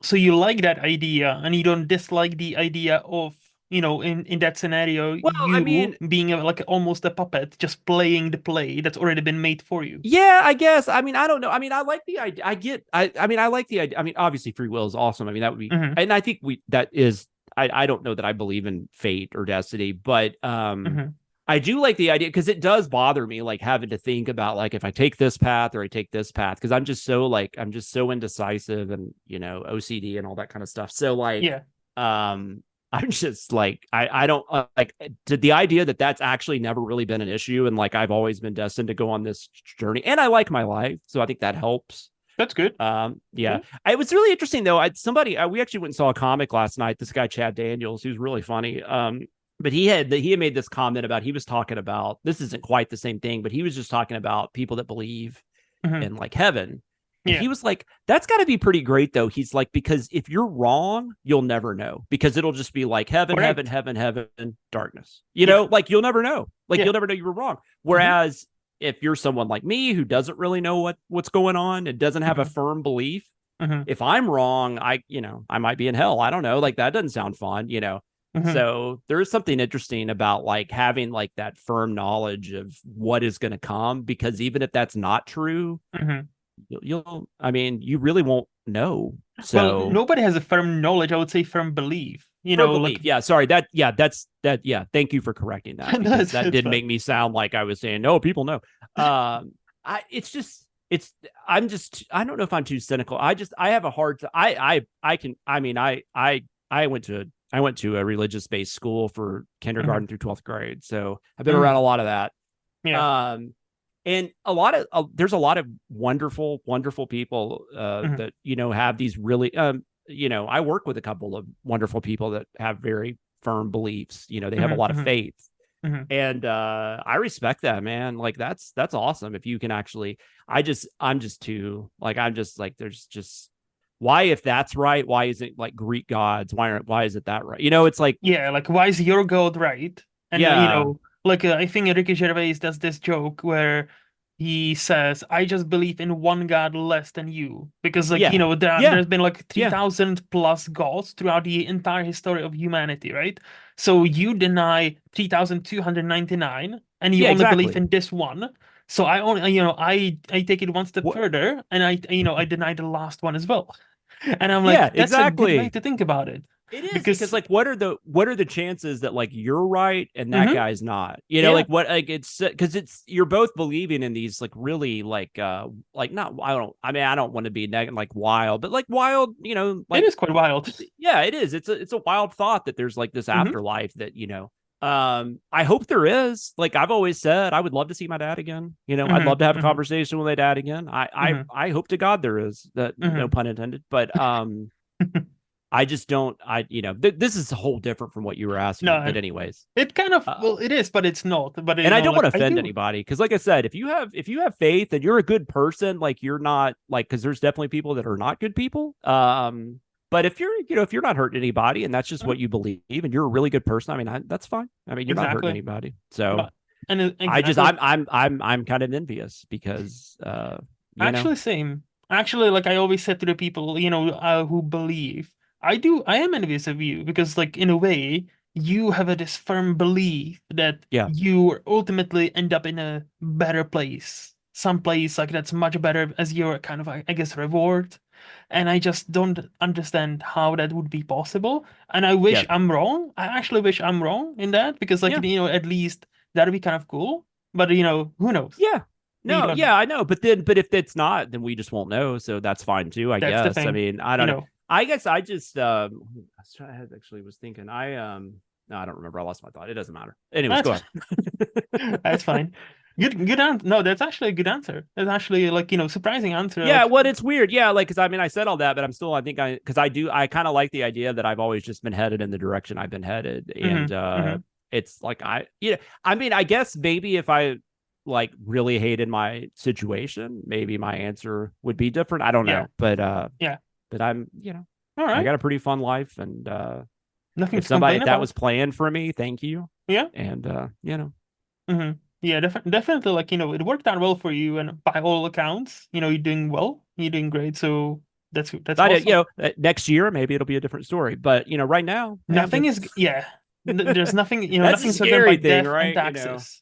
So you like that idea, and you don't dislike the idea of, in that scenario, being like almost a puppet, just playing the play that's already been made for you. Yeah, I guess. I mean, I don't know. I mean, I like the idea. I like the idea. I mean, obviously free will is awesome. I mean, that would be, and I think I don't know that I believe in fate or destiny, but I do like the idea, because it does bother me, like having to think about like if I take this path or I take this path, because I'm just so indecisive and OCD and all that kind of stuff. So like I'm just like I don't like the idea that that's actually never really been an issue, and like I've always been destined to go on this journey, and I like my life, so I think that helps. That's good. It was really interesting though. We actually went and saw a comic last night. This guy Chad Daniels, who's really funny. But he had made this comment about, he was talking about, this isn't quite the same thing, but he was just talking about people that believe in like heaven. And he was like, that's got to be pretty great though. He's like, because if you're wrong, you'll never know, because it'll just be like heaven, heaven, darkness, like you'll never know, you'll never know you were wrong. Whereas if you're someone like me who doesn't really know what's going on and doesn't have a firm belief, if I'm wrong, I might be in hell. I don't know. Like that doesn't sound fun, So there is something interesting about like having like that firm knowledge of what is going to come, because even if that's not true, you really won't know. So nobody has a firm knowledge. I would say firm belief. Belief. Thank you for correcting that. That did make me sound like I was saying no, people know. I don't know if I'm too cynical. I have a hard time. I went to a religious-based school for kindergarten through 12th grade. So I've been around a lot of that. Yeah. And there's a lot of wonderful, wonderful people that, have these really, I work with a couple of wonderful people that have very firm beliefs. They have a lot of faith. And I respect that, man. Like that's awesome. If you can actually, there's just, why, if that's right, why isn't like Greek gods? Why is it that right? It's like, like why is your god right? And I think Ricky Gervais does this joke where he says, "I just believe in one god less than you," because there's been like 3,000 plus gods throughout the entire history of humanity, right? So you deny 3,299, and you only believe in this one. So I only, I take it one step further, and I deny the last one as well. And I'm like, that's a good way to think about it. It is, because like, what are the chances that like you're right and that guy's not? It's because you're both believing in these like really like not, I don't want to be negative, like wild, but like wild, like it is quite wild. Yeah, it is. It's a wild thought that there's like this afterlife that I hope there is. Like I've always said, I would love to see my dad again. I'd love to have a conversation with my dad again. I hope to God there is. That no pun intended. But I just don't. This is a whole different from what you were asking me. No, But anyways, it kind of, well, it is, but it's not. But and I don't like, want to offend anybody because, like I said, if you have faith and you're a good person, like you're not like because there's definitely people that are not good people. But if you're not hurting anybody and that's just what you believe and you're a really good person, I mean, that's fine. I mean, you're not hurting anybody. So but, and exactly. I'm kind of envious because actually same. Actually, like I always said to the people, who believe, I am envious of you because, like, in a way, you have this firm belief that yeah. you ultimately end up in a better place, some place like that's much better as your kind of, I guess, reward. And I just don't understand how that would be possible. And I wish I'm wrong. I actually wish I'm wrong in that because, like, at least that'd be kind of cool. But who knows? Yeah. No, yeah, I know. But if it's not, then we just won't know. So that's fine too, I That's the guess. thing. I mean, I don't know. I guess I just I actually was thinking no, I don't remember. I lost my thought. It doesn't matter. Anyways, go ahead. That's fine. Good answer. No, that's actually a good answer. That's actually like, surprising answer. Yeah, like, well, it's weird. Yeah, like, because I mean, I said all that, but I'm still, I think I kind of like the idea that I've always just been headed in the direction I've been headed. And it's like, I mean, I guess maybe if I like really hated my situation, maybe my answer would be different. I don't know. But, but I'm, all right. I got a pretty fun life. And nothing if somebody that was planned for me, thank you. Yeah. And, Yeah, definitely. Like, it worked out well for you, and by all accounts, you're doing well. You're doing great. So that's awesome. Next year maybe it'll be a different story. But right now, nothing is. Yeah, there's nothing. That's nothing a scary thing, death right? and taxes.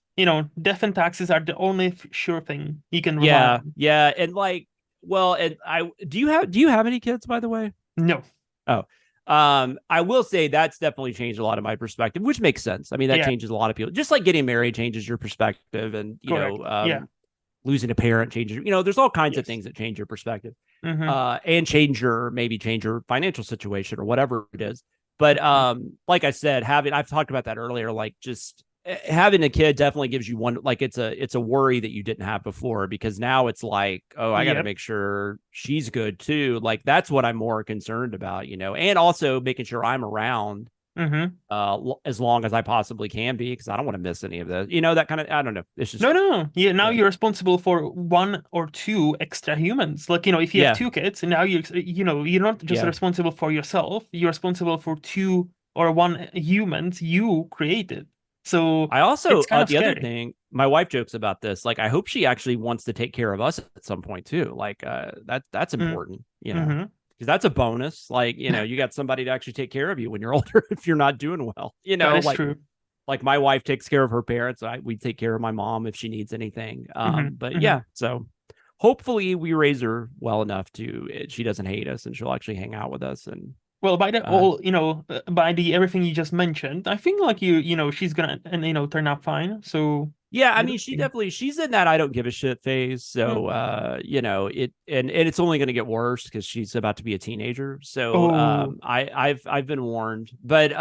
Death and taxes are the only sure thing you can rely on. Yeah, and like, well, and do you have any kids, by the way? No. Oh. I will say that's definitely changed a lot of my perspective, which makes sense. I mean, that changes a lot of people. Just like getting married changes your perspective, and losing a parent changes. There's all kinds of things that change your perspective, and change your financial situation or whatever it is. But like I said, I've talked about that earlier. Like just having a kid definitely gives you one, like it's a worry that you didn't have before, because now it's like, oh, I got to make sure she's good too. Like that's what I'm more concerned about, and also making sure I'm around as long as I possibly can be, because I don't want to miss any of this, that kind of, I don't know. It's just no. Yeah, now you're responsible for one or two extra humans. Like, if you have two kids, and now you're not just responsible for yourself, you're responsible for two or one humans you created. So I also, it's kind of the scary. other thing, my wife jokes about this. Like, I hope she actually wants to take care of us at some point too. Like, that's important, because that's a bonus. Like, you got somebody to actually take care of you when you're older if you're not doing well. That is true. Like my wife takes care of her parents. We take care of my mom if she needs anything. But yeah, so hopefully we raise her well enough she doesn't hate us and she'll actually hang out with us. And well, by the by the everything you just mentioned, I think like she's gonna turn out fine. So yeah, I mean, she's in that I don't give a shit phase. So and it's only going to get worse because she's about to be a teenager. So I've been warned, but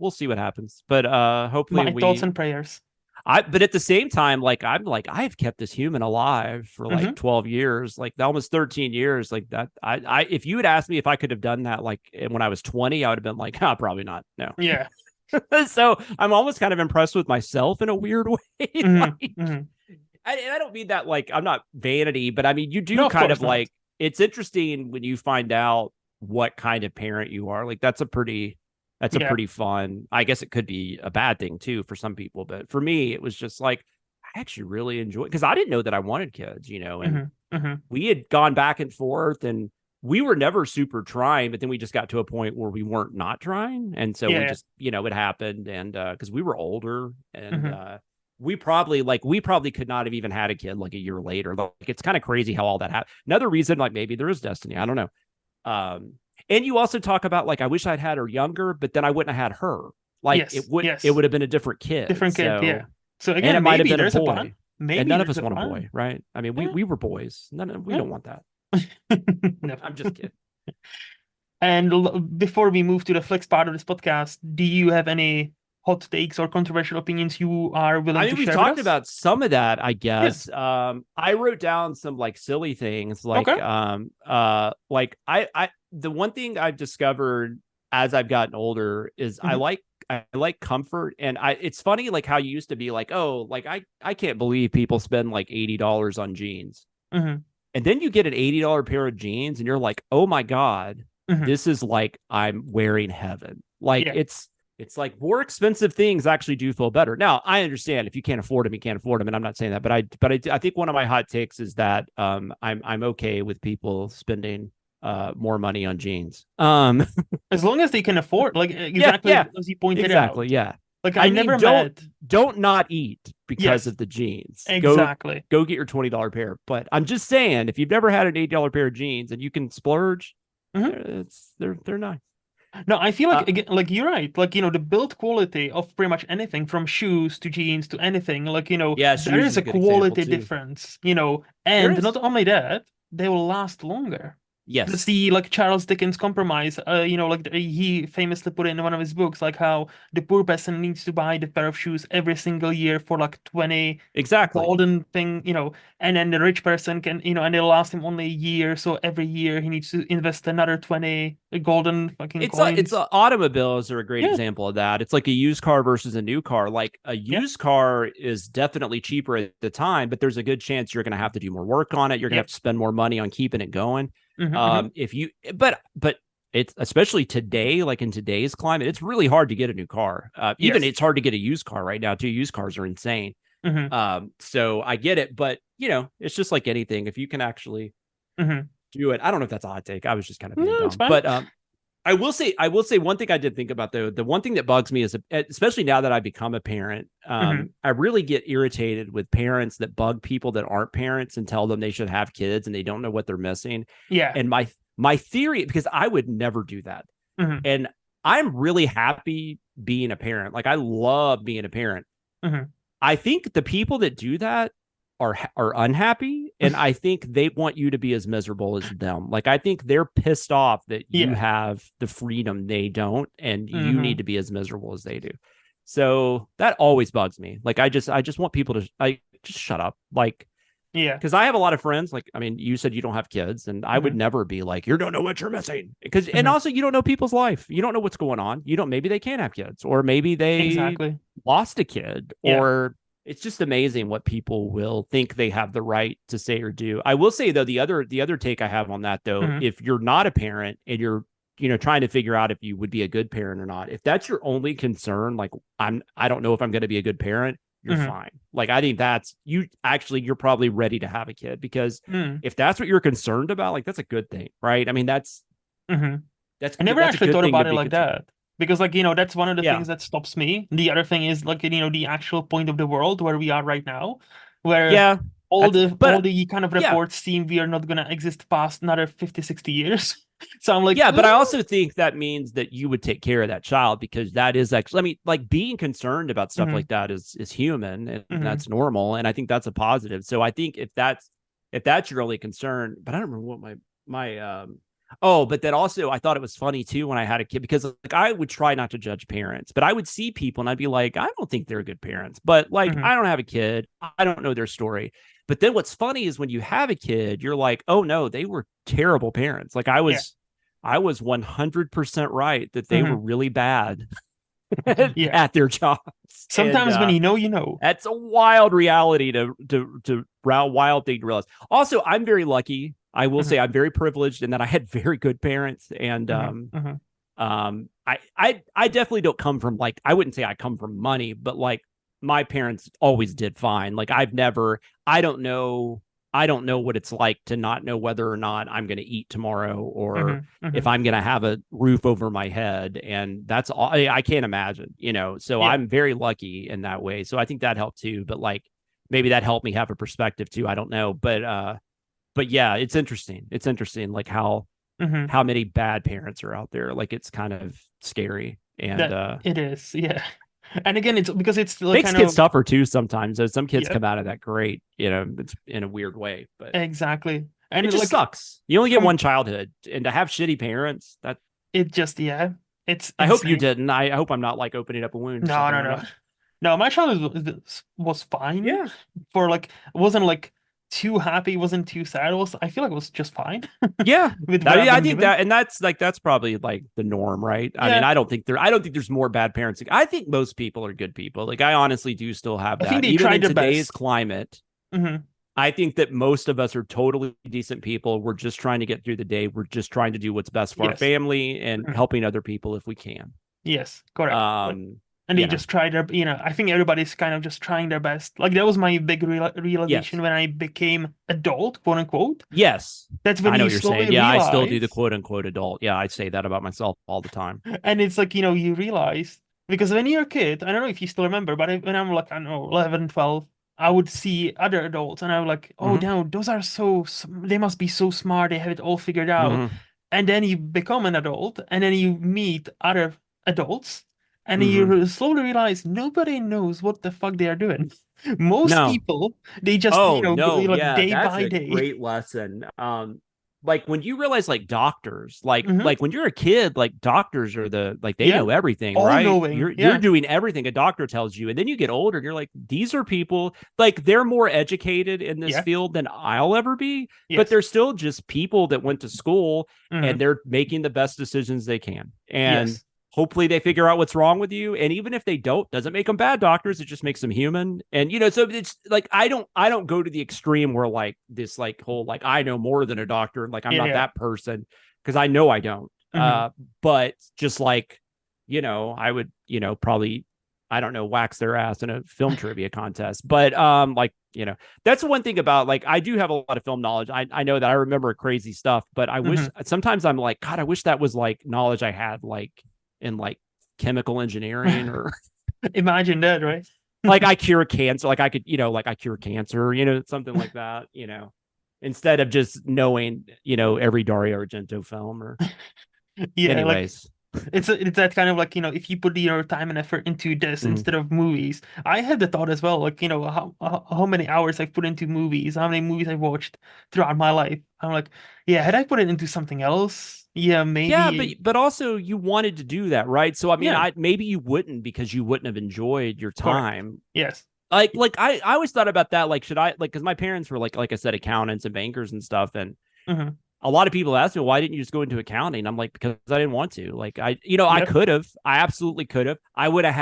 we'll see what happens. But hopefully my thoughts and prayers. But at the same time, like I've kept this human alive for like 12 years, like almost 13 years, like that. If you had asked me if I could have done that, like when I was 20, I would have been like, probably not. No. Yeah. So I'm almost kind of impressed with myself in a weird way. And I don't mean that like I'm not vanity, but I mean, you do kind of like, it's interesting when you find out what kind of parent you are. Like that's a pretty fun, I guess it could be a bad thing too for some people, but for me it was just like I actually really enjoyed, because I didn't know that I wanted kids, and we had gone back and forth and we were never super trying, but then we just got to a point where we weren't not trying, and so we just it happened, and because we were older, and we probably could not have even had a kid like a year later. Like it's kind of crazy how all that happened. Another reason, like maybe there is destiny, I don't know. And you also talk about like, I wish I'd had her younger, but then I wouldn't have had her. Like it would have been a different kid. Yeah. So again, it might have been a boy. And none of us want a boy, right? I mean, we were boys. We don't want that. No, I'm just kidding. And before we move to the Flix part of this podcast, do you have any hot takes or controversial opinions you are willing I to mean, we've share with talked us? about some of that, I Yeah. guess. I wrote down some like silly things, Okay. like the one thing I've discovered as I've gotten older is Hmm. I like comfort, and it's funny like how you used to be like, oh, like I can't believe people spend like $80 on jeans, Hmm. and then you get an $80 pair of jeans, and you're like, oh my god, Hmm. this is like I'm wearing heaven. Like Yeah. it's like more expensive things actually do feel better. Now, I understand if you can't afford them, you can't afford them, and I'm not saying that, but I think one of my hot takes is that I'm okay with people spending more money on jeans. As long as they can afford, like Yeah, exactly yeah, as you pointed exactly, out. yeah. Like I I mean, never met. don't not eat because Yes, of the jeans. exactly. Go get your $20 pair. But I'm just saying, if you've never had an $80 pair of jeans and you can splurge, Hmm. they're nice. No, I feel like Uh, again, like you're right. Like, the build quality of pretty much anything from shoes to jeans to anything, like, yeah, there shoes is is a a good example quality too. difference, There and not is. only that, they will last longer. That's Yes. the like Charles Dickens compromise. Like he famously put it in one of his books, like how the poor person needs to buy the pair of shoes every single year for like 20 Exactly. golden thing, and then the rich person can, and it'll last him only a year. So every year he needs to invest another 20 golden fucking coins. Automobiles are a great Yeah, example of that. It's like a used car versus a new car. Like a yeah, used car is definitely cheaper at the time, but there's a good chance you're going to have to do more work on it. You're going to yeah. have to spend more money on keeping it going. Hmm. If you, but it's especially today, like in today's climate, it's really hard to get a new car. Even Yes. it's hard to get a used car right now too. Used cars are insane. Hmm. So I get it, but it's just like anything. If you can actually Hmm. do it, I don't know if that's a hot take. I was just kind of No, being it's dumb, fine. but I will say one thing I did think about though. The one thing that bugs me is, especially now that I become a parent, Hmm. I really get irritated with parents that bug people that aren't parents and tell them they should have kids and they don't know what they're missing. Yeah. And my theory, because I would never do that, Hmm. and I'm really happy being a parent. Like I love being a parent. Hmm. I think the people that do that are unhappy, and I think they want you to be as miserable as them. Like I think they're pissed off that you Yeah. have the freedom they don't, and you need Hmm. to be as miserable as they do. So that always bugs me. Like I just want people to just shut up. Like Yeah. because I have a lot of friends. Like I mean, you said you don't have kids, and I would Hmm. never be like, you don't know what you're missing. Because and Hmm. also you don't know people's life. You don't know what's going on. You don't. Maybe they can't have kids, or maybe they Exactly. lost a kid, Yeah. or it's just amazing what people will think they have the right to say or do. I will say though, the other take I have on that though, Hmm. if you're not a parent and you're trying to figure out if you would be a good parent or not, if that's your only concern, like I don't know if I'm going to be a good parent, you're Hmm. fine. Like I think that's you're probably ready to have a kid, because Hmm. if that's what you're concerned about, like that's a good thing, right? I mean Hmm. that's I never that's a actually good thought thing to about it be like concerned. that. Because, like, that's one of the Yeah. things that stops me. The other thing is, like, the actual point of the world where we are right now, where Yeah. all That's the all but the kind of yeah. reports seem we are not gonna exist past another 50, 60 years. So I'm like, Yeah, but I also think that means that you would take care of that child, because that is actually, I mean, like being concerned about stuff hmm, like that is human, and hmm, that's normal. And I think that's a positive. So I think if that's your only concern, but I don't remember what my oh, but then also I thought it was funny too when I had a kid, because like I would try not to judge parents, but I would see people and I'd be like, I don't think they're good parents. But like hmm, I don't have a kid. I don't know their story. But then what's funny is when you have a kid, you're like, oh no, they were terrible parents. Like yeah, I was 100% right that they were hmm, really bad yeah. at their jobs. And Sometimes when you know, you know. that's a wild reality to wild thing to realize. Also, I'm very lucky. I will Hmm, say I'm very privileged in that I had very good parents. And hmm, hmm, I definitely don't come from, like, I wouldn't say I come from money, but like my parents always did fine. Like I don't know what it's like to not know whether or not I'm going to eat tomorrow, or hmm, hmm, if I'm going to have a roof over my head. And that's all I can't imagine. So yeah. I'm very lucky in that way. So I think that helped too. But like maybe that helped me have a perspective too. I don't know. But yeah, it's interesting. It's interesting, like Hmm. how many bad parents are out there. Like it's kind of scary, and That it is, yeah. And again, it's because it's like makes kind kids of, tougher too sometimes. So some kids yeah, come out of that great, it's in a weird way, but exactly. And it just like sucks. You only get from one childhood, and to have shitty parents, that it just, yeah, It's I hope you insane. didn't. I hope I'm not like opening up a wound or No, something no, like no. that. No, my childhood was fine Yeah. for like it wasn't like too happy, wasn't too sad. It was I feel like it was just fine Yeah. with what I've I been think given. that, and that's probably like the norm, right? I mean, Yeah, I don't think there's more bad parents. I think most people are good people. Like, I honestly do still have I think that. they Even tried in their today's best. climate, Hmm. I think that most of us are totally decent people. We're just trying to get through the day. We're just trying to do what's best for our Yes. family and Mhm. helping other people if we can. Yes, correct. Um, And they you know, just tried their, I think everybody's kind of just trying their best. Like that was my big realization yes. when I became adult, quote unquote. Yes. That's when I know you what you're slowly saying. Yeah, I still do the realize, quote unquote adult. Yeah, I say that about myself all the time. and it's like, you realize because when you're a kid, I don't know if you still remember, but when I'm like, I don't know, 11, 12, I would see other adults and I was like, oh, Hmm. no, those are they must be so smart. They have it all figured out. Hmm. And then you become an adult and then you meet other adults and then Hmm. you slowly realize nobody knows what the fuck they are doing. Most No. people, they just, Oh, go no. like Yeah, day that's by a day. great lesson. Like when you realize like doctors, Hmm. like when you're a kid, like doctors are like they Yeah. know everything, All right? knowing. You're Yeah. doing everything a doctor tells you. And then you get older and you're like, these are people like they're more educated in this Yeah. field than I'll ever be, but Yes. they're still just people that went to school and Hmm. they're making the best decisions they can. And Yes. hopefully they figure out what's wrong with you, and even if they don't, doesn't make them bad doctors, it just makes them human. And so it's like I don't go to the extreme where like this like whole like I know more than a doctor, like I'm Yeah. not Yeah. that person, because I know I don't. Hmm. But just like I would probably, I don't know, wax their ass in a film trivia contest. But like that's the one thing about, like, I do have a lot of film knowledge. I know that I remember crazy stuff, but I wish Hmm. sometimes I'm like, God, I wish that was like knowledge I had like in like chemical engineering, or Imagine that, right? like I cure cancer, like I could, like I cure cancer, something like that, instead of just knowing, every Dario Argento film or Yeah, like anyways. it's that kind of like, if you put your time and effort into this Mm. instead of movies. I had the thought as well, like, how many hours I've put into movies, how many movies I've watched throughout my life. I'm like, yeah, had I put it into something else, yeah, Yeah, maybe, but also you wanted to do that, right? So I mean, yeah, I maybe you wouldn't, because you wouldn't have enjoyed your correct. time. Yes. I always thought about that, like, should I, like, because my parents were like I said, accountants and bankers and stuff. And Hmm. a lot of people ask me, why didn't you just go into accounting? I'm like, because I didn't want to. Like, I Yep. could have. I absolutely could have. I would have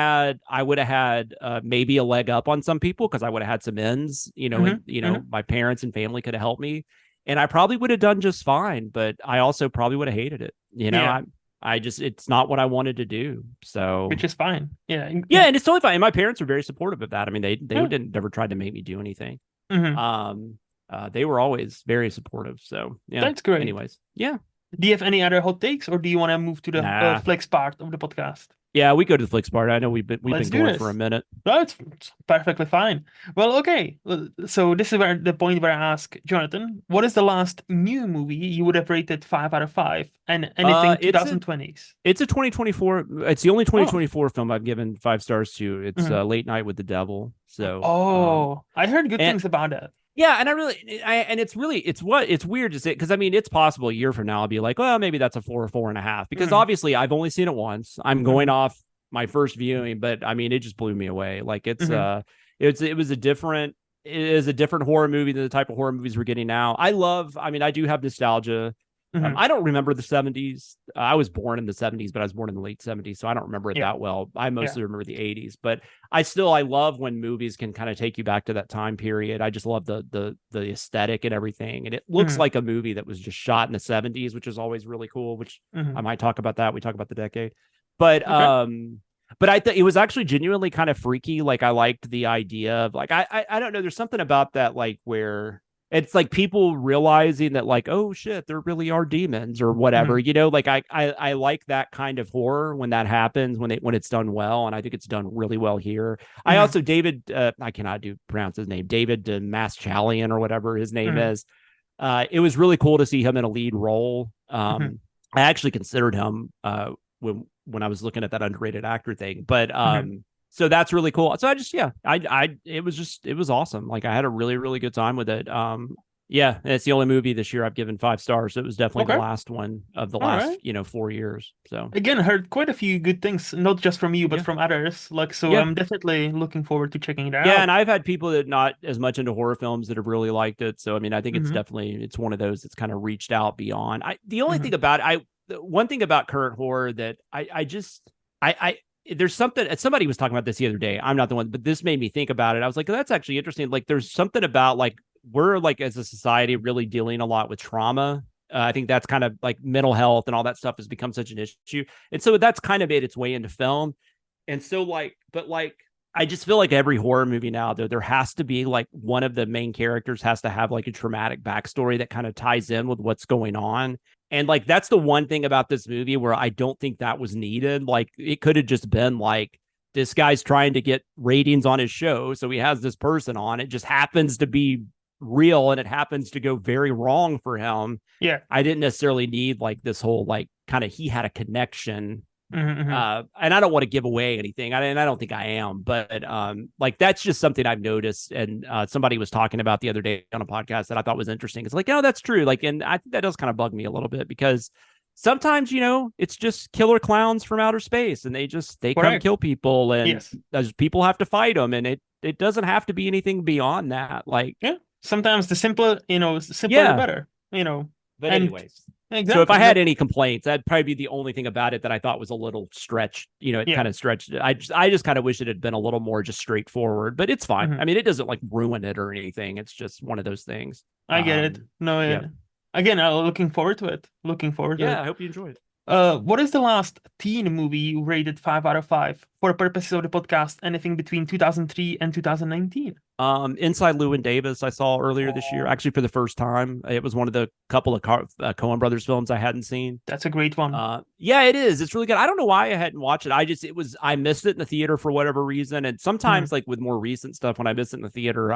had maybe a leg up on some people, because I would have had some ends, Hmm. and Hmm. my parents and family could have helped me, and I probably would have done just fine. But I also probably would have hated it. Yeah, I just, it's not what I wanted to do. So which is fine. Yeah. yeah, and it's totally fine. And my parents were very supportive of that. I mean, they Yeah. didn't never tried to make me do anything. Hmm. Um, they were always very supportive. So yeah. That's great. Anyways, yeah. Do you have any other hot takes, or do you want to move to the Nah. flex part of the podcast? Yeah, we go to the Flix part. I know we've been Let's do going for a this. minute. No, it's perfectly fine. Well, okay. So this is where the point where I ask Jonathan, what is the last new movie you would have rated 5 out of 5, and anything It's a 2020s? it's a 2024. It's the only Oh, 2024 film I've given 5 stars to. It's mhm. Late Night with the Devil. So Oh, I heard good and things about that. yeah, and and it's really, it's weird to say, because I mean, it's possible a year from now I'll be like, well, maybe that's a 4 or 4.5, because Hmm. obviously I've only seen it once. I'm going Hmm. off my first viewing, but I mean, it just blew me away. Like, Hmm. it was a different, it is a different horror movie than the type of horror movies we're getting now. I mean, I do have nostalgia. Hmm. I don't remember the 70s. I was born in the 70s, but I was born in the late 70s, so I don't remember it Yeah, that well. I yeah. mostly remember the 80s, but I love when movies can kind of take you back to that time period. I just love the aesthetic and everything, and it looks Hmm. like a movie that was just shot in the 70s, which is always really cool. Which I Hmm. might talk about that. We talk about the decade, but Okay. I thought it was actually genuinely kind of freaky. Like, I liked the idea of, like, I don't know. There's something about that, like, where it's like people realizing that, like, oh shit, there really are demons or whatever, Hmm. like I like that kind of horror when that happens, when it's done well. And I think it's done really well here. I Hmm. also, David, I cannot do pronounce his name, David Maschalian or whatever his name Hmm. is. It was really cool to see him in a lead role. Hmm. I actually considered him when I was looking at that underrated actor thing, but Hmm. so that's really cool. So I just, yeah, it was awesome. Like, I had a really, really good time with it. Yeah, and it's the only movie this year I've given 5 stars. So it was definitely the Okay, last one of the all last, right. 4 years. So Again, heard quite a few good things, not just from you, but yeah, from others. Like, so yeah, I'm definitely looking forward to checking it yeah. out. And I've had people that not as much into horror films that have really liked it. So I mean, I think Mm-hmm. it's one of those that's kind of reached out beyond. The only Mm-hmm. thing about the one thing about current horror that I just I there's something somebody was talking about this the other day. I'm not the one, but this made me think about it. I was like, oh, that's actually interesting. Like, there's something about like we're like as a society really dealing a lot with trauma. I think that's kind of like mental health and all that stuff has become such an issue, and so that's kind of made its way into film. And so but I just feel like every horror movie now, there has to be like one of the main characters has to have like a traumatic backstory that kind of ties in with what's going on. And like that's the one thing about this movie where I don't think that was needed. Like it could have just been like this guy's trying to get ratings on his show, so he has this person on. It just happens to be real and it happens to go very wrong for him. Yeah. I didn't necessarily need like this whole like kind of he had a connection. Mm-hmm. Mm-hmm. And I don't want to give away anything. And I don't think I am, but like that's just something I've noticed. And somebody was talking about the other day on a podcast that I thought was interesting. It's like, that's true. Like, and I think that does kind of bug me a little bit because sometimes, it's just killer clowns from outer space and they come Correct. kill people and Yes. people have to fight them. And it doesn't have to be anything beyond that. Like, Yeah. Sometimes the simpler, simpler the yeah. better. But And anyways, so if I exactly. had any complaints, that'd probably be the only thing about it that I thought was a little stretched. It Yeah. kind of stretched. I just kind of wish it had been a little more just straightforward, but it's fine. Mm-hmm. I mean, it doesn't like ruin it or anything. It's just one of those things. I get it. No, Yeah, again, looking forward to it. Looking forward to yeah. it. I hope you enjoy it. What is the last teen movie you rated 5 out of 5 for purposes of the podcast? Anything between 2003 and 2019? Inside Llewyn Davis, I saw earlier this year, Oh, actually for the first time. It was one of the couple of Coen Brothers films I hadn't seen. that's a great one. Yeah, it is. It's really good. I don't know why I hadn't watched it. I missed it in the theater for whatever reason. And Mhm. sometimes, like with more recent stuff, when I miss it in the theater,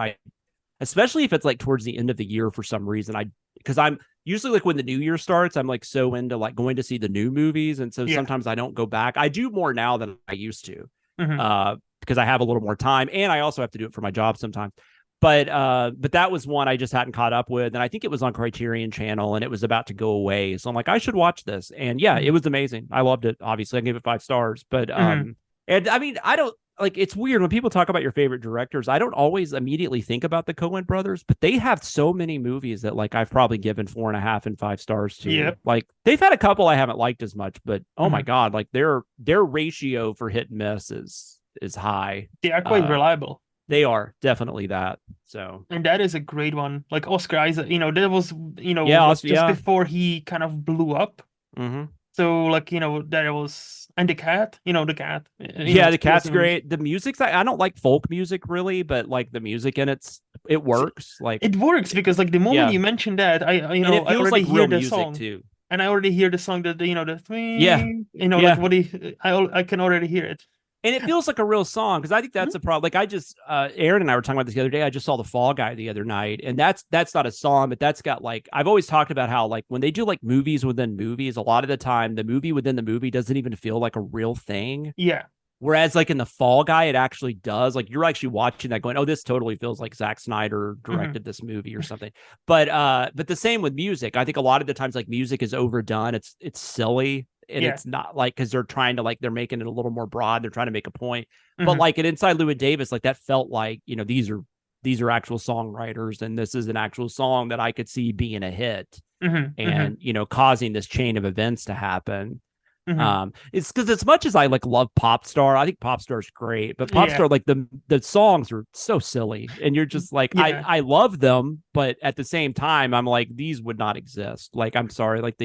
especially if it's like towards the end of the year for some reason, because I'm usually like when the new year starts, I'm like so into like going to see the new movies. And so Yeah. sometimes I don't go back. I do more now than I used to, Mhm. because I have a little more time and I also have to do it for my job sometimes. But that was one I just hadn't caught up with. And I think it was on Criterion Channel and it was about to go away. So I'm like, I should watch this. And yeah, it Mhm. was amazing. I loved it. Obviously, I gave it 5 stars. But Mhm. and I mean, I don't like it's weird when people talk about your favorite directors. I don't always immediately think about the Coen brothers, but they have so many movies that like I've probably given 4.5 and 5 stars to. Yep. Like they've had a couple I haven't liked as much, but oh my Mhm. God, like their ratio for hit and miss is high. They are quite reliable. They are definitely that. So And that is a great one. Like Oscar Isaac, that was, yeah, like also, just yeah. before he kind of blew up. Mm-hmm. So like, there was, and the cat, the cat. Yeah, the cat's Spielberg's movies. great. The music's I don't like folk music really, but like the music in it See, works. Like it works because like the moment yeah, you mentioned that, and it I feels already like hear real the music song. too. And I already hear the song that the Yeah, swing, like yeah. what I can already hear it. And it feels like a real song because I think that's Mhm. a problem. Like I just Aaron and I were talking about this the other day. I just saw the Fall Guy the other night, and that's not a song, but that's got like I've always talked about how like when they do like movies within movies, a lot of the time the movie within the movie doesn't even feel like a real thing. Yeah. Whereas like in the Fall Guy, it actually does. Like you're actually watching that going, oh, this totally feels like Zack Snyder Hmm. directed this movie or something. But the same with music. I think a lot of the times like music is overdone. It's silly. And Yeah. it's not like because they're trying to like they're making it a little more broad. They're trying to make a point. But Hmm. like it inside Llewyn Davis, like that felt like, these are actual songwriters, and this is an actual song that I could see being a hit Hmm. Hmm. and causing this chain of events to happen. Hmm. It's because as much as I like love Pop Star, I think Pop Star's great, but Pop Yeah. Star, like the songs are so silly, and you're just like, Yeah. I love them, but at the same time, I'm like, these would not exist. Like, I'm sorry, like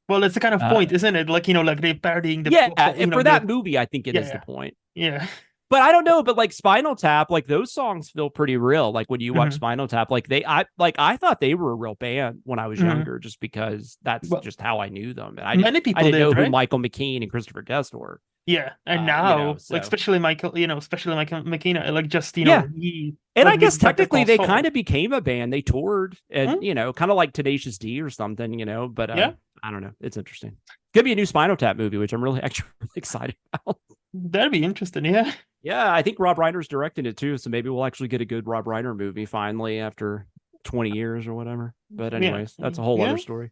Well, that's the kind of uh, point, isn't it? Like, like they parodying yeah, and for that the movie, I think it is the yeah, point. yeah. But I don't know, but like Spinal Tap, like those songs feel pretty real. Like when you watch Hmm. Spinal Tap, like I thought they were a real band when I was Hmm. younger, just because that's Well, just how I knew them. And many I people didn't know did, who right? Michael McKean and Christopher Guest were. Yeah. And now, like So especially Michael McKenna, like just yeah. he And I like guess with Better technically Call they Saul. kind of became a band. They toured and, Hmm? kind of like Tenacious D or something, but Yeah, I don't know. It's interesting. Could be a new Spinal Tap movie, which I'm really actually really excited about. that'd be interesting. Yeah. Yeah, I think Rob Reiner's directing it too, so maybe we'll actually get a good Rob Reiner movie finally after 20 years or whatever. But Yeah. anyways, that's a whole Yeah. other story.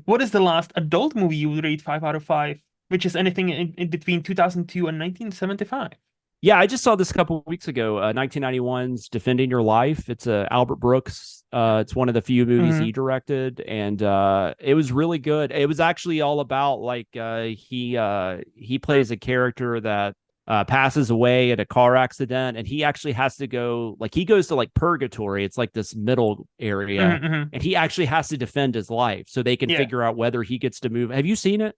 What is the last adult movie you would rate 5 out of 5? Which is anything in between 2002 and 1975. Yeah, I just saw this a couple of weeks ago. 1991's Defending Your Life. It's Albert Brooks. It's one of the few movies Mhm. he directed, and it was really good. It was actually all about like he plays a character that passes away in a car accident, and he actually has to go like he goes to like purgatory. It's like this middle area, Mhm. and he actually has to defend his life so they can Yeah. figure out whether he gets to move. Have you seen it?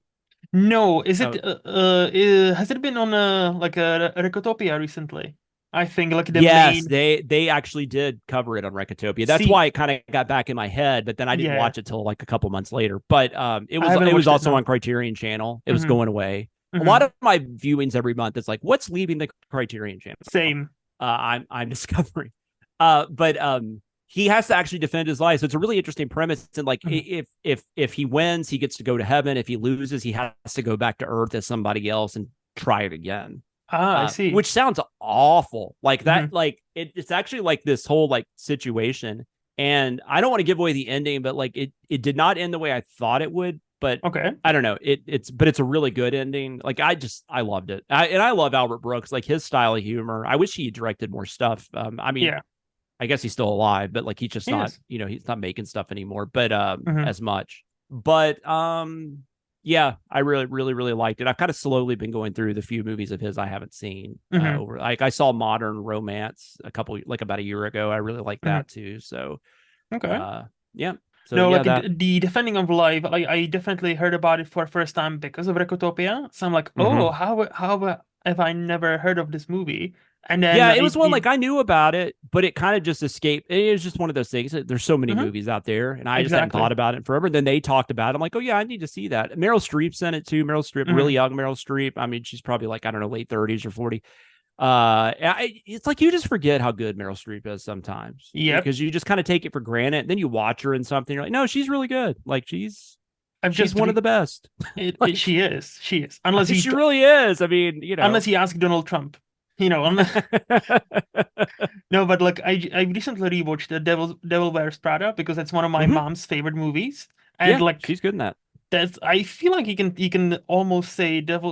No, is Oh, it has it been on like a Recotopia recently? I think like the yes, main they actually did cover it on Recotopia. That's see why it kind of got back in my head, but then I didn't yeah. watch it till like a couple months later. But I haven't it was watched it also now. on Criterion Channel. It was Hmm. going away. A lot Hmm. of my viewings every month is like, what's leaving the Criterion Channel? Same. I'm discovering. But he has to actually defend his life. So it's a really interesting premise. And like Mhm. if he wins, he gets to go to heaven. If he loses, he has to go back to Earth as somebody else and try it again. Ah, I see. Which sounds awful. Like that, Hmm. like it's actually like this whole like situation. And I don't want to give away the ending, but like it did not end the way I thought it would. But Okay. I don't know. It's a really good ending. Like I loved it. And I love Albert Brooks, like his style of humor. I wish he directed more stuff. I mean, Yeah, I guess he's still alive, but like he's just he not, is. he's not making stuff anymore, but Hmm. as much. But yeah, I really, really, really liked it. I've kind of slowly been going through the few movies of his I haven't seen Hmm. over. Like I saw Modern Romance about a year ago. I really like Hmm. that too. So Okay. uh yeah. So No, yeah, like that the Defending of Life, I definitely heard about it for first time because of Recotopia. So I'm like, oh, mhm. how have I never heard of this movie? And then Yeah, it was one like I knew about it, but it kind of just escaped. It was just one of those things. There's so many Mhm, movies out there, and I just hadn't thought exactly. about it forever. Then they talked about it. I'm like, oh yeah, I need to see that. Meryl Streep's in it too. Meryl Streep, really Hmm. young Meryl Streep. I mean, she's probably like I don't know, late 30s or 40. It's like you just forget how good Meryl Streep is sometimes Yep. because you just kind of take it for granted. Then you watch her in something, you're like, no, she's really good. Like I've she's just one of the best. Like she is. She is. she really is. I mean, Unless you ask Donald Trump. No, but like I recently rewatched The Devil Wears Prada because it's one of my Mhm. mom's favorite movies. And Yeah, like she's good in that. that's I feel like you can almost say that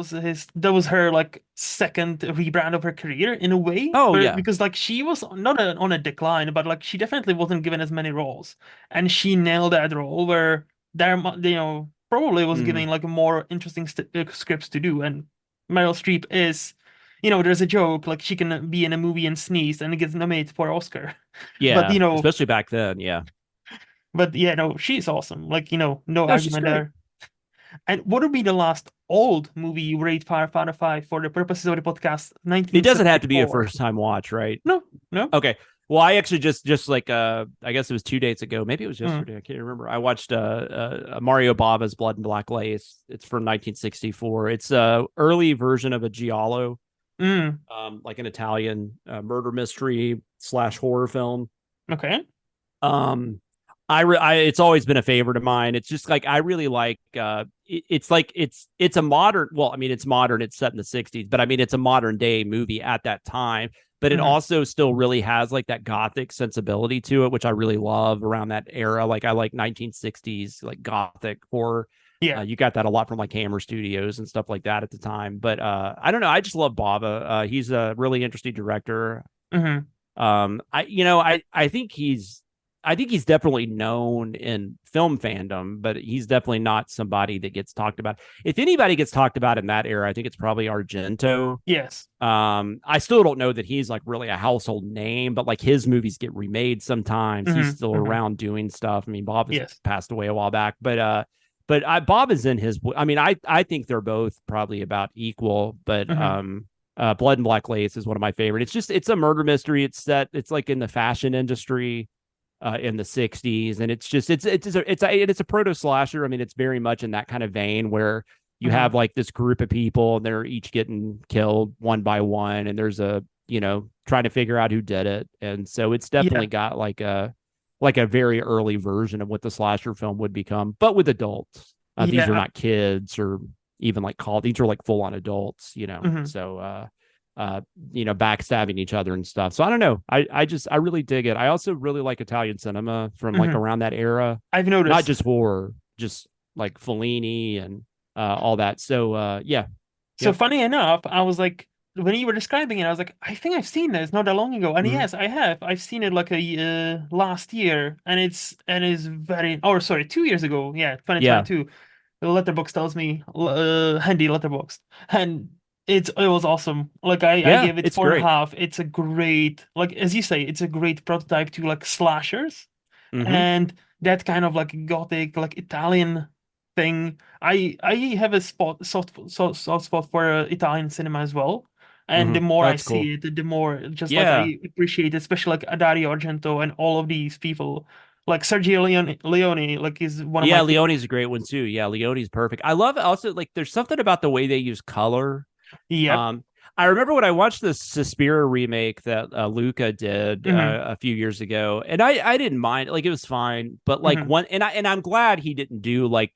was her like second rebrand of her career in a way, Oh but yeah. because like she was not on a decline, but like she definitely wasn't given as many roles, and she nailed that role where probably was Mhm. given like more interesting scripts to do. And Meryl Streep is, there's a joke like she can be in a movie and sneeze and gets nominated for Oscar, but Yeah, especially back then. Yeah. yeah, no, she's awesome. Like no No, she's argument great. there. And what would be the last old movie you rate 5 out of 5 for the purposes of the podcast? It doesn't have to be a 1974. first time watch, right? No, no. Okay. Well, I actually just like I guess it was 2 days ago. Maybe it was Mm, yesterday. I can't remember. I watched Mario Bava's Blood and Black Lace. It's from 1964. It's a early version of a giallo, mm, like an Italian murder mystery slash horror film. okay. Um, it's always been a favorite of mine. It's just like I really like. It's like it's a modern. Well, I mean, it's modern. It's set in the '60s, but I mean, it's a modern day movie at that time. But it Hmm. also still really has like that gothic sensibility to it, which I really love around that era. Like I like 1960s like gothic horror. Yeah. You got that a lot from like Hammer Studios and stuff like that at the time. But I don't know. I just love Bava. He's a really interesting director. Hmm. I think he's definitely known in film fandom, but he's definitely not somebody that gets talked about. If anybody gets talked about in that era, I think it's probably Argento. Yes. I still don't know that he's like really a household name, but like his movies get remade sometimes. He's Hmm. still Hmm. around doing stuff. I mean, Bob has Yes. passed away a while back, but Bob is in his. I mean, I think they're both probably about equal, but Hmm. Blood and Black Lace is one of my favorite. It's a murder mystery. It's like in the fashion industry in the 60s, and it's a proto slasher. I mean, it's very much in that kind of vein where you Hmm. have like this group of people and they're each getting killed one by one, and there's trying to figure out who did it. And so it's Yeah. definitely got like a very early version of what the slasher film would become, but with adults. These are Yeah. not kids or even like these are like full on adults, Hmm. so uh, backstabbing each other and stuff. So I don't know. I really dig it. I also really like Italian cinema from like Hmm. around that era, I've not noticed. just horror, just like Fellini and all that. So yeah, So yep. funny enough, I was like, when you were describing it, I was like, I think I've seen this not that long ago. And Mhm. yes, I have. I've seen it like last year, and it's very, or sorry, 2 years ago. Yeah, Yeah, 2022. The letterbox tells me handy letterbox, and it was awesome. Like I yeah, gave it it's four and a great. half. It's a great, like as you say, it's a great prototype to like slashers, Hmm. and that kind of like gothic, like Italian thing. I have a soft spot for Italian cinema as well. And Hmm. the more I That's cool. see it, the more just like Yeah, I appreciate it, especially like Dario Argento and all of these people. Like Sergio Leone, like is one of my yeah, favorite. Leone's a great one too. Yeah, Leone's perfect. I love also like there's something about the way they use color. Yep. Um, I remember when I watched the Suspiria remake that Luca did Hmm. a few years ago, and I didn't mind, like it was fine, but like Hmm. one, and I'm glad he didn't do like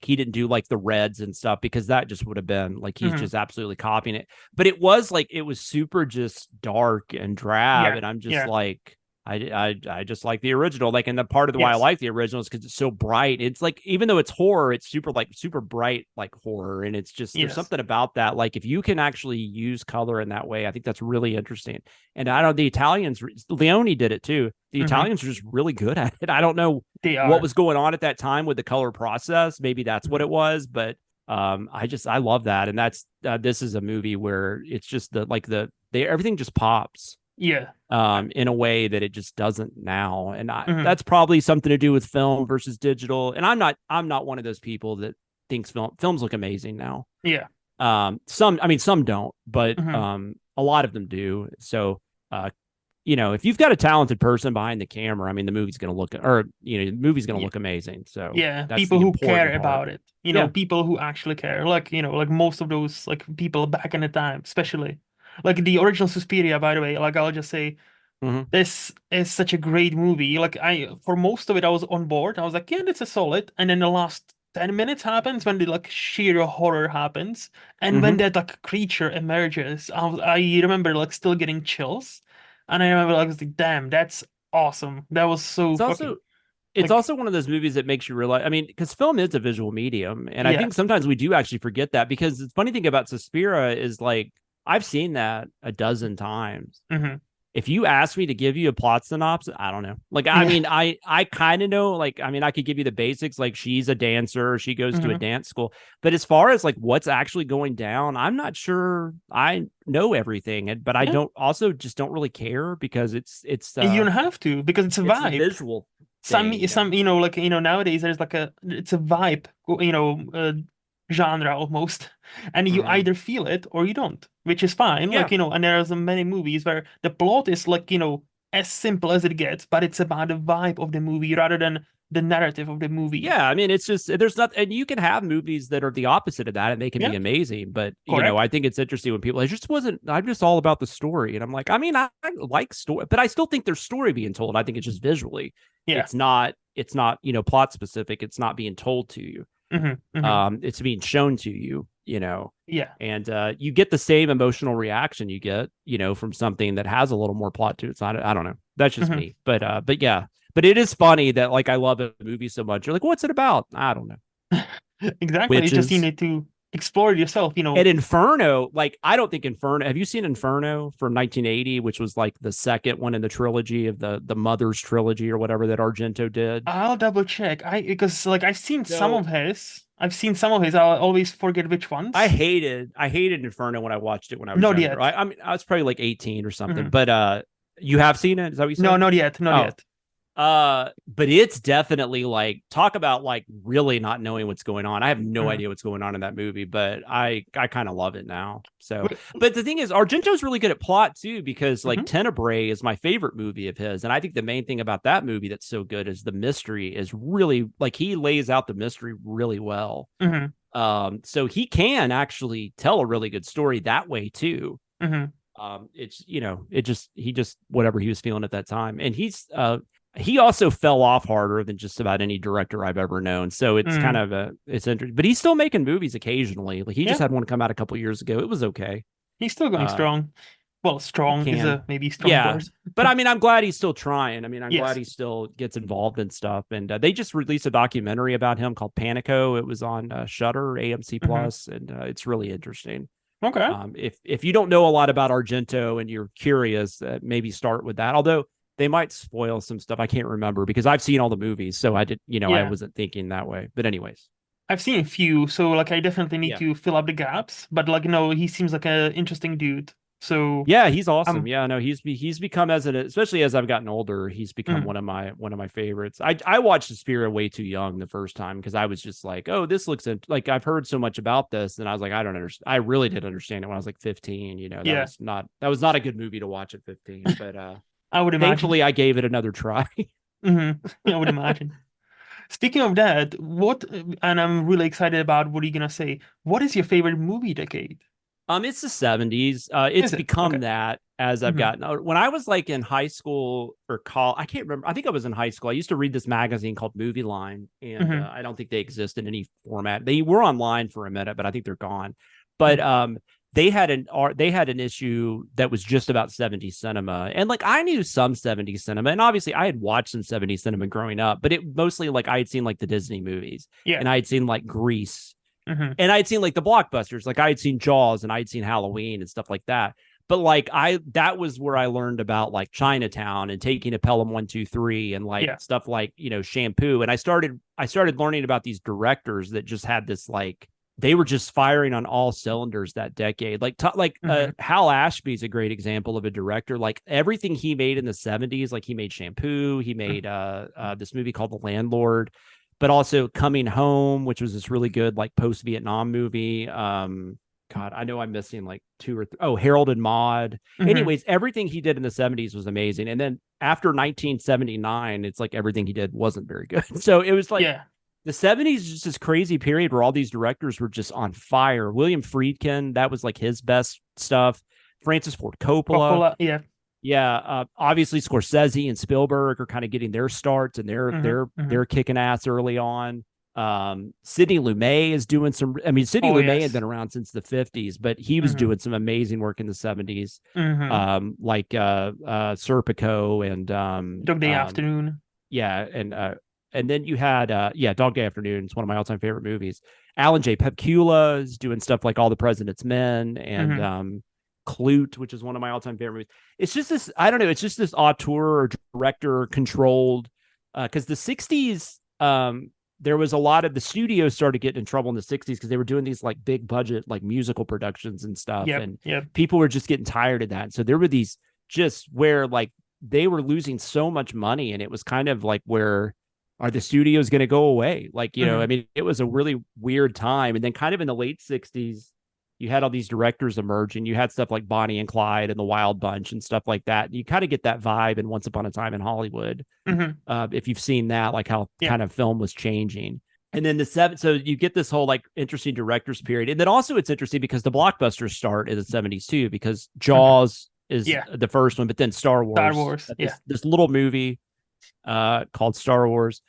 the reds and stuff because that just would have been like he's Hmm. just absolutely copying it. But it was like it was super just dark and drab, Yeah. and I'm just Yeah. like. I just like the original, like, and the part of the why I Yes. like the original is because it's so bright. It's like even though it's horror, it's super bright like horror, and it's just there's Yes. something about that. Like if you can actually use color in that way, I think that's really interesting. And I don't the Italians, Leone did it too. The Hmm. Italians are just really good at it. I don't know They what are. was going on at that time with the color process. Maybe that's what Mhm. it was, but I love that, and that's this is a movie where it's just they everything just pops Yeah. in a way that it just doesn't now. And Hmm. that's probably something to do with film versus digital. And I'm not one of those people that thinks films look amazing now. Yeah. Some don't, but Hmm. a lot of them do. So uh, if you've got a talented person behind the camera, I mean, the movie's going to Yeah. look amazing. So Yeah. that's People the who care important part. about it. Yeah. People who actually care. Like, like most of those like people back in the time, especially. Like the original Suspiria, by the way, like I'll just say Hmm. this is such a great movie. Like for most of it, I was on board. I was like, yeah, that's a solid. And then the last 10 minutes happens when the like sheer horror happens. And when Hmm. that like creature emerges, I remember like still getting chills. And I remember like, I was like, damn, that's awesome. That was so It's fucking also it's like, also one of those movies that makes you realize, I mean, because film is a visual medium, and I yeah. think sometimes we do actually forget that, because the funny thing about Suspira is like I've seen that a dozen times. Hmm. If you ask me to give you a plot synopsis, I don't know. Like, I Yeah. mean, I kind of know. Like, I mean, I could give you the basics. Like, she's a dancer, she goes to a Hmm. dance school. But as far as like what's actually going down, I'm not sure. I know everything, but I Yeah. don't really care because And you don't have to because it's a it's the vibe. visual thing. Some like nowadays there's like it's a vibe, genre almost, and you Mhm. either feel it or you don't, which is fine. Yeah. Like and there are so many movies where the plot is like as simple as it gets, but it's about the vibe of the movie rather than the narrative of the movie. Yeah, I mean, it's just there's not, and you can have movies that are the opposite of that, and they can be Yeah, amazing. But I correct. think it's interesting when people, I just wasn't, I'm just all about the story, and I'm like, I mean, I like story, but I still think there's story being told. I think it's just visually, Yeah. it's not plot specific. It's not being told to you. Hmm. Hmm. It's being shown to you. Yeah. And you get the same emotional reaction you get, from something that has a little more plot to it. It's not, I don't know. That's just Hmm. me. But yeah. But it is funny that like I love a movie so much. You're like, what's it about? I don't know. Exactly. It's just you Witches. need to explore it yourself. And Inferno, like I don't think Inferno. Have you seen Inferno from 1980, which was like the second one in the trilogy of the Mother's trilogy or whatever that Argento did? I'll double check. Because like I've seen some So of his. I've seen some of his. I'll always forget which I ones. hated I hated Inferno when I watched it when I was Not younger. yet. I mean I was probably like 18 or something. Hmm. But you have seen it? Is that what you No, said? not yet. Not Oh, yet. but it's definitely like talk about like really not knowing what's going on. I have no Hmm. idea what's going on in that movie, but I kind of love it now. So, Wait, but the thing is, Argento's really good at plot too, because like mhm, Tenebrae is my favorite movie of his, and I think the main thing about that movie that's so good is the mystery is really like he lays out the mystery really well. mhm, So he can actually tell a really good story that way too. mhm, It's he just whatever he was feeling at that time, and he also fell off harder than just about any director I've ever known. So it's kind mhm. of it's interesting, but he's still making movies occasionally. Like he just Yeah, had one come out a couple years ago. It was okay. he's still going Uh, strong. Well, He strong is can. a maybe strong Yeah. word. But I mean, I'm glad he's still trying. I mean, I'm glad Yes. he still gets involved in stuff. And they just released a documentary about him called Panico. It was on Shudder, AMC Hmm. Plus, and it's really interesting. Okay. If you don't know a lot about Argento and you're curious, maybe start with that. Although they might spoil some stuff. I can't remember because I've seen all the movies, so I did. I Yeah. wasn't thinking that way. But anyways, I've seen a few, so like I definitely need yeah, to fill up the gaps. But like he seems like an interesting dude. So yeah, he's awesome. I'm Yeah, no, he's become especially as I've gotten older, he's become mm, one of my favorites. I watched Suspiria way too young the first time because I was just like, oh, this looks like I've heard so much about this, and I was like, I don't understand. I really did understand it when I was like 15. That yeah, was not a good movie to watch at 15, but I would imagine. thankfully I gave it another try. Hmm. I would imagine. Speaking of that, and I'm really excited about what you're gonna say. What is your favorite movie decade? It's the 70s. It's Is it? become Okay. that as I've Hmm. gotten when I was like in high school or college, I can't remember. I think I was in high school. I used to read this magazine called Movie Line, and Hmm. I don't think they exist in any format. They were online for a minute, but I think they're gone. But Hmm. they had an issue that was just about 70s cinema, and like I knew some 70s cinema, and obviously I had watched some 70s cinema growing up, but it mostly like I had seen like the Disney movies, Yeah. and I had seen like Grease, Hmm. and I'd seen like the blockbusters, like I had seen Jaws and I'd seen Halloween and stuff like that. But like that was where I learned about like Chinatown and taking a Pelham 123 and like Yeah. stuff like Shampoo. And I started learning about these directors that just had this like they were just firing on all cylinders that decade. Hmm. Hal Ashby's a great example of a director. Like everything he made in the 70s, like he made Shampoo, he made this movie called The Landlord, but also Coming Home, which was this really good like post-Vietnam movie. God, I know I'm missing like two or oh, Harold and Maude. Hmm. Anyways, everything he did in the 70s was amazing. And then after 1979, it's like everything he did wasn't very good. So it was like Yeah. the 70s is just this crazy period where all these directors were just on fire. William Friedkin, that was like his best stuff. Francis Ford Coppola. Coppola. Yeah. Yeah, obviously Scorsese and Spielberg are kind of getting their starts, and they're Hmm. they're Hmm. they're kicking ass early on. Sidney Lumet is doing some. I mean, Sidney Oh Lumet had yes. been around since the 50s, but he was Hmm. doing some amazing work in the 70s. Hmm. Like Serpico and Dog Day Afternoon. yeah, and then you had Dog Day Afternoon. It's one of my all-time favorite movies. Alan J. Pepkula is doing stuff like All the President's Men and Hmm. Clute, which is one of my all-time favorite movies. It's just this, I don't know, it's just this auteur or director controlled because the 60s, there was a lot of the studios started getting in trouble in the 60s because they were doing these like big budget like musical productions and stuff, Yep. and Yep. people were just getting tired of that. So there were these just where like they were losing so much money, and it was kind of like where are the studios going to go away? Like, I Hmm. mean, it was a really weird time. And then kind of in the late 60s, you had all these directors emerging. You had stuff like Bonnie and Clyde and the Wild Bunch and stuff like that. And you kind of get that vibe in Once Upon a Time in Hollywood. Hmm. If you've seen that, like how Yeah. kind of film was changing. And then so you get this whole like interesting directors period. And then also it's interesting because the blockbusters start in the 70s too, because Hmm. Jaws is Yeah. the first one, but then Star Star Wars, Wars. Yeah. this little movie called Star Wars.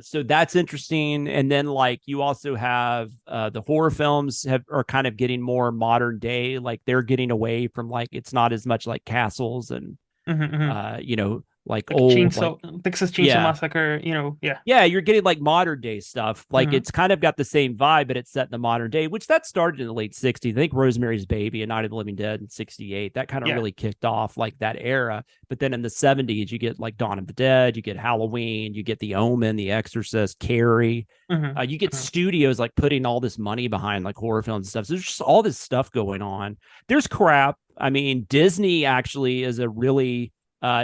So that's interesting. And then like you also have the horror films are kind of getting more modern day. Like they're getting away from like it's not as much like castles and Hmm. Hmm. like Like old like Texas Chainsaw yeah Massacre. Yeah. yeah, you're getting like modern day stuff. Like Hmm. it's kind of got the same vibe, but it's set in the modern day, which that started in the late 60s. I think Rosemary's Baby and Night of the Living Dead in 68. That kind of Yeah. really kicked off like that era. But then in the 70s, you get like Dawn of the Dead, you get Halloween, you get The Omen, The Exorcist, Carrie. Hmm. You get Hmm. studios like putting all this money behind like horror films and stuff. So there's just all this stuff going on. There's crap. I mean, Disney actually is a really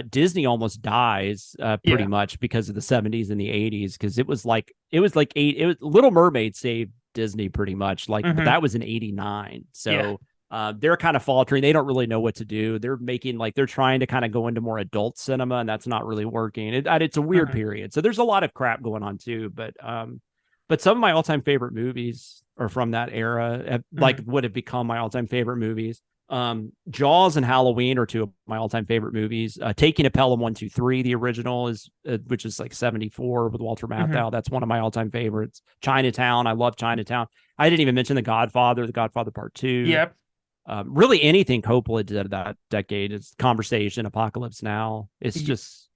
Disney almost dies pretty Yeah. much because of the 70s and the 80s because Little Mermaid saved Disney pretty much like, but Hmm. that was in 89. Yeah. So they're kind of faltering. They don't really know what to do. They're trying to kind of go into more adult cinema, and that's not really working. It's a weird Hmm. period. So there's a lot of crap going on too, but some of my all-time favorite movies are from that era, like Hmm. would have become my all-time favorite movies. Jaws and Halloween are two of my all-time favorite movies. Taking a Pelham 123, the original is which is like 74 with Walter Hmm. Matthau. That's one of my all-time favorites. Chinatown, I love Chinatown. I didn't even mention The Godfather Part 2. Yep. really anything Coppola did that decade. It's Conversation, Apocalypse Now. It's Y- just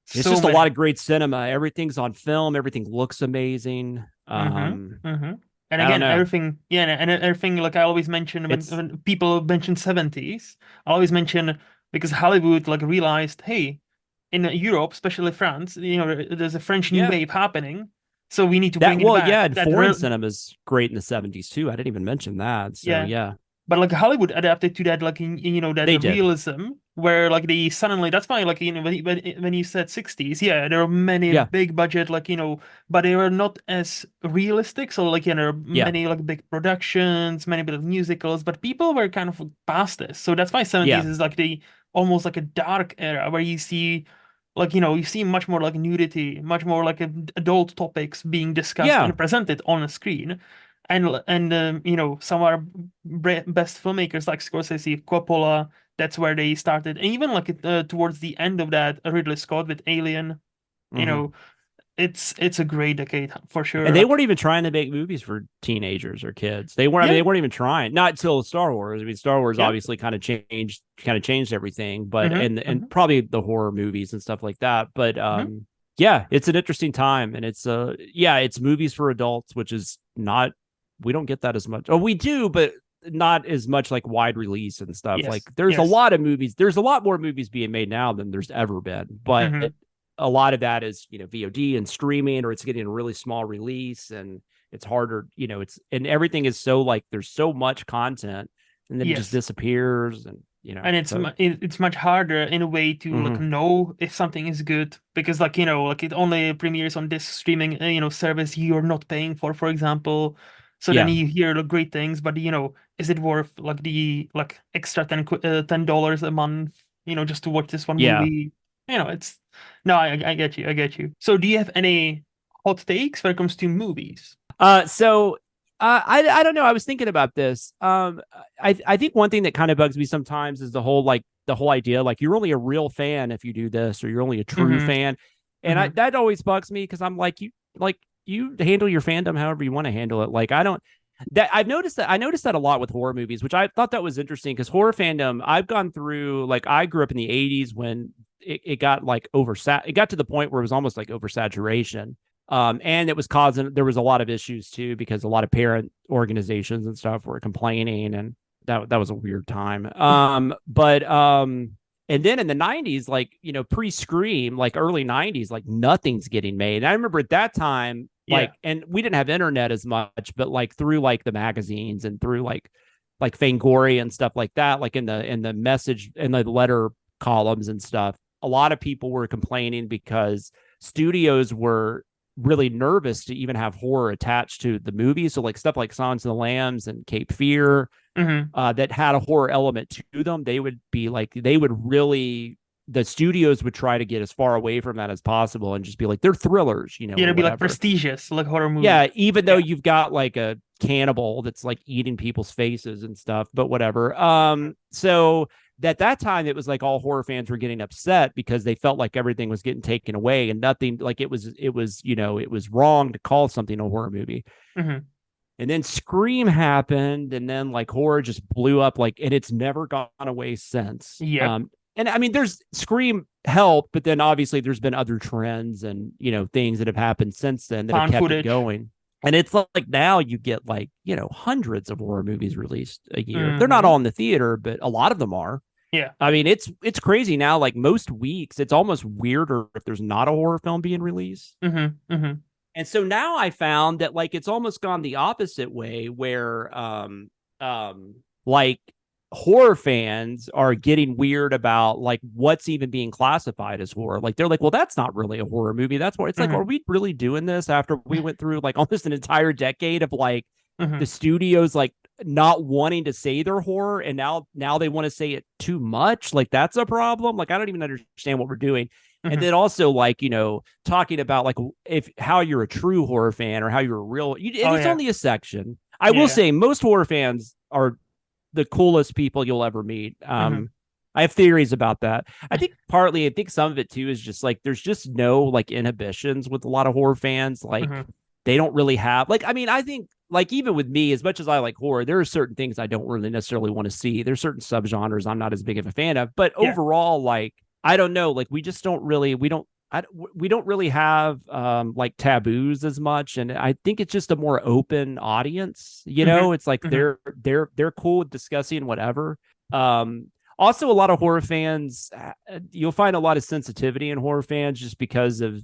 So a lot many. of great cinema. Everything's on film. Everything looks amazing. Mm-hmm. Mm-hmm. And I don't again, know. everything, yeah, and everything, like I always mention It's when people mention 70s, I always mention because Hollywood like realized, hey, in Europe, especially France, there's a French New yeah. Wave happening, so we need to That bring it well, back. yeah, and That foreign real, cinema's great in the 70s too. I didn't even mention that. So yeah, yeah, but like Hollywood adapted to that, like that they did. realism where like they suddenly. That's why like when you said 60s, yeah, there are many Yeah. big budget but they were not as realistic. So like there are Yeah. many like big productions, many bit of musicals, but people were kind of past this. So that's why 70s Yeah. is like the almost like a dark era where you see. Like you see much more like nudity, much more like adult topics being discussed Yeah. and presented on a screen and some of our best filmmakers like Scorsese, Coppola, that's where they started. And even like towards the end of that, Ridley Scott with Alien, you hmm know, it's a great decade for sure. And they Like, weren't even trying to make movies for teenagers or kids. They weren't. I mean, yeah, they weren't even trying. Not until Star Wars. I mean, Star Wars yeah, obviously kind of changed everything. But mm-hmm, and mm-hmm, probably the horror movies and stuff like that. But mm-hmm. yeah, it's an interesting time, and it's movies for adults, which is not. We don't get that as much. Oh, we do, but not as much like wide release and stuff. Like Yes, there's a yes, lot of movies. There's a lot more movies being made now than there's ever been. But mm-hmm, a lot of that is VOD and streaming, or it's getting a really small release, and it's harder. It's and everything is so like there's so much content, and then it just yes. disappears, and And so. it's much harder in a way to like Mhm. know if something is good because like like it only premieres on this streaming service you're not paying for example. So then Yeah, you hear the great things, but is it worth like the like extra $10 a month just to watch this one yeah. movie? It's no, I get you, I get you. So do you have any hot takes when it comes to movies? So I don't know. I was thinking about this. I think one thing that kind of bugs me sometimes is the whole idea like you're only a real fan if you do this, or you're only a true Mm-hmm. fan, and Mm-hmm. that always bugs me because I'm like you handle your fandom however you want to handle it. Like I don't. That I noticed that a lot with horror movies, which I thought that was interesting because horror fandom, I've gone through like I grew up in the 80s when it got like it got to the point where it was almost like oversaturation. And it was causing there was a lot of issues too because a lot of parent organizations and stuff were complaining, and that was a weird time. But and then in the 90s, like pre-Scream, like early 90s, like nothing's getting made. And I remember at that time, Yeah. like, and we didn't have internet as much, but like through like the magazines and through like Fangoria and stuff like that, like in the message in the letter columns and stuff, a lot of people were complaining because studios were really nervous to even have horror attached to the movie. So like stuff like Silence of the Lambs and Cape Fear, Mm-hmm. that had a horror element to them, they would be like they would really the studios would try to get as far away from that as possible and just be like they're thrillers, Yeah, or it'd be like whatever. prestigious, like horror movie. Yeah, even though Yeah. you've got like a cannibal that's like eating people's faces and stuff, but whatever. So at that time it was like all horror fans were getting upset because they felt like everything was getting taken away and nothing like it was wrong to call something a horror movie. Mm-hmm. And then Scream happened, and then like horror just blew up, like, and it's never gone away since. Yep. And I mean, there's Scream helped, but then obviously there's been other trends and things that have happened since then that have Found kept it footage. going. And it's like now you get like hundreds of horror movies released a year. They're not Mm-hmm. all in the theater, but a lot of them are. Yeah. I mean, it's crazy now. Like most weeks, it's almost weirder if there's not a horror film being released. Mm-hmm. Mm-hmm. And so now I found that like it's almost gone the opposite way where like horror fans are getting weird about like what's even being classified as horror. Like they're like, well, that's not really a horror movie. That's what it's like, are Mm-hmm. we really doing this after we went through like almost an entire decade of like Mm-hmm. the studios like not wanting to say they're horror and now they want to say it too much? Like that's a problem. Like I don't even understand what we're doing. And Mm-hmm. then also like talking about like if how you're a true horror fan or how you're a real and Oh it's yeah. only a section. I will Yeah. say most horror fans are the coolest people you'll ever meet. Mm-hmm. I have theories about that. I think some of it too is just like there's just no like inhibitions with a lot of horror fans. Like Mm-hmm. they don't really have like I mean I think like even with me, as much as I like horror, there are certain things I don't really necessarily want to see. There's certain subgenres I'm not as big of a fan of. But Yeah. overall, like I don't know, like we just don't really we don't really have like taboos as much, and I think it's just a more open audience. You Hmm. know, it's like Hmm. they're cool with discussing whatever. Also, a lot of horror fans, you'll find a lot of sensitivity in horror fans just because of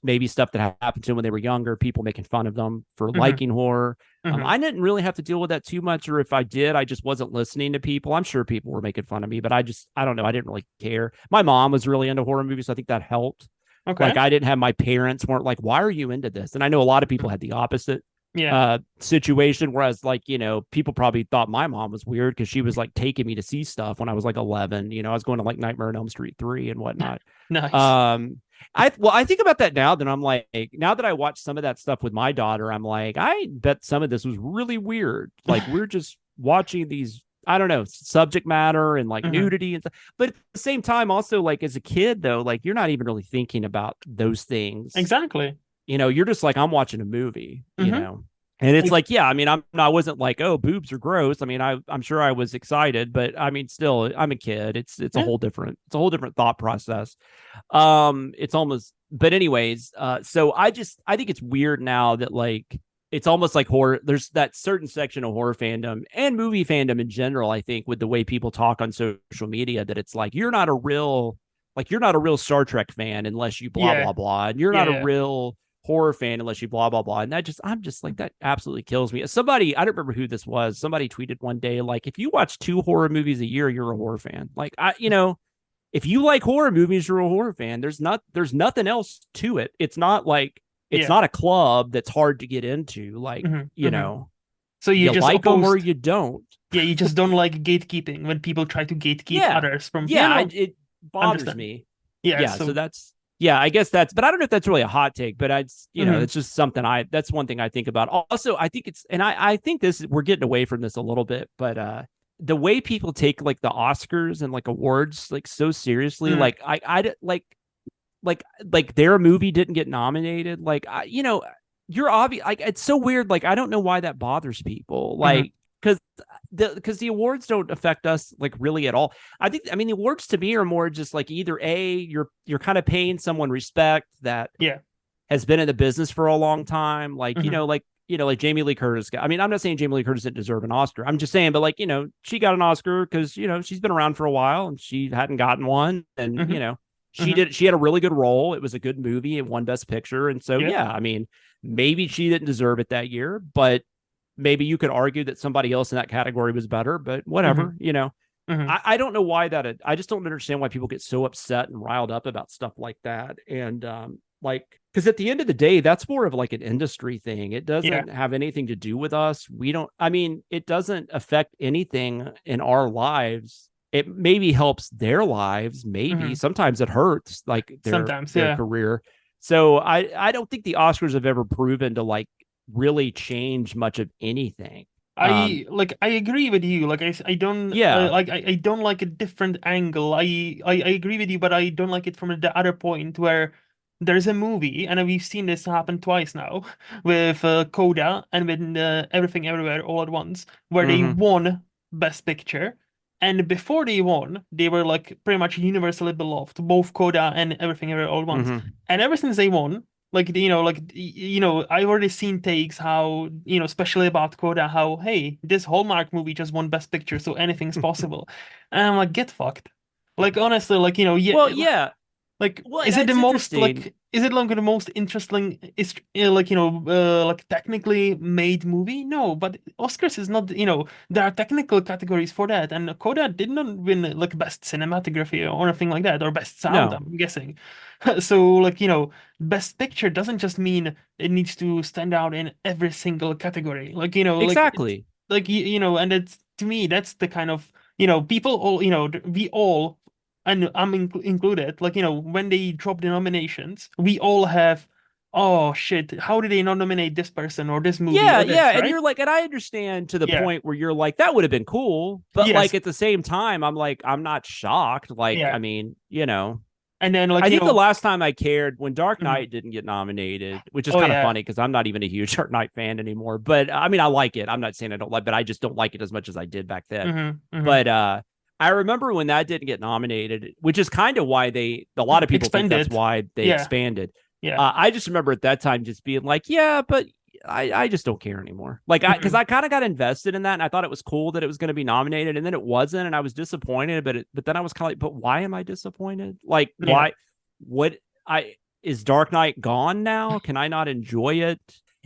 maybe stuff that happened to them when they were younger, people making fun of them for Hmm. liking horror. Hmm. I didn't really have to deal with that too much, or if I did, I just wasn't listening to people. I'm sure people were making fun of me, but I don't know. I didn't really care. My mom was really into horror movies, so I think that helped. Like Okay. I didn't have my parents weren't like, why are you into this? And I know a lot of people had the opposite Yeah. situation, whereas like, you know, people probably thought my mom was weird because she was like taking me to see stuff when I was like 11. You know, I was going to like Nightmare on Elm Street 3 and whatnot. Nice. um I think about that now, then I'm like, now that I watch some of that stuff with my daughter, I'm like, I bet some of this was really weird. Like we're just watching these, I don't know, subject matter and like Hmm. nudity and stuff. But at the same time, also like as a kid though, like you're not even really thinking about those things. Exactly. You know, you're just like, I'm watching a movie, you Hmm. know. And it's Like, like, yeah, I mean, I wasn't like, oh, boobs are gross. I mean, I'm sure I was excited, but I mean, still, I'm a kid. It's a yeah. whole different, it's a whole different thought process. It's almost, but anyways, so I think it's weird now that like it's almost like horror. There's that certain section of horror fandom and movie fandom in general, I think, with the way people talk on social media, that it's like you're not a real Star Trek fan unless you blah Yeah. blah blah, and you're Yeah. not a Yeah. real horror fan unless you blah blah blah. And I'm just like, that absolutely kills me. Somebody, I don't remember who this was, somebody tweeted one day like, if you watch 2 horror movies a year, you're a horror fan. Like you know, if you like horror movies, you're a horror fan. There's nothing else to it. It's not like it's Yeah. not a club that's hard to get into. Like, Hmm. you Hmm. know, So you you just like them or opposed, you don't. yeah, you just don't like gatekeeping when people try to gatekeep Yeah. others from, yeah, Yeah, no, it bothers understand. me. Yeah, Yeah, so so that's, yeah, I guess that's, but I don't know if that's really a hot take, but you know, mhm. it's just something that's one thing I think about. Also, I think it's, and I think this, we're getting away from this a little bit, but the way people take like the Oscars and like awards like so seriously, Mhm. like like their movie didn't get nominated. Like you know, you're obvious. Like it's so weird. Like I don't know why that bothers people. Mhm. Like because the awards don't affect us like really at all. I mean the awards to me are more just like either you're kind of paying someone respect that Yeah. has been in the business for a long time, like Mhm. like Jamie Lee Curtis got. I mean, I'm not saying Jamie Lee Curtis didn't deserve an Oscar. I'm just saying, but like, you know, she got an Oscar because, you know, she's been around for a while and she hadn't gotten one. And, you Mhm. know, Mhm. she had a really good role. It was a good movie. It won Best Picture. And so, Yeah. yeah, I mean, maybe she didn't deserve it that year, but maybe you could argue that somebody else in that category was better, but Mhm. whatever, you know. Mhm. I don't know why I just don't understand why people get so upset and riled up about stuff like that. And like, because at the end of the day, that's more of like an industry thing. It Yeah. doesn't have anything to do with us. We don't, I mean, it doesn't affect anything in our lives. It maybe helps their lives, maybe. Mhm. Sometimes it hurts like Sometimes, their yeah. career. So I don't think the Oscars have ever proven to like really change much of anything. Um, I agree with you. Like I don't yeah. I don't like a different angle. I agree with you, but I don't like it from the other point where there's a movie, and we've seen this happen twice now with Coda and with Everything Everywhere All at Once, where they Mm-hmm. won Best Picture, and before they won, they were like pretty much universally beloved, both Coda and Everything Everywhere All at Once, Mm-hmm. and ever since they won. Like I've already seen takes how especially about Coda, how hey, this Hallmark movie just won Best Picture, so anything's possible, and I'm like, get fucked. Like honestly, Well, yeah. like, Well, is it the that's most interesting. is it like the most interesting is like technically made movie? No, but Oscars is not, there are technical categories for that, and Coda did not win like best cinematography or anything like that, or best sound, No, I'm guessing. So like, best picture doesn't just mean it needs to stand out in every single category. Like, like it's exactly. like and it's to me that's the kind of people all we all, and I'm included, like, when they drop the nominations, we all have, oh shit, how did they not nominate this person or this movie Yeah, or yeah. this, And right? you're like, and I understand to the Yeah. point where you're like, that would have been cool. But like Yes. at the same time, I'm like, I'm not shocked. Like, Yeah. I mean, you know, And then like I think the last time I cared when Dark Knight didn't get nominated, which is oh kind of yeah, funny because I'm not even a huge Dark Knight fan anymore. But I mean, I like it. I'm not saying I don't like, but I just don't like it as much as I did back then. But I remember when that didn't get nominated, which is kind of why a lot of people think that's why they expanded. Yeah. I just remember at that time just being like, yeah, but I just don't care anymore. Like, because I kind of got invested in that, and I thought it was cool that it was going to be nominated, and then it wasn't, and I was disappointed. But then I was kind of like, but why am I disappointed? Like, why? What is Dark Knight gone now? Can I not enjoy it?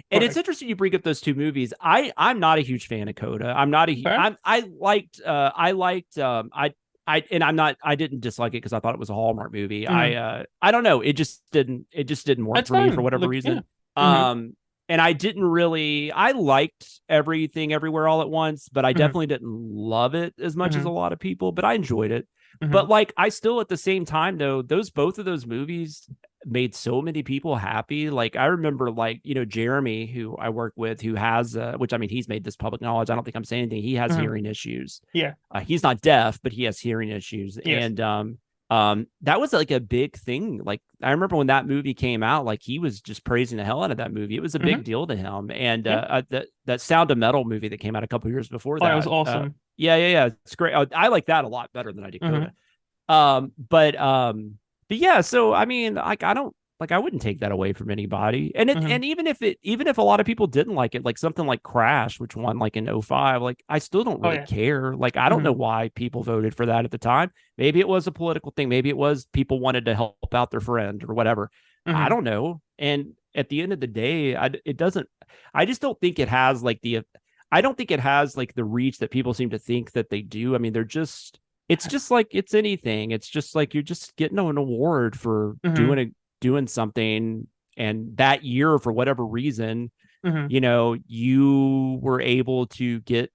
And it's interesting you bring up those two movies. I'm not a huge fan of Coda. I'm not a. I didn't dislike it because I thought it was a Hallmark movie. I don't know. It just didn't work for me for whatever reason. And I didn't really. I liked Everything Everywhere All at Once, but I definitely didn't love it as much as a lot of people. But I enjoyed it. But like, I still at the same time though, both of those movies made so many people happy. Like, I remember, like, Jeremy, who I work with, who has which, I mean, he's made this public knowledge. I don't think I'm saying anything. He has hearing issues. Yeah. He's not deaf, but he has hearing issues. Yes. And that was like a big thing. Like, I remember when that movie came out, like, he was just praising the hell out of that movie. It was a big deal to him. And that Sound of Metal movie that came out a couple years before that, was awesome. Yeah, it's great. I like that a lot better than I did Coda. But yeah, so I mean, like, I don't, like, I wouldn't take that away from anybody. And and even if a lot of people didn't like it, like something like Crash, which won like in 2005, like, I still don't really care. Like, I don't know why people voted for that at the time. Maybe it was a political thing. Maybe it was people wanted to help out their friend or whatever. I don't know. And at the end of the day, I just don't think it has like I don't think it has like the reach that people seem to think that they do. I mean, it's just like it's anything. It's just like you're just getting an award for doing something, and that year, for whatever reason, you were able to get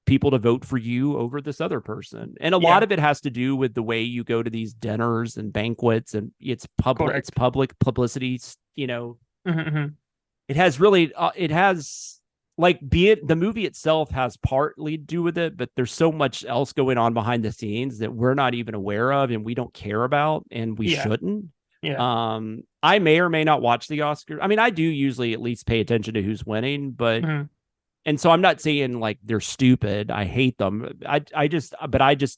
people to vote for you over this other person. And a lot of it has to do with the way you go to these dinners and banquets, and it's public publicity, It has really like, be it the movie itself has partly to do with it, but there's so much else going on behind the scenes that we're not even aware of, and we don't care about, and we shouldn't. I may or may not watch the Oscars. I mean, I do usually at least pay attention to who's winning, but and so I'm not saying like they're stupid. I hate them. I just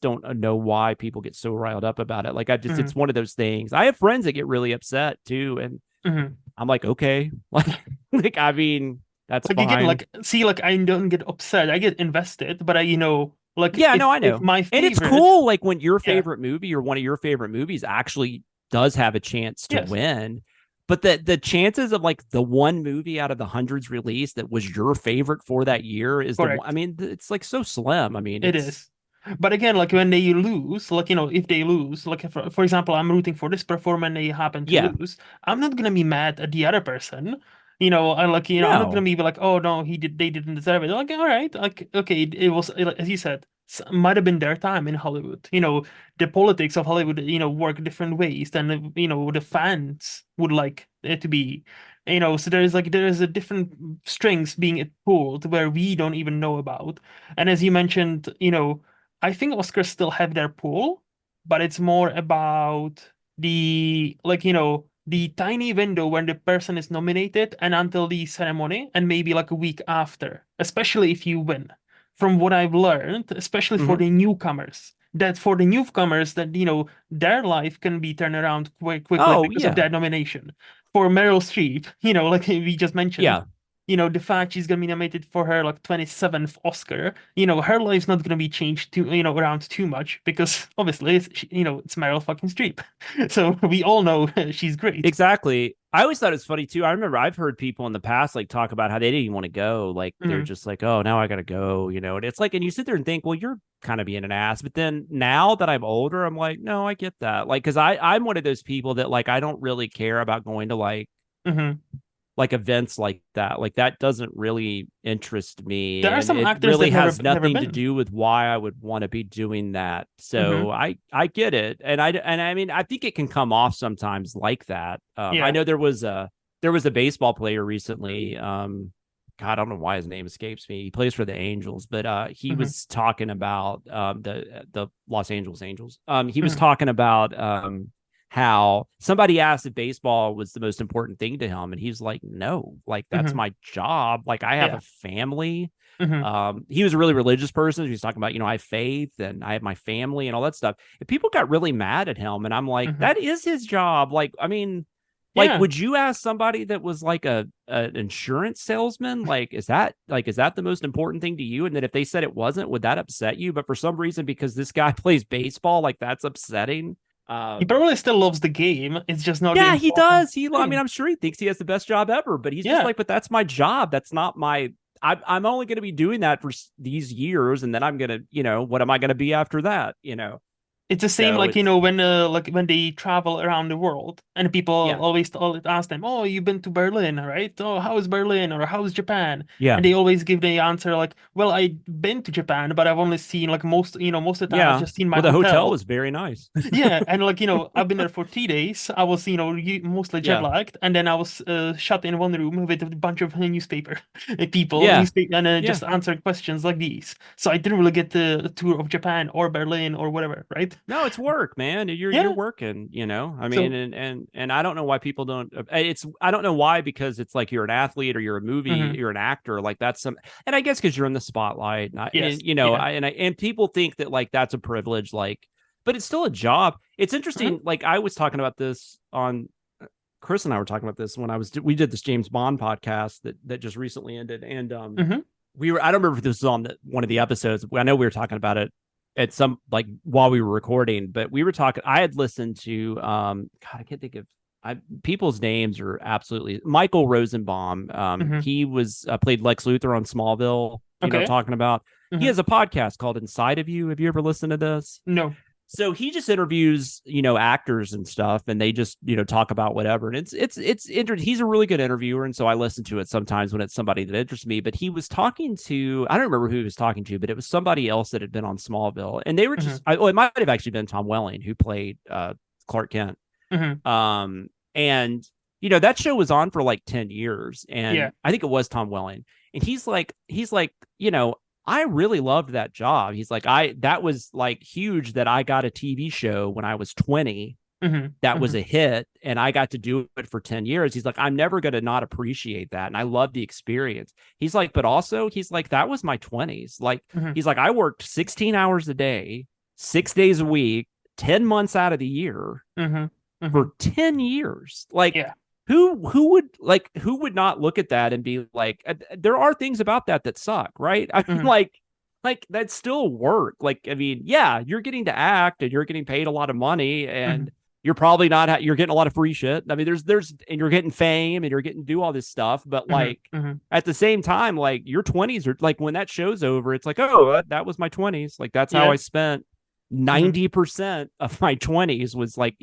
don't know why people get so riled up about it. Like, it's one of those things. I have friends that get really upset too, and I'm like, okay, like I mean. That's like, fine. again, like, see, like, I don't get upset. I get invested, but I know. I know. My favorite, and it's cool, like, when your favorite movie or one of your favorite movies actually does have a chance to win. But the chances of like the one movie out of the hundreds released that was your favorite for that year is I mean, it's like so slim. I mean, it is. But again, like, when they lose, like, if they lose, like, for example, I'm rooting for this performer and they happen to lose, I'm not gonna be mad at the other person. I'm not gonna be like, oh no, they didn't deserve it. Like, all right, like, okay, it was, as you said, might have been their time in Hollywood. The politics of Hollywood, work different ways than the fans would like it to be. So there's a different strings being pulled where we don't even know about. And as you mentioned, I think Oscars still have their pull, but it's more about the, like, the tiny window when the person is nominated and until the ceremony, and maybe like a week after, especially if you win. From what I've learned, especially for the newcomers, that their life can be turned around quickly because of that nomination. For Meryl Streep, like we just mentioned, the fact she's gonna be nominated for her like 27th Oscar, her life's not gonna be changed around too much, because obviously it's Meryl fucking Streep. So we all know she's great. Exactly. I always thought it's funny too. I remember I've heard people in the past like talk about how they didn't even want to go. Like, they're just like, oh, now I gotta go, and it's like, and you sit there and think, well, you're kind of being an ass. But then now that I'm older, I'm like, no, I get that. Like, because I'm one of those people that, like, I don't really care about going to like events like that. Like, that doesn't really interest me. There are some actors really that has nothing to do with why I would want to be doing that. So I get it, and I mean, I think it can come off sometimes like that. I know there was a baseball player recently. God, I don't know why his name escapes me. He plays for the Angels, but he was talking about the Los Angeles Angels. He was talking about how somebody asked if baseball was the most important thing to him, and he's like, no, like that's Hmm. my job. Like I have Yeah. a family. Hmm. He was a really religious person. He was talking about, I have faith and I have my family and all that stuff. And people got really mad at him. And I'm like, Hmm. that is his job. Like, I mean, like, Yeah. would you ask somebody that was like a an insurance salesman, is that the most important thing to you? And then if they said it wasn't, would that upset you? But for some reason, because this guy plays baseball, like that's upsetting. He Um, probably still loves the game. It's just not the yeah, he important does. I mean, thing. I'm sure he thinks he has the best job ever, but he's just Yeah. like, but that's my job. That's not my. I'm only going to be doing that for these years, and then I'm gonna, what am I going to be after that? It's the same So like it's like when they travel around the world and people yeah, always ask them, "Oh, you've been to Berlin, right? Oh, how is Berlin or how is Japan?" yeah, And they always give the answer like, "Well, I've been to Japan, but I've only seen like most of the time I've yeah. just seen my Well, the hotel hotel." was very nice. Yeah, and like I've been there for 3 days. I was mostly jet Yeah, lagged, and then I was shut in one room with a bunch of newspaper people, yeah, and yeah. just answering questions like these. So I didn't really get the tour of Japan or Berlin or whatever, right? No, it's work, man. You're Yeah. working, I mean, So. and I don't know why people don't. It's I don't know why, because it's like you're an athlete or you're a movie, Hmm. you're an actor, like that's some. And I guess because you're in the spotlight, Yes. Yeah. and people think that like that's a privilege, like, but it's still a job. It's Hmm. interesting. Like I was talking about this on Chris and I were talking about this when we did this James Bond podcast that just recently ended, and Hmm. we were I don't remember if this was on one of the episodes. I know we were talking about it at some like while we were recording, but we were talking. I had listened to God, I can't think of people's names are absolutely Michael Rosenbaum. Hmm. He was played Lex Luthor on Smallville. Do you know what Okay. I'm talking about? He Hmm. has a podcast called Inside of You. Have you ever listened to this? No. So he just interviews actors and stuff, and they just talk about whatever, and he's a really good interviewer, and so I listen to it sometimes when it's somebody that interests me. But he was talking to, I don't remember who he was talking to, but it was somebody else that had been on Smallville, and they were Hmm. just it might have actually been Tom Welling who played Clark Kent. Hmm. And that show was on for like 10 years, Yeah. and I think it was Tom Welling, and he's like I really loved that job. He's like, that was like huge that I got a TV show when I was 20 Hmm. that was Hmm. a hit, and I got to do it for 10 years. He's like, I'm never going to not appreciate that. And I love the experience. He's like, but also he's like, that was my 20s. Like, Hmm. he's like, I worked 16 hours a day, 6 days a week, 10 months out of the year Hmm. Hmm. for 10 years. Like, Yeah. who would not look at that and be like, there are things about that suck, right? I mean, Hmm. like that's still work. Like, I mean, yeah, you're getting to act and you're getting paid a lot of money, Hmm. and you're probably not you're getting a lot of free shit. I mean, and you're getting fame and you're getting to do all this stuff, but Hmm. like Hmm. at the same time, like your 20s are like, when that show's over, it's like, oh, that was my 20s. Like that's how Yeah. I spent Hmm. 90% of my 20s, was like,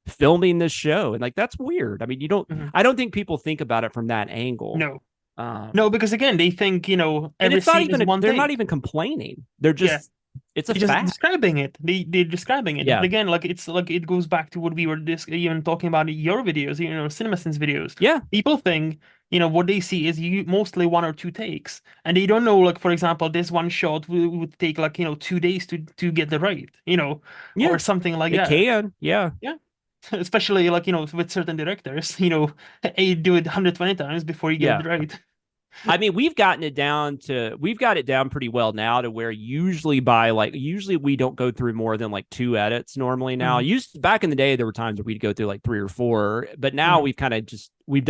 filming this show. And like that's weird. I mean, Hmm. I don't think people think about it from that angle. No. No, Um, because again, they think, and every scene is one they're not take. even complaining. They're Yeah. just it's a They're just fact. describing it. They're describing it. And Yeah. again, like it's like it goes back to what we were even talking about in your videos, CinemaSins videos. Yeah. People think, what they see is you mostly one or two takes. And they don't know, like, for example, this one shot would take like, 2 days to get the right, Yeah. or something like It that. can. Yeah. Yeah. Especially like, with certain directors, you do it 120 times before you get Yeah. it right. I mean, we've got it down pretty well now to where usually we don't go through more than like two edits normally now. Hmm. Back in the day, there were times where we'd go through like three or four, but now Hmm. we've kind of just, we've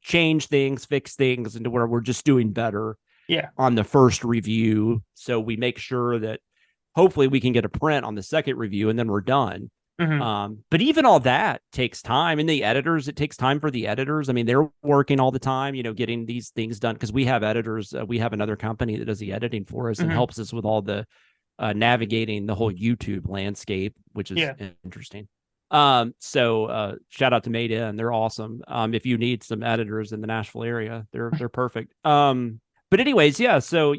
changed things, fixed things into where we're just doing better Yeah. on the first review. So we make sure that hopefully we can get a print on the second review, and then we're done. Hmm. But even all that takes time, and it takes time for the editors. I mean, they're working all the time, getting these things done, because we have editors. We have another company that does the editing for us and Hmm. helps us with all the navigating the whole YouTube landscape, which is Yeah. interesting. So shout out to Made In. They're awesome. If you need some editors in the Nashville area, they're perfect. But anyways, yeah. So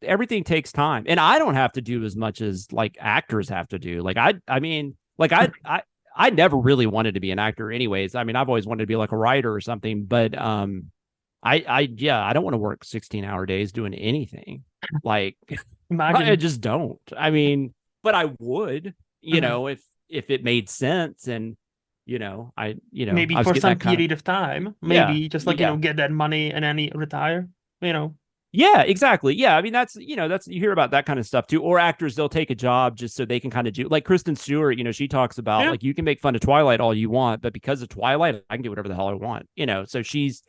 everything takes time, and I don't have to do as much as like actors have to do. Like I mean, like I never really wanted to be an actor, anyways. I mean, I've always wanted to be like a writer or something, but I don't want to work 16-hour days doing anything. Like I Imagine. just don't. I mean, but I would. Mhm. If it made sense. And Maybe I was for getting some that kind of, period of time, yeah, maybe just like, yeah. get that money and then retire, you know. Yeah, exactly. Yeah, I mean that's you hear about that kind of stuff too. Or actors, they'll take a job just so they can kind of do, like Kristen Stewart. She talks about Yeah. like, you can make fun of Twilight all you want, but because of Twilight, I can do whatever the hell I want. So she's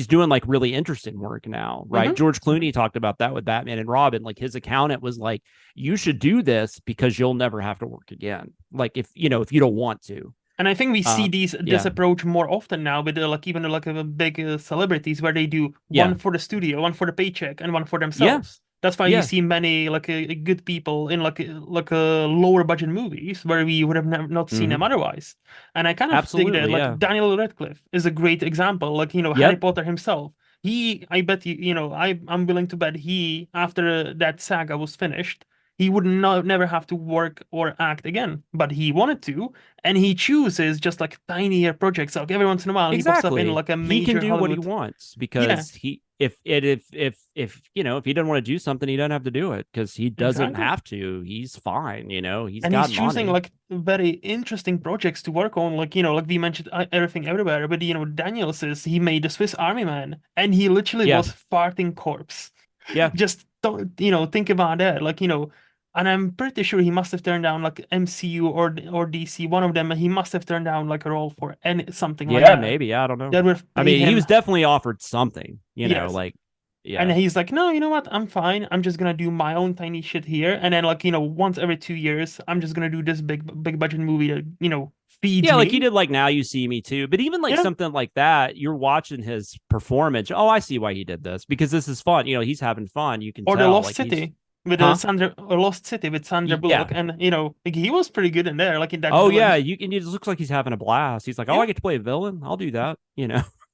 doing like really interesting work now, right? Hmm. George Clooney talked about that with Batman and Robin. Like his accountant was like, you should do this because you'll never have to work again. Like if you don't want to. And I think we see this Yeah, approach more often now with like even like big celebrities where they do one yeah, for the studio, one for the paycheck, and one for yeah, themselves. That's why you yeah. see many like good people in like lower budget movies where we would have not seen them Hmm. otherwise. And I kind of think that Absolutely, like yeah. Daniel Radcliffe is a great example. Like Harry Yep, Potter himself. I bet I'm willing to bet he, after that saga was finished, he would not never have to work or act again. But he wanted to, and he chooses just like tinier projects. Like every once in a while, he pops up in exactly. like a He can major do what he Hollywood. wants Yeah, because he if if he doesn't want to do something, he doesn't have to do it because he doesn't exactly. have to. He's fine. He's And he's got choosing money. like very interesting projects to work on. Like like we mentioned, everything everywhere. But Daniel says he made the Swiss Army Man, and he literally Yeah, was farting corpse. yeah, Just don't, think about that. Like and I'm pretty sure he must have turned down like MCU or DC, one of them. He must have turned down like a role for any something like yeah. that Maybe, I don't know. that would have I paid mean, he him. was definitely offered something. Yes. Like, And yeah, he's like, no, you know what? I'm fine. I'm just gonna do my own tiny shit here. And then like, once every 2 years, I'm just gonna do this big budget movie that, feeds yeah. Like he me. did like Now You See Me Too, but even like Yeah. something like that, you're watching his performance. Oh, I see why he did this because this is fun. He's having fun. You can Or The tell. Lost Like he's, City with huh? Sandra or Lost City with Sandra Yeah. Bullock. And like he was pretty good in there, like in that Oh yeah, villain. you can. It just looks like he's having a blast. He's like, oh, Yeah. I get to play a villain. I'll do that.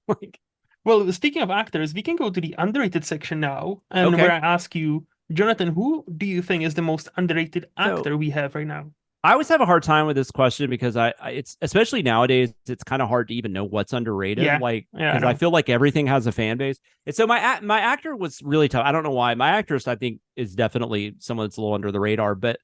Like, Well, speaking of actors, we can go to the underrated section now, and where okay. I ask you, Jonathan, who do you think is the most underrated So actor we have right now? I always have a hard time with this question because it's especially nowadays, it's kind of hard to even know what's underrated. Yeah. Like, Yeah, I because I know. feel like everything has a fan base. And so my actor was really tough. I don't know why. My actress, I think, is definitely someone that's a little under the radar, but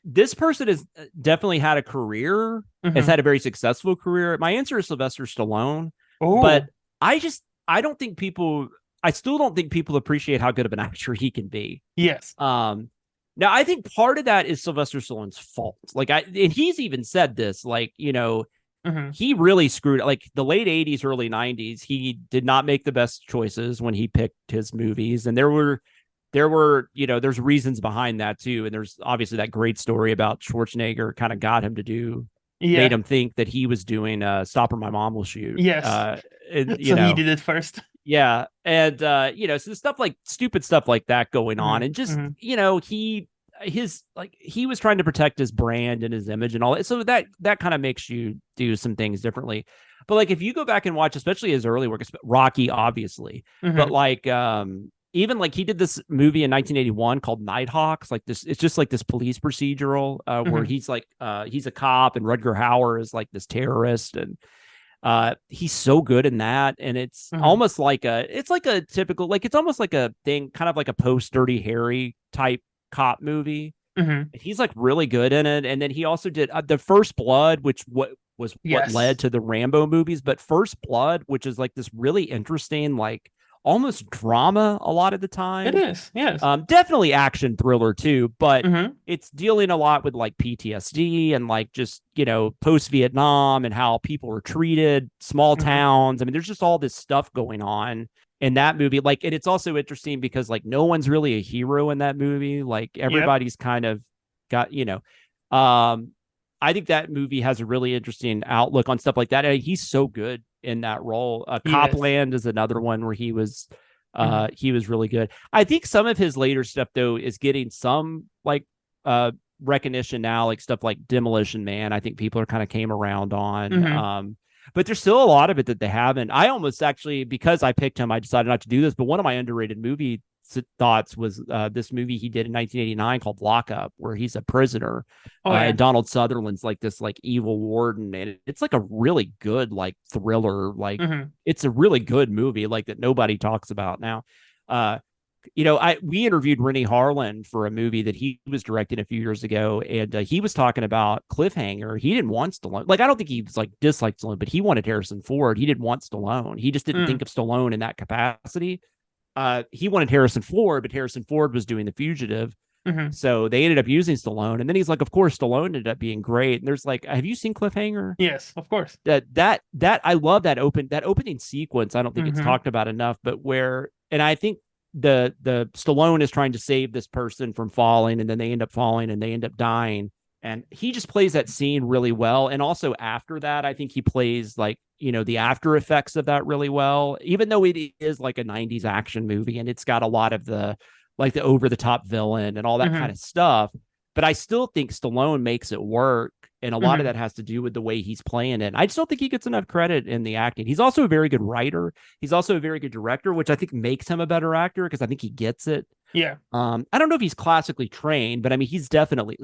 this person has definitely had a career, has Hmm. had a very successful career. My answer is Sylvester Stallone, but Oh, I don't think people, I still don't think people appreciate how good of an actor he can be. yes. Um, Now I think part of that is Sylvester Stallone's fault. And he's even said this, like, Hmm. he really screwed, like the late 80s, early 90s. He did not make the best choices when he picked his movies. And there's reasons behind that too. And there's obviously that great story about Schwarzenegger kind of made Yeah. him think that he was doing Stop or My Mom Will Shoot. Yes. And, So he did it first. yeah. And so the stuff, like stupid stuff like that going on. Hmm. And just, Hmm. he was trying to protect his brand and his image and all that. So that kind of makes you do some things differently. But like if you go back and watch, especially his early work, Rocky, obviously, but Hmm. like even like he did this movie in 1981 called Nighthawks. Like this, it's just like this police procedural where Hmm. he's like he's a cop and Rutger Hauer is like this terrorist, and he's so good in that. And it's Hmm. almost like it's like a typical, like it's almost like a thing, kind of like a post Dirty Harry type cop movie. Hmm. He's like really good in it. And then he also did the First Blood, which what led Yes. to the Rambo movies. But First Blood, which is like this really interesting, like almost drama a lot of the It time. is. Yes. Definitely action thriller too, but Hmm. it's dealing a lot with like PTSD and like just, post Vietnam and how people were treated, small Hmm. towns. I mean, there's just all this stuff going on in that movie. Like, and it's also interesting because like no one's really a hero in that movie. Like Yep. everybody's kind of got, um, I think that movie has a really interesting outlook on stuff like that. And he's so good in that role. Yes. Copland is another one where Hmm. he was really good. I think some of his later stuff though is getting some like recognition now, like stuff like Demolition Man. I think people are kind of came around on. Hmm. But there's still a lot of it that they haven't. I almost actually, because I picked him, I decided not to do this. But one of my underrated movie thoughts was this movie he did in 1989 called Lockup, where he's a prisoner, Oh yeah. and Donald Sutherland's like this like evil warden, and it's like a really good like thriller. Like Hmm. it's a really good movie, like that nobody talks about now. Uh, we interviewed Rennie Harlan for a movie that he was directing a few years ago, and he was talking about Cliffhanger. He didn't want Stallone. Like, I don't think he was like disliked Stallone, but he wanted Harrison Ford. He didn't want Stallone. He just didn't think of Stallone in that capacity. He wanted Harrison Ford, but Harrison Ford was doing The Fugitive. So they ended up using Stallone. And then he's like, of course, Stallone ended up being great. And there's like, have you seen Cliffhanger? Yes, of course. That I love that opening sequence. I don't think it's talked about enough, but and I think the Stallone is trying to save this person from falling, and then they end up falling and they end up dying. And he just plays that scene really well. And also after that, I think he plays like, the after effects of that really well, even though it is like a 90s action movie and it's got a lot of the over the top villain and all that kind of stuff. But I still think Stallone makes it work. And a lot of that has to do with the way he's playing it. I just don't think he gets enough credit in the acting. He's also a very good writer. He's also a very good director, which I think makes him a better actor because I think he gets it. Yeah. I don't know if he's classically trained, but I mean, he's definitely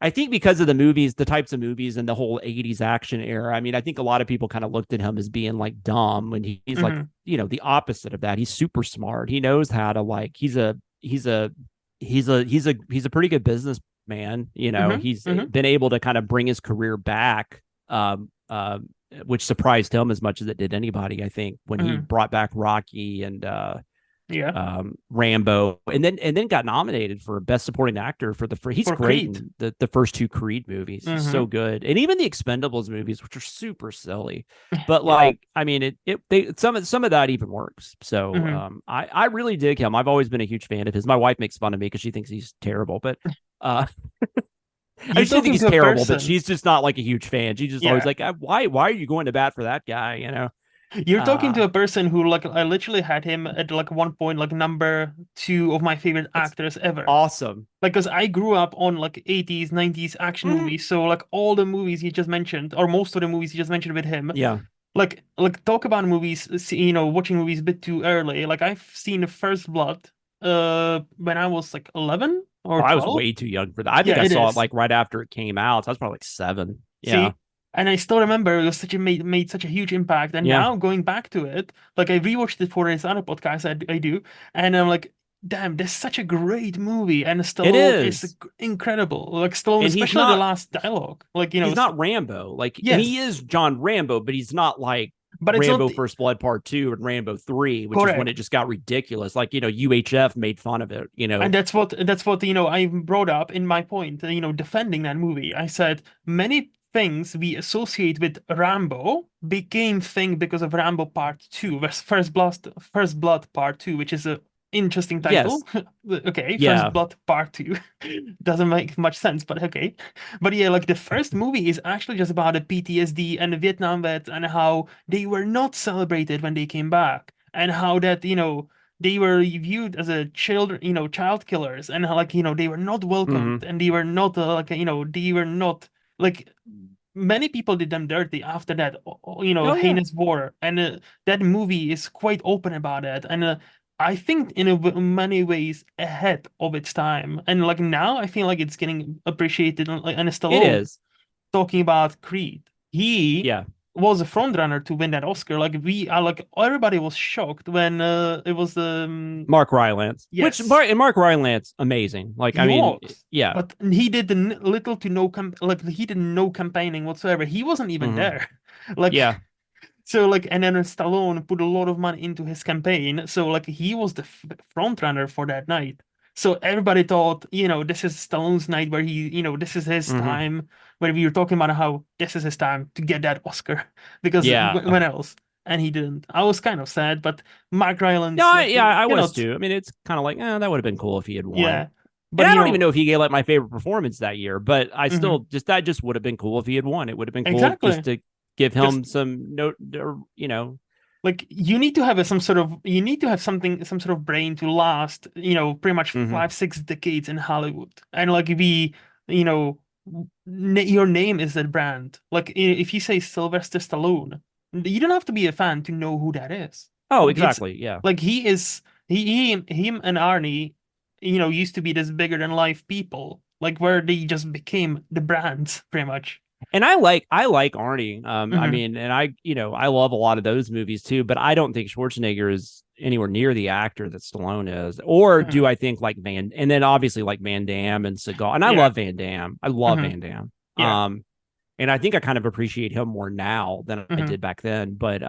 I think because of the movies, the types of movies and the whole 80s action era. I mean, I think a lot of people kind of looked at him as being like dumb when he's like, the opposite of that. He's super smart. He knows how to he's a pretty good businessman. He's been able to kind of bring his career back, which surprised him as much as it did anybody, I think, when he brought back Rocky and Rambo, and then got nominated for Best Supporting Actor he's great in the first two Creed movies. He's so good, and even the Expendables movies, which are super silly, but I mean, some of that even works. So I really dig him. I've always been a huge fan of his. My wife makes fun of me because she thinks he's terrible, but I think he's terrible, but she's just not like a huge fan. She's just always like, why are you going to bat for that guy? You're talking to a person who, like, I literally had him at like one point, like number 2 of my favorite actors ever. Awesome. Like, because I grew up on like 80s, 90s action movies. So like all the movies you just mentioned, or most of the movies you just mentioned with him. Yeah. Like talk about movies, watching movies a bit too early. Like I've seen First Blood when I was like 11 or 12. I was way too young for that. I think I saw it like right after it came out. So I was probably like 7. Yeah. See? And I still remember it was made such a huge impact. And now going back to it, like I rewatched it for this other podcast I do, and I'm like, damn, this is such a great movie. And Stallone is incredible. Like Stallone, especially the last dialogue. Like, he's not Rambo. Like, and he is John Rambo, but he's not like Rambo First Blood Part 2 and Rambo 3, which is when it just got ridiculous. Like, UHF made fun of it, And that's what I brought up in my point, defending that movie. I said many things we associate with Rambo became thing because of Rambo Part 2, First Blood Part 2, which is a interesting title. Yes. Okay, First Blood Part 2 doesn't make much sense, but okay. But yeah, like the first movie is actually just about the PTSD and the Vietnam vets and how they were not celebrated when they came back, and how that they were viewed as child killers, and how they were not welcomed, and they were not they were not like. Many people did them dirty after that, heinous war, and that movie is quite open about it, and I think in many ways ahead of its time. And like now, I feel like it's getting appreciated, and Stallone it is talking about Creed. He was a front runner to win that Oscar. Like everybody was shocked when it was Mark Rylance. Yes. Which Mark Rylance, amazing. Like but he did little to no he did no campaigning whatsoever. He wasn't even there. So and then Stallone put a lot of money into his campaign. So he was the front runner for that night. So everybody thought, this is Stallone's night where he, this is his time, where we were talking about how this is his time to get that Oscar, because when else? And he didn't. I was kind of sad, but Mark Rylance. I was too. I mean, it's kind of like, that would have been cool if he had won. Yeah. But I don't even know if he gave my favorite performance that year, but I still that just would have been cool if he had won. It would have been cool just to give him some note, Like you need to have some sort of brain to last, pretty much 5-6 decades in Hollywood, and your name is that brand. Like if you say Sylvester Stallone, you don't have to be a fan to know who that is. Oh, exactly. Like him and Arnie, used to be this bigger than life people, like where they just became the brands pretty much. And I like Arnie. I mean, and I love a lot of those movies too, but I don't think Schwarzenegger is anywhere near the actor that Stallone is, or do Mhm. I think like and then obviously like Van Damme and Seagal, and I Yeah. love Van Damme. I love Mhm. Van Damme. Yeah. And I think I kind of appreciate him more now than I Mhm. did back then. But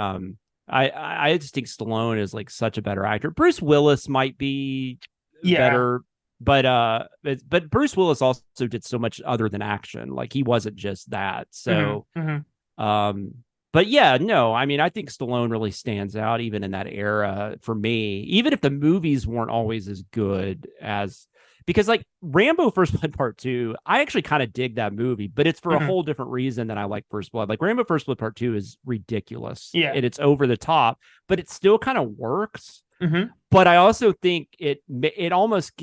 I just think Stallone is like such a better actor. Bruce Willis might be Yeah. better, but Bruce Willis also did so much other than action. Like he wasn't just that. Mhm. So Mhm. um, but yeah, no, I mean, I think Stallone really stands out even in that era for me, even if the movies weren't always as good as because like Rambo First Blood Part 2, I actually kind of dig that movie, but it's for a Mhm. whole different reason than I like First Blood. Like Rambo First Blood Part 2 is ridiculous Yeah. and it's over the top, but it still kind of works. Mhm. But I also think it almost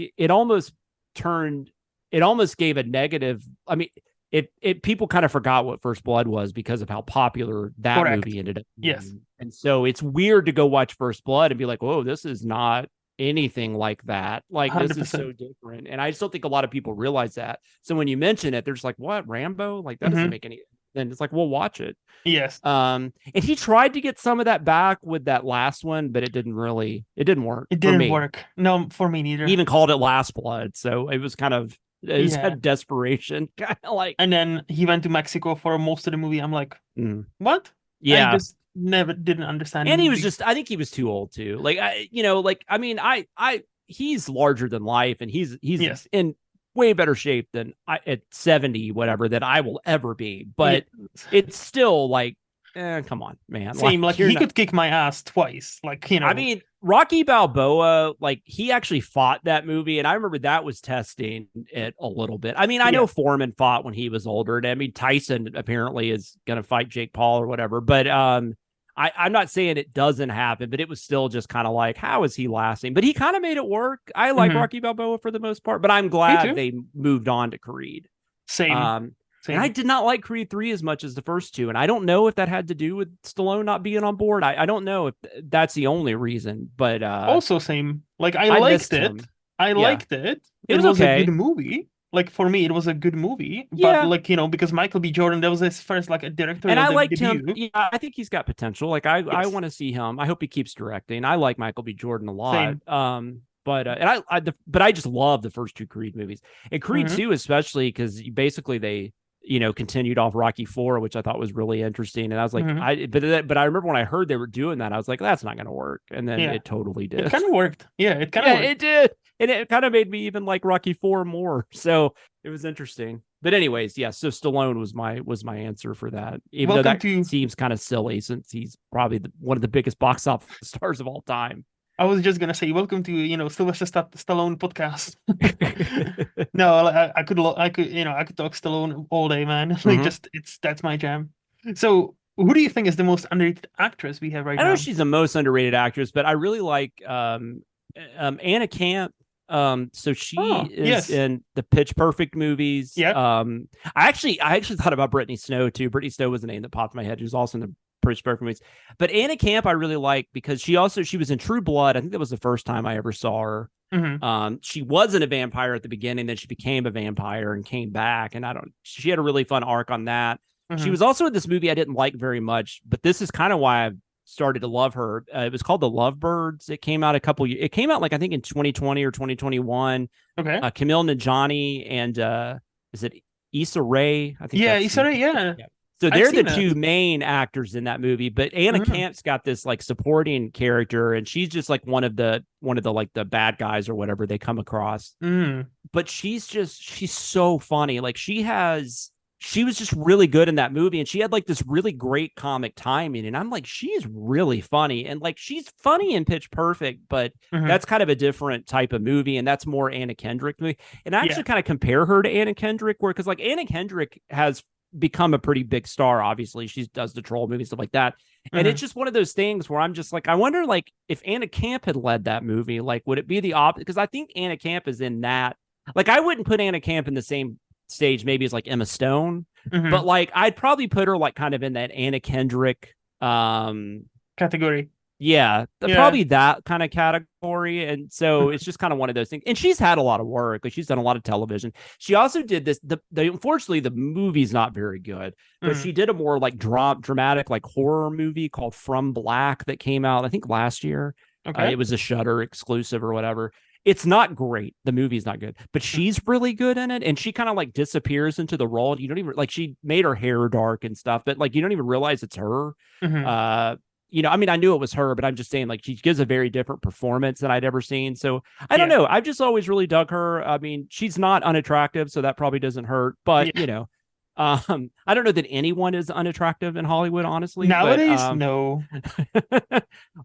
turned it almost gave a negative. I mean, it people kind of forgot what First Blood was because of how popular that Correct. movie ended up Yes. being. And so it's weird to go watch First Blood and be like, "Whoa, this is not anything like that. Like this is 100%. so different." And I just don't think a lot of people realize that. So when you mention it, they're just like, "What, Rambo? Like that doesn't Mhm. make any." Then it's like, "Well, watch it." Yes. And he tried to get some of that back with that last one, but it didn't work It for didn't me. work. No, for me He neither. even called it Last Blood, so it was a Yeah. desperation, kind of like, And then he went to Mexico for most of the movie. I'm like, mm, what? I yeah. just never didn't understand the And he was movie. just, I think he was too old too. Like I mean, he's larger than life, and he's Yes. in way better shape than I at 70, whatever, that I will ever be. Yeah. But it's still like, come on, man, Same. Like like you're he not. could kick my ass twice. Like, I mean, Rocky Balboa, like he actually fought that movie, and I remember that was testing it a little bit. I mean, I know yes. Foreman fought when he was older, and I mean Tyson apparently is going to fight Jake Paul or whatever. But I'm not saying it doesn't happen, but it was still just kind of like, how is he lasting? But he kind of made it work. I like Hmm. Rocky Balboa for the most part, but I'm Me glad too. they moved on to Creed. Same. Um, and I Same. did not like Creed 3 as much as the first two. And I don't know if that had to do with Stallone not being on board. I don't know if that's the only reason, but Also same. Like I I liked missed it. him. I Yeah. liked it. It It was was a good okay. movie. Like for me, it was a good movie. But Yeah. like, because Michael B. Jordan, that was his first like a And directorial I liked him. debut. Yeah, I think he's got potential. Like I Yes. want to see him. I hope he keeps directing. I like Michael B. Jordan a lot. Same. But and but I just love the first two Creed movies. And Creed Hmm. 2 especially because basically they continued off Rocky 4, which I thought was really interesting. And I was like, Hmm. but I remember when I heard they were doing that, I was like, that's not going to work. And then Yeah. it totally It did. kind of worked. Yeah, it kind of Yeah, worked. it did. And it kind of made me even like Rocky 4 more. So it was interesting. But anyways, yeah, so Stallone was my answer for that. Even though Welcome that to seems kind of silly since he's probably one of the biggest box office stars of all time. I was just gonna say, welcome to Sylvester Stallone podcast. No, I could I could talk Stallone all day, man. Like Hmm. just that's my jam. So, who do you think is the most underrated actress we have right I know now? she's the most underrated actress, but I really like Anna Camp. So she Oh, is yes, in the Pitch Perfect movies. yeah. I actually thought about Brittany Snow too. Brittany Snow was the name that popped in my head. She was also in the Pitch Perfect movies. But Anna Camp I really like because she was in True Blood. I think that was the first time I ever saw her. Hmm. She wasn't a vampire at the beginning, then she became a vampire and came back. And she had a really fun arc on that. She Hmm. was also in this movie I didn't like very much, but this is kind of why I've started to love her. It was called The Lovebirds. It came out it came out like I think in 2020 or 2021. Okay. Camille Najani and is it Issa Rae? I think Yeah, that's sorry. Yeah, yeah. So I've they're the seen that. two main actors in that movie, but Anna Hmm. Camp's got this like supporting character, and she's just like one of the like the bad guys or whatever they come across. Hmm. But she's so funny. Like she was just really good in that movie, and she had like this really great comic timing, and I'm like, she's really funny, and like she's funny in Pitch Perfect, but Hmm. that's kind of a different type of movie, and that's more Anna Kendrick movie. And I Yeah. actually kind of compare her to Anna Kendrick, where because like Anna Kendrick has become a pretty big star. Obviously, she does the troll movie, stuff like that. And Hmm. it's just one of those things where I'm just like, I wonder, like, if Anna Camp had led that movie, like, would it be the opposite? Because I think Anna Camp is in that. Like, I wouldn't put Anna Camp in the same stage, maybe as like Emma Stone, but Hmm. like, I'd probably put her like kind of in that Anna Kendrick, Category. yeah, Yeah. probably that kind of category. And so it's just kind of one of those things. And she's had a lot of work. Like she's done a lot of television. She also did this. Unfortunately, the movie's not very good, but Hmm. she did a more like dramatic like horror movie called From Black that came out I think last year. Okay. It was a Shudder exclusive or whatever. It's not great. The movie's not good, but she's really good in it. And she kind of like disappears into the role. You don't even like, she made her hair dark and stuff, but like, you don't even realize it's her. Mm-hmm. I mean, I knew it was her, but I'm just saying like, she gives a very different performance than I'd ever seen. So I don't know. I've just always really dug her. I mean, she's not unattractive, so that probably doesn't hurt, but I don't know that anyone is unattractive in Hollywood, honestly. Nowadays, no.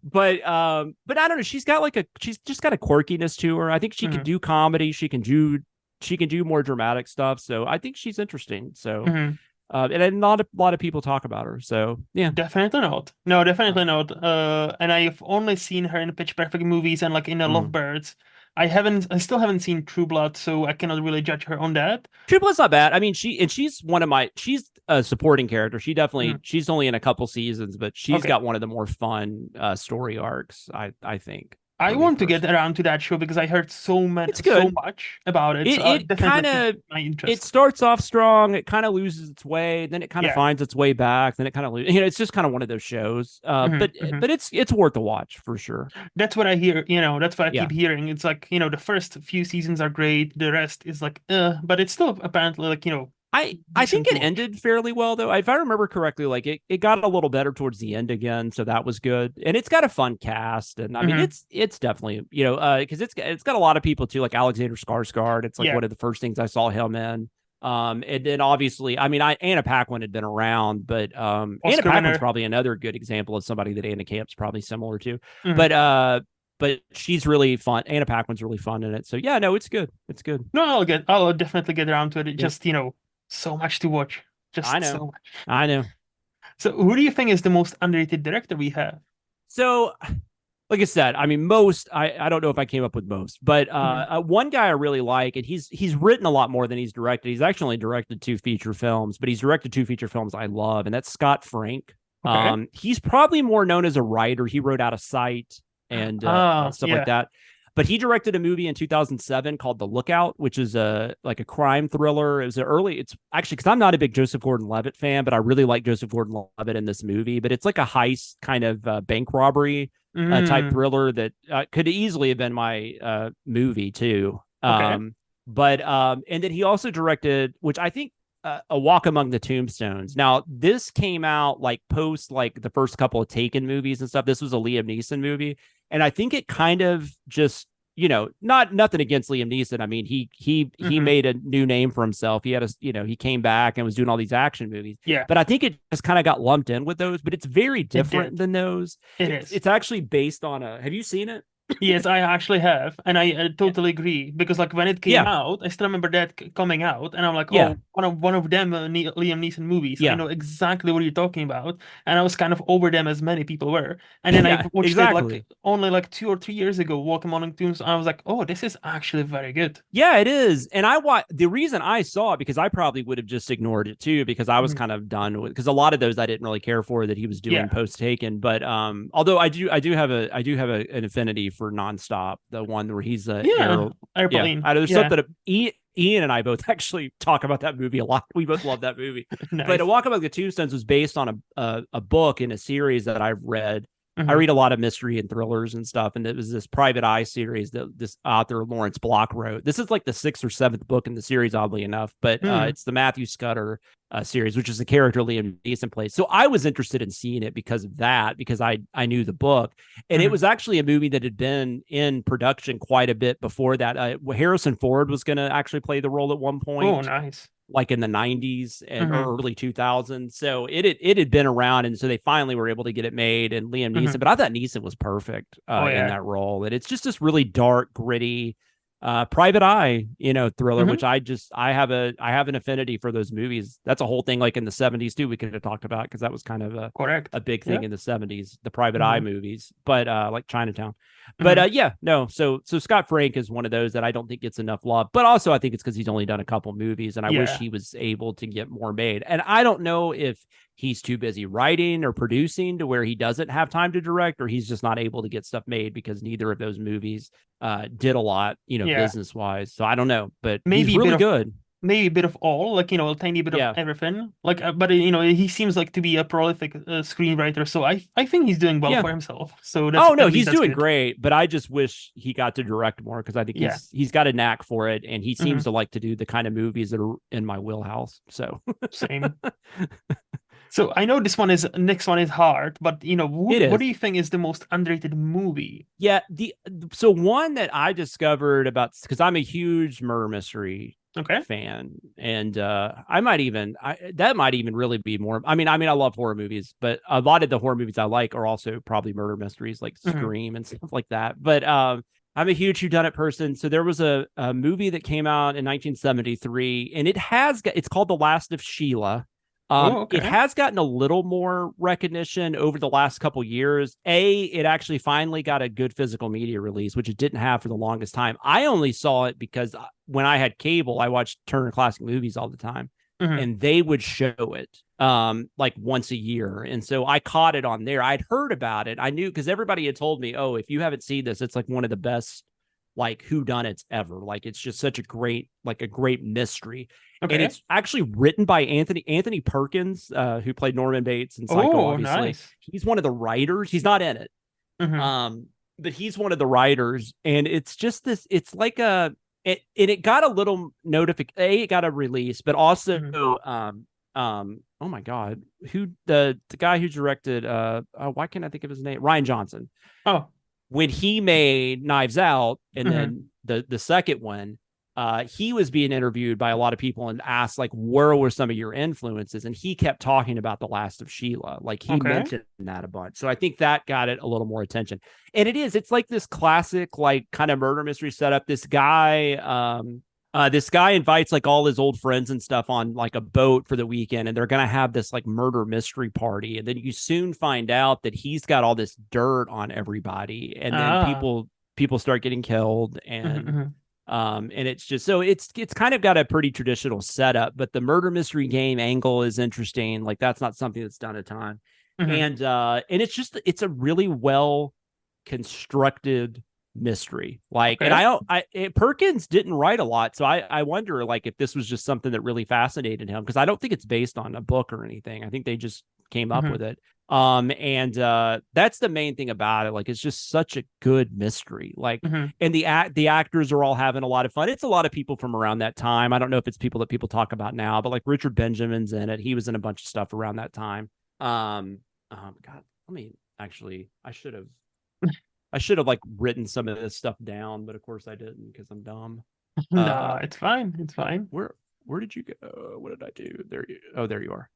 But I don't know. She's just got a quirkiness to her. I think she can do comedy. She can do more dramatic stuff. So I think she's interesting. So, and not a lot of people talk about her. So yeah, definitely not. No, definitely not. And I've only seen her in Pitch Perfect movies and like in the Lovebirds. I still haven't seen True Blood, so I cannot really judge her on that. True Blood's not bad. I mean, she's a supporting character. She's only in a couple seasons, but she's got one of the more fun story arcs, I think. I want to get around to that show because I heard so much about it. It kind of, it starts off strong. It kind of loses its way. Then it kind of finds its way back. Then it kind of loses. It's just kind of one of those shows. But it's worth a watch for sure. That's what I hear. That's what I keep hearing. It's like, the first few seasons are great. The rest is like, but it's still apparently like, I think it ended fairly well, though. If I remember correctly, like it got a little better towards the end again, so that was good. And it's got a fun cast, and I mean it's definitely because it's got a lot of people too, like Alexander Skarsgård. It's like one of the first things I saw him in. And then obviously, I mean, Anna Paquin had been around, but Anna Paquin's probably another good example of somebody that Anna Camp's probably similar to. But she's really fun. Anna Paquin's really fun in it. So yeah, no, it's good. It's good. No, I'll definitely get around to it. It just so much to watch. Just I know. So much. I know. So who do you think is the most underrated director we have? So, like I said, I mean, I don't know if I came up with most, but one guy I really like, and he's written a lot more than he's directed. He's actually directed 2 feature films, but he's directed 2 feature films I love, and that's Scott Frank. Okay. He's probably more known as a writer. He wrote Out of Sight and stuff like that. But he directed a movie in 2007 called The Lookout, which is like a crime thriller. It's actually, because I'm not a big Joseph Gordon-Levitt fan, but I really like Joseph Gordon-Levitt in this movie. But it's like a heist kind of bank robbery type thriller that could easily have been my movie too. And then he also directed, which I think, A Walk Among the Tombstones. Now, this came out like post like the first couple of Taken movies and stuff. This was a Liam Neeson movie. And I think it kind of just, nothing against Liam Neeson. I mean, he made a new name for himself. He had he came back and was doing all these action movies. Yeah. But I think it just kind of got lumped in with those, but it's very different than those. It's actually based on have you seen it? Yes, I actually have, and I totally agree, because like when it came out, I still remember that coming out, and I'm like, one of them Liam Neeson movies. I know exactly what you're talking about, and I was kind of over them, as many people were. And then I watched it like only like 2 or 3 years ago, Walk Among Tombs, and I was like, oh, this is actually very good. Yeah, it is. And the reason I saw it, because I probably would have just ignored it too, because I was kind of done with, because a lot of those I didn't really care for that he was doing post Taken. But although I do have an affinity for Nonstop, the one where he's airplane. There's something Ian and I both actually talk about that movie a lot. We both love that movie. Nice. But A Walk Among the Tombstones was based on a book in a series that I've read. I read a lot of mystery and thrillers and stuff, and it was this Private Eye series that this author Lawrence Block wrote. This is like the 6th or 7th book in the series, oddly enough, but it's the Matthew Scudder series, which is the character Liam Neeson plays. So I was interested in seeing it because of that, because I knew the book, and it was actually a movie that had been in production quite a bit before that. Harrison Ford was going to actually play the role at one point. Oh, nice. Like in the 90s and early 2000s. So it had been around, and so they finally were able to get it made. And Liam Neeson, but I thought Neeson was perfect in that role. And it's just this really dark, gritty Private Eye, thriller, which I have an affinity for those movies. That's a whole thing like in the 70s too, we could have talked about, because that was kind of a big thing in the 70s, the Private Eye movies, but like Chinatown. But so Scott Frank is one of those that I don't think gets enough love, but also I think it's because he's only done a couple movies, and I wish he was able to get more made. And I don't know if he's too busy writing or producing to where he doesn't have time to direct, or he's just not able to get stuff made because neither of those movies did a lot, business wise. So I don't know, but maybe he's really good. maybe a bit of all, like, a tiny bit of Yeah. everything. Like, but he seems like to be a prolific screenwriter, so I think he's doing well Yeah. for himself. So that's Oh no, at least he's that's doing good. great, but I just wish he got to direct more because I think Yeah. he's got a knack for it, and he seems Hmm. to like to do the kind of movies that are in my wheelhouse. So Same. So I know this one is next one is hard, but it what do is. you think is the most underrated movie? Yeah, the so one that I discovered about because I'm a huge murder mystery Okay. fan, and I might even that might even really be more. I love horror movies, but a lot of the horror movies I like are also probably murder mysteries, like Hmm. Scream and stuff like that. But I'm a huge whodunit person, so there was a movie that came out in 1973, and it's called The Last of Sheila. Oh, It okay. has gotten a little more recognition over the last couple years. It actually finally got a good physical media release, which it didn't have for the longest time. I only saw it because when I had cable, I watched Turner Classic Movies all the time, Hmm. and they would show it like once a year. And so I caught it on there. I'd heard about it. I knew because everybody had told me, oh, if you haven't seen this, it's like one of the best like whodunits ever. Like it's just such a great mystery. And Okay. it's actually written by Anthony Perkins, who played Norman Bates in Psycho. Oh, Obviously, nice. he's one of the writers. He's not in it, Hmm. but he's one of the writers. And it's just this. It's like it got a little notification. It got a release, but also Hmm. oh my god, who the guy who directed why can't I think of his name? Ryan Johnson. Oh. When he made Knives Out, and Hmm. then the second one, he was being interviewed by a lot of people and asked like, where were some of your influences? And he kept talking about The Last of Sheila. Like he Okay. mentioned that a bunch. So I think that got it a little more attention. And it's like this classic, like kind of murder mystery setup. This guy invites like all his old friends and stuff on like a boat for the weekend, and they're gonna have this like murder mystery party. And then you soon find out that he's got all this dirt on everybody, and then Ah. people start getting killed, Hmm. and it's just so it's kind of got a pretty traditional setup, but the murder mystery game angle is interesting. Like that's not something that's done a ton, Hmm. and it's a really well constructed mystery. Like, and Okay. Perkins didn't write a lot, so I wonder like if this was just something that really fascinated him because I don't think it's based on a book or anything. I think they just came up Hmm. with it. And that's the main thing about it. Like, it's just such a good mystery. Like, Hmm. and the actors are all having a lot of fun. It's a lot of people from around that time. I don't know if it's people that people talk about now, but like Richard Benjamin's in it. He was in a bunch of stuff around that time. God, let me actually. I should have like written some of this stuff down, but of course I didn't because I'm dumb. No, Uh, it's fine. It's fine. where did you go? What did I do? There you are.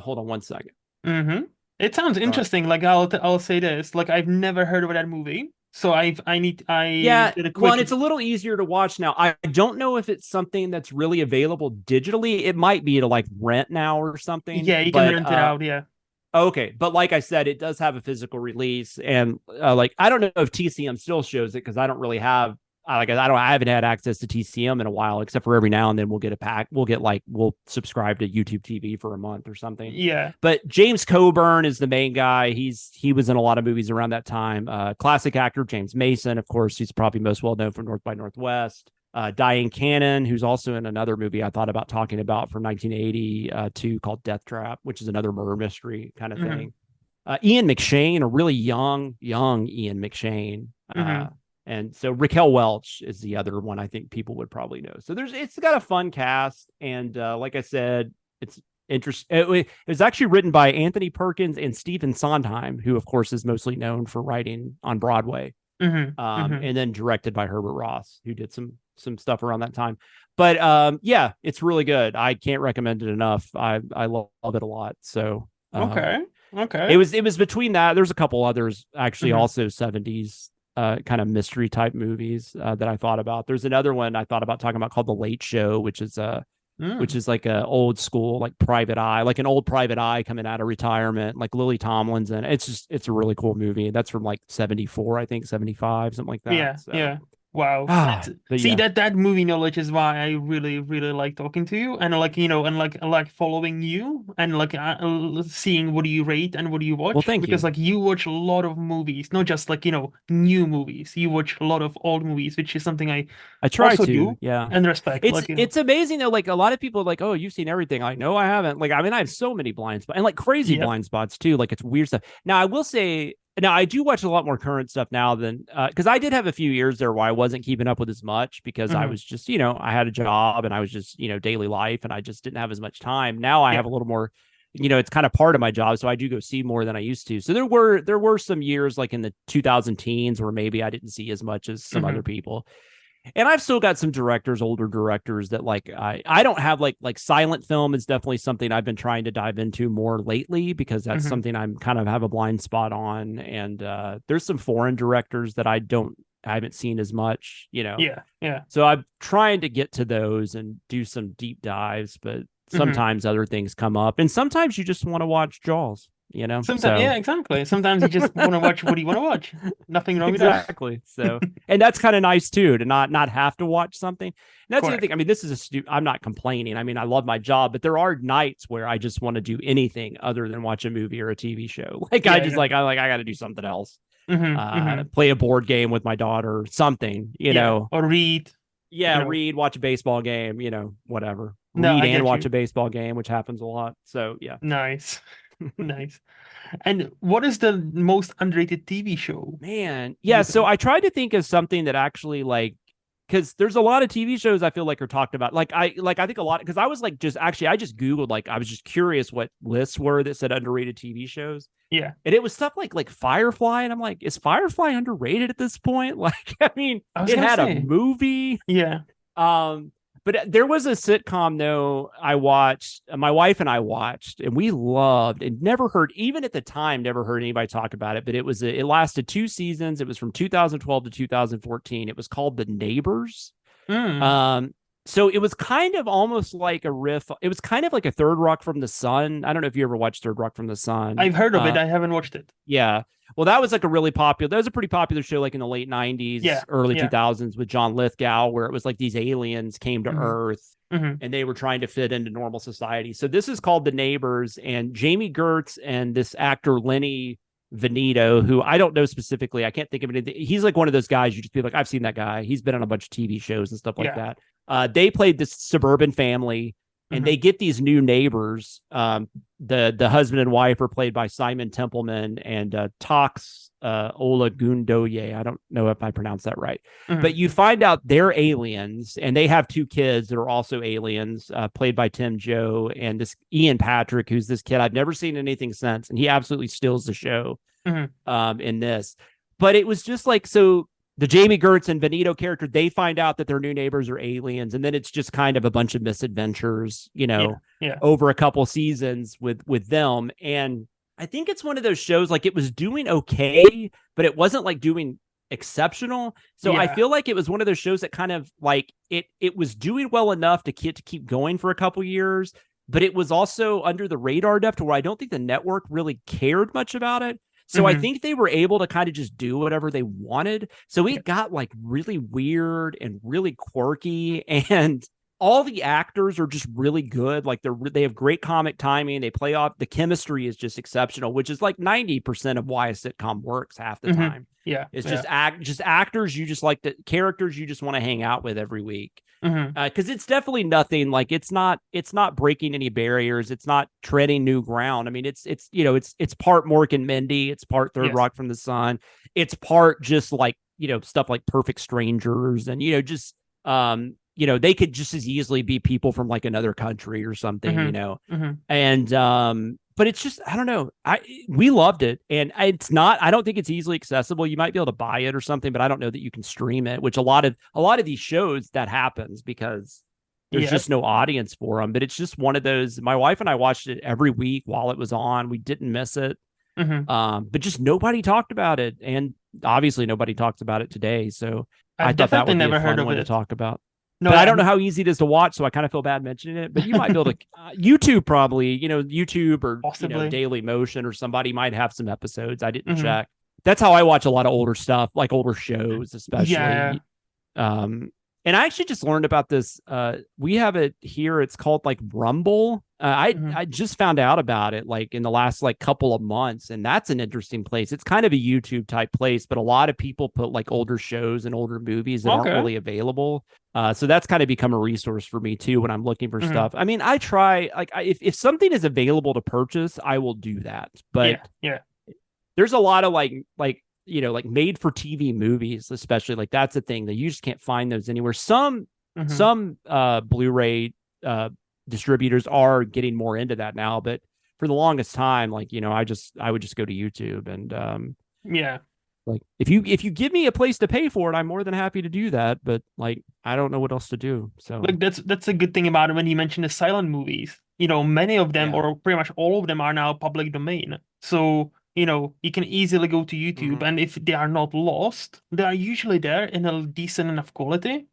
Hold on one second. Hmm. It sounds Uh, interesting. Like I'll say this. Like I've never heard of that movie, so I yeah, did a well, and quick. it's a little easier to watch now. I don't know if it's something that's really available digitally. It might be to like rent now or something, Yeah, you can but rent it out. Yeah. okay, but like I said, it does have a physical release, and like I don't know if TCM still shows it because I don't really have I haven't had access to TCM in a while, except for every now and then we'll get a pack. We'll subscribe to YouTube TV for a month or something. Yeah. But James Coburn is the main guy. He was in a lot of movies around that time. Classic actor James Mason, of course, he's probably most well known for North by Northwest. Diane Cannon, who's also in another movie I thought about talking about from 1982 called Death Trap, which is another murder mystery kind of Hmm. thing. Ian McShane, a really young Ian McShane. Hmm. And so Raquel Welch is the other one I think people would probably know. So it's got a fun cast. And like I said, it's interesting. It was actually written by Anthony Perkins and Stephen Sondheim, who, of course, is mostly known for writing on Broadway. Hmm. Hmm. And then directed by Herbert Ross, who did some stuff around that time. But yeah, it's really good. I can't recommend it enough. I love it a lot. So Okay. it Okay. was between that. There's a couple others actually Hmm. also 70s kind of mystery type movies that I thought about. There's another one I thought about talking about called The Late Show, which Mm. is like a old school like private eye, like an old private eye coming out of retirement, like Lily Tomlin's in. It's a really cool movie. That's from like 74, I think 75, something like that. Yeah. So Yeah. Wow. But See, yeah. that movie knowledge is why I really, really like talking to you, and like, and like following you, and like seeing what do you rate and what do you Well, watch, thank because you. like you watch a lot of movies, not just like, new movies. You watch a lot of old movies, which is something I I try also to, do yeah. and respect. It's Like, it's amazing though. Like a lot of people are like, oh, you've seen everything. I know I haven't. Like, I mean, I have so many blind spots and like crazy yep. blind spots too. Like it's weird stuff. Now I will say, now I do watch a lot more current stuff now than because I did have a few years there where I wasn't keeping up with as much because I Hmm. was just, I had a job and I was just, daily life and I just didn't have as much time. Now I Yeah. have a little more, it's kind of part of my job. So I do go see more than I used to. So there were some years like in the 2000 teens where maybe I didn't see as much as some Hmm. other people. And I've still got some directors, older directors that like I don't have like silent film is definitely something I've been trying to dive into more lately because that's Hmm. something I'm kind of have a blind spot on. And there's some foreign directors that I haven't seen as much. Yeah. Yeah. So I'm trying to get to those and do some deep dives, but Hmm. sometimes other things come up. And sometimes you just want to watch Jaws. Sometimes, So yeah, exactly. Sometimes you just want to watch what you want to watch. Nothing wrong with that. exactly. So, and that's kind of nice too to not have to watch something. And that's the other thing. Correct. I mean, this is I'm not complaining. I mean, I love my job, but there are nights where I just want to do anything other than watch a movie or a TV show. Like I Yeah. just Yeah. I got to do something else. Hmm. Hmm. Play a board game with my daughter, something. Yeah. Or read. Yeah, read, watch a baseball game. Whatever. No, Read I and get watch you. a baseball game, which happens a lot. So yeah. Nice. Nice. And what is the most underrated TV show, Man, do yeah. you So think? I tried to think of something that actually like because there's a lot of TV shows I feel like are talked about. Like I think a lot because I was like just actually I just Googled like I was just curious what lists were that said underrated TV shows. Yeah. And it was stuff like Firefly. And I'm like, is Firefly underrated at this point? Like, I mean, I was it gonna had a say. movie. Yeah. Um, but there was a sitcom though I watched, my wife and I watched, and we loved and never heard, even at the time, never heard anybody talk about it. But it lasted 2 seasons. It was from 2012 to 2014. It was called The Neighbors. Mm. Um, so it was kind of almost like a riff. It was kind of like a Third Rock from the Sun. I don't know if you ever watched Third Rock from the Sun. I've heard of it. I haven't watched it. Yeah. Well, that was like a really popular, that was a pretty popular show like in the late 90s, Yeah. early Yeah. 2000s with John Lithgow, where it was like these aliens came to Hmm. Earth Hmm. and they were trying to fit into normal society. So this is called The Neighbors, and Jamie Gertz and this actor Lenny Veneto, who I don't know specifically, I can't think of anything. He's like one of those guys you just be like, I've seen that guy. He's been on a bunch of TV shows and stuff like Yeah. that. They played this suburban family, and Hmm. they get these new neighbors. The husband and wife are played by Simon Templeman and Tox Olagundoye. I don't know if I pronounced that right, Hmm. but you find out they're aliens, and they have two kids that are also aliens, played by Tim Joe and this Ian Patrick, who's this kid I've never seen anything since, and he absolutely steals the show Hmm. in this. But it was just like so. The Jamie Gertz and Benito character, they find out that their new neighbors are aliens, and then it's just kind of a bunch of misadventures, Yeah. Yeah. over a couple seasons with them. And I think it's one of those shows like it was doing okay, but it wasn't like doing exceptional. So I Yeah. feel like it was one of those shows that kind of like it was doing well enough to keep going for a couple years, but it was also under the radar enough to where I don't think the network really cared much about it. So I Hmm. think they were able to kind of just do whatever they wanted. So Yeah. it got like really weird and really quirky, and all the actors are just really good. Like they have great comic timing. They play off, the chemistry is just exceptional, which is like 90% of why a sitcom works half the Hmm. time. Yeah. It's Yeah. just actors you just like, the characters you just want to hang out with every week. Hmm. Because it's definitely nothing like it's not breaking any barriers. It's not treading new ground. I mean, it's part Mork and Mindy. It's part Third Yes. Rock from the Sun. It's part just like stuff like Perfect Strangers, and just they could just as easily be people from like another country or something. Hmm. Hmm. And but it's just I don't know. We loved it, and I don't think it's easily accessible. You might be able to buy it or something, but I don't know that you can stream it. Which a lot of these shows that happens because there's Yes. just no audience for them. But it's just one of those. My wife and I watched it every week while it was on. We didn't miss it. Hmm. But just nobody talked about it, and obviously nobody talks about it today. So I I've thought that definitely would be a never heard fun of one to it. talk about. No, But I yeah. don't know how easy it is to watch, so I kind of feel bad mentioning it. But you might be able to YouTube probably, YouTube or Possibly. Daily Motion or somebody might have some episodes. I didn't Hmm. check. That's how I watch a lot of older stuff, like older shows, Yeah. especially. Um, and I actually just learned about this. We have it here. It's called like Rumble. Mhm. I just found out about it like in the last like couple of months, and that's an interesting place. It's kind of a YouTube type place, but a lot of people put like older shows and older movies that aren't Okay. really available. So that's kind of become a resource for me too when I'm looking for Mhm. stuff. I mean, I try like if something is available to purchase, I will do that. But Yeah. Yeah. there's a lot of like like made for TV movies, especially like that's a thing that you just can't find those anywhere. Mhm. Some Blu-ray uh distributors are getting more into that now, but for the longest time, like I would just go to YouTube and Yeah. like if you give me a place to pay for it, I'm more than happy to do that. But like I don't know what else to do. So Like that's a good thing about it when you mention the silent movies. Many of them, yeah. or pretty much all of them, are now public domain. So, you can easily go to YouTube, Mhm. and if they are not lost, they are usually there in a decent enough quality.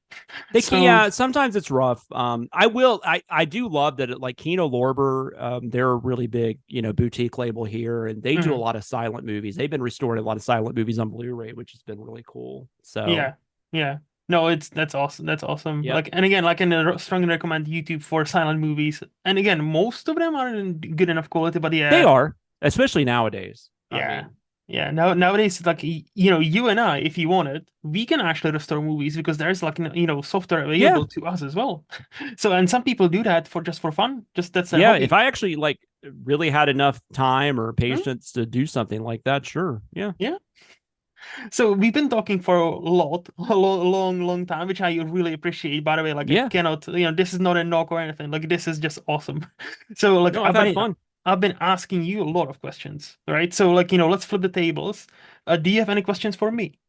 They can, So, yeah. Sometimes it's rough. I do love that. Like Kino Lorber, they're a really big, boutique label here, and they do a mhm, lot of silent movies. They've been restoring a lot of silent movies on Blu-ray, which has been really cool. So, yeah, yeah. No, that's awesome. That's awesome. yep, Like, and again, like, strongly recommend YouTube for silent movies. And again, most of them are in good enough quality, but they yeah, are, especially nowadays. I yeah. mean, Yeah, nowadays, like, you and I, if you want it, we can actually restore movies because there's like, software yeah, available to us as well. So, and some people do that for just for fun, just that's their yeah. If hobby. I actually like really had enough time or Mm, patience to do something like that, sure, yeah, yeah. So we've been talking for a long, long time, which I really appreciate. By the way, like, I yeah. cannot, this is not a knock or anything. Like, this is just awesome. So, like, No, I've had fun. I've been asking you a lot of questions, right? So, like, let's flip the tables. Do you have any questions for me?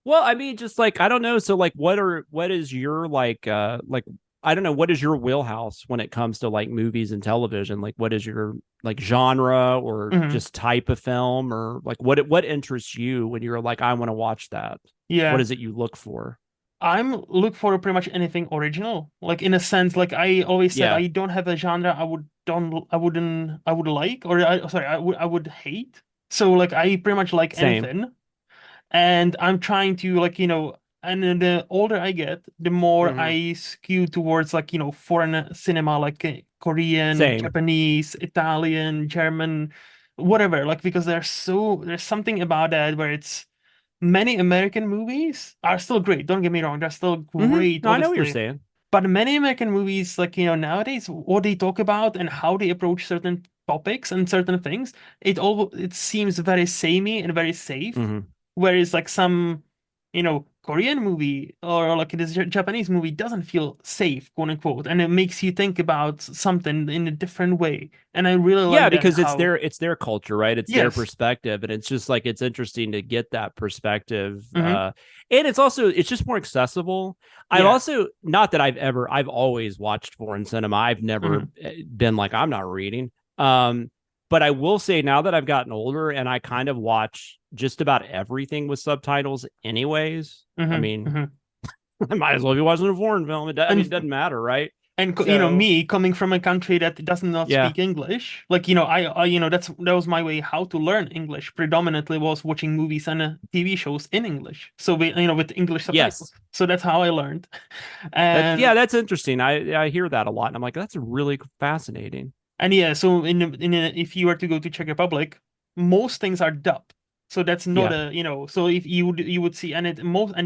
Well, I mean, just like I don't know. So like what is your like I don't know, what is your wheelhouse when it comes to like movies and television? Like what is your like genre or Mhm. just type of film or like what interests you when you're like, I want to watch that? What Yeah. is it you look for? I'm look for pretty much anything original. Like, in a sense, like I always said, Yeah, I don't have a genre I would like, or sorry, I would hate. So, like, I pretty much like same. anything, and I'm trying to, like, and then the older I get, the more Hmm. I skew towards, like, foreign cinema, like, Korean, Same. Japanese, Italian, German, whatever. Like, because there's something about that where it's many American movies are still great. Don't get me wrong, they're still great, No, I know what you're obviously. saying. But many American movies, like, nowadays, what they talk about and how they approach certain topics and certain things, it seems very samey and very safe. Hmm. Whereas, like, some, Korean movie or like this Japanese movie doesn't feel safe, quote unquote, and it makes you think about something in a different way. And I really Yeah, like that because how, it's their culture, right? It's their yes. perspective, and it's just like it's interesting to get that perspective. Hmm. And it's just more accessible. I've Yeah. also not that I've always watched foreign cinema. I've never Hmm. been like I'm not reading. But I will say now that I've gotten older and I kind of watch just about everything with subtitles, anyways. I Hmm. mean, Hmm. I might as well be watching a foreign film. I mean, it And doesn't matter, right? And So me coming from a country that does not yeah, speak English, like, I that was my way how to learn English. Predominantly was watching movies and TV shows in English. So with English subtitles. yes. So that's how I learned. That's yeah, And that's interesting. I hear that a lot, and I'm like, that's really fascinating. yeah, so if you were to go to Czech Republic, most things are dubbed. So that's not Yeah, a, so if you would see, and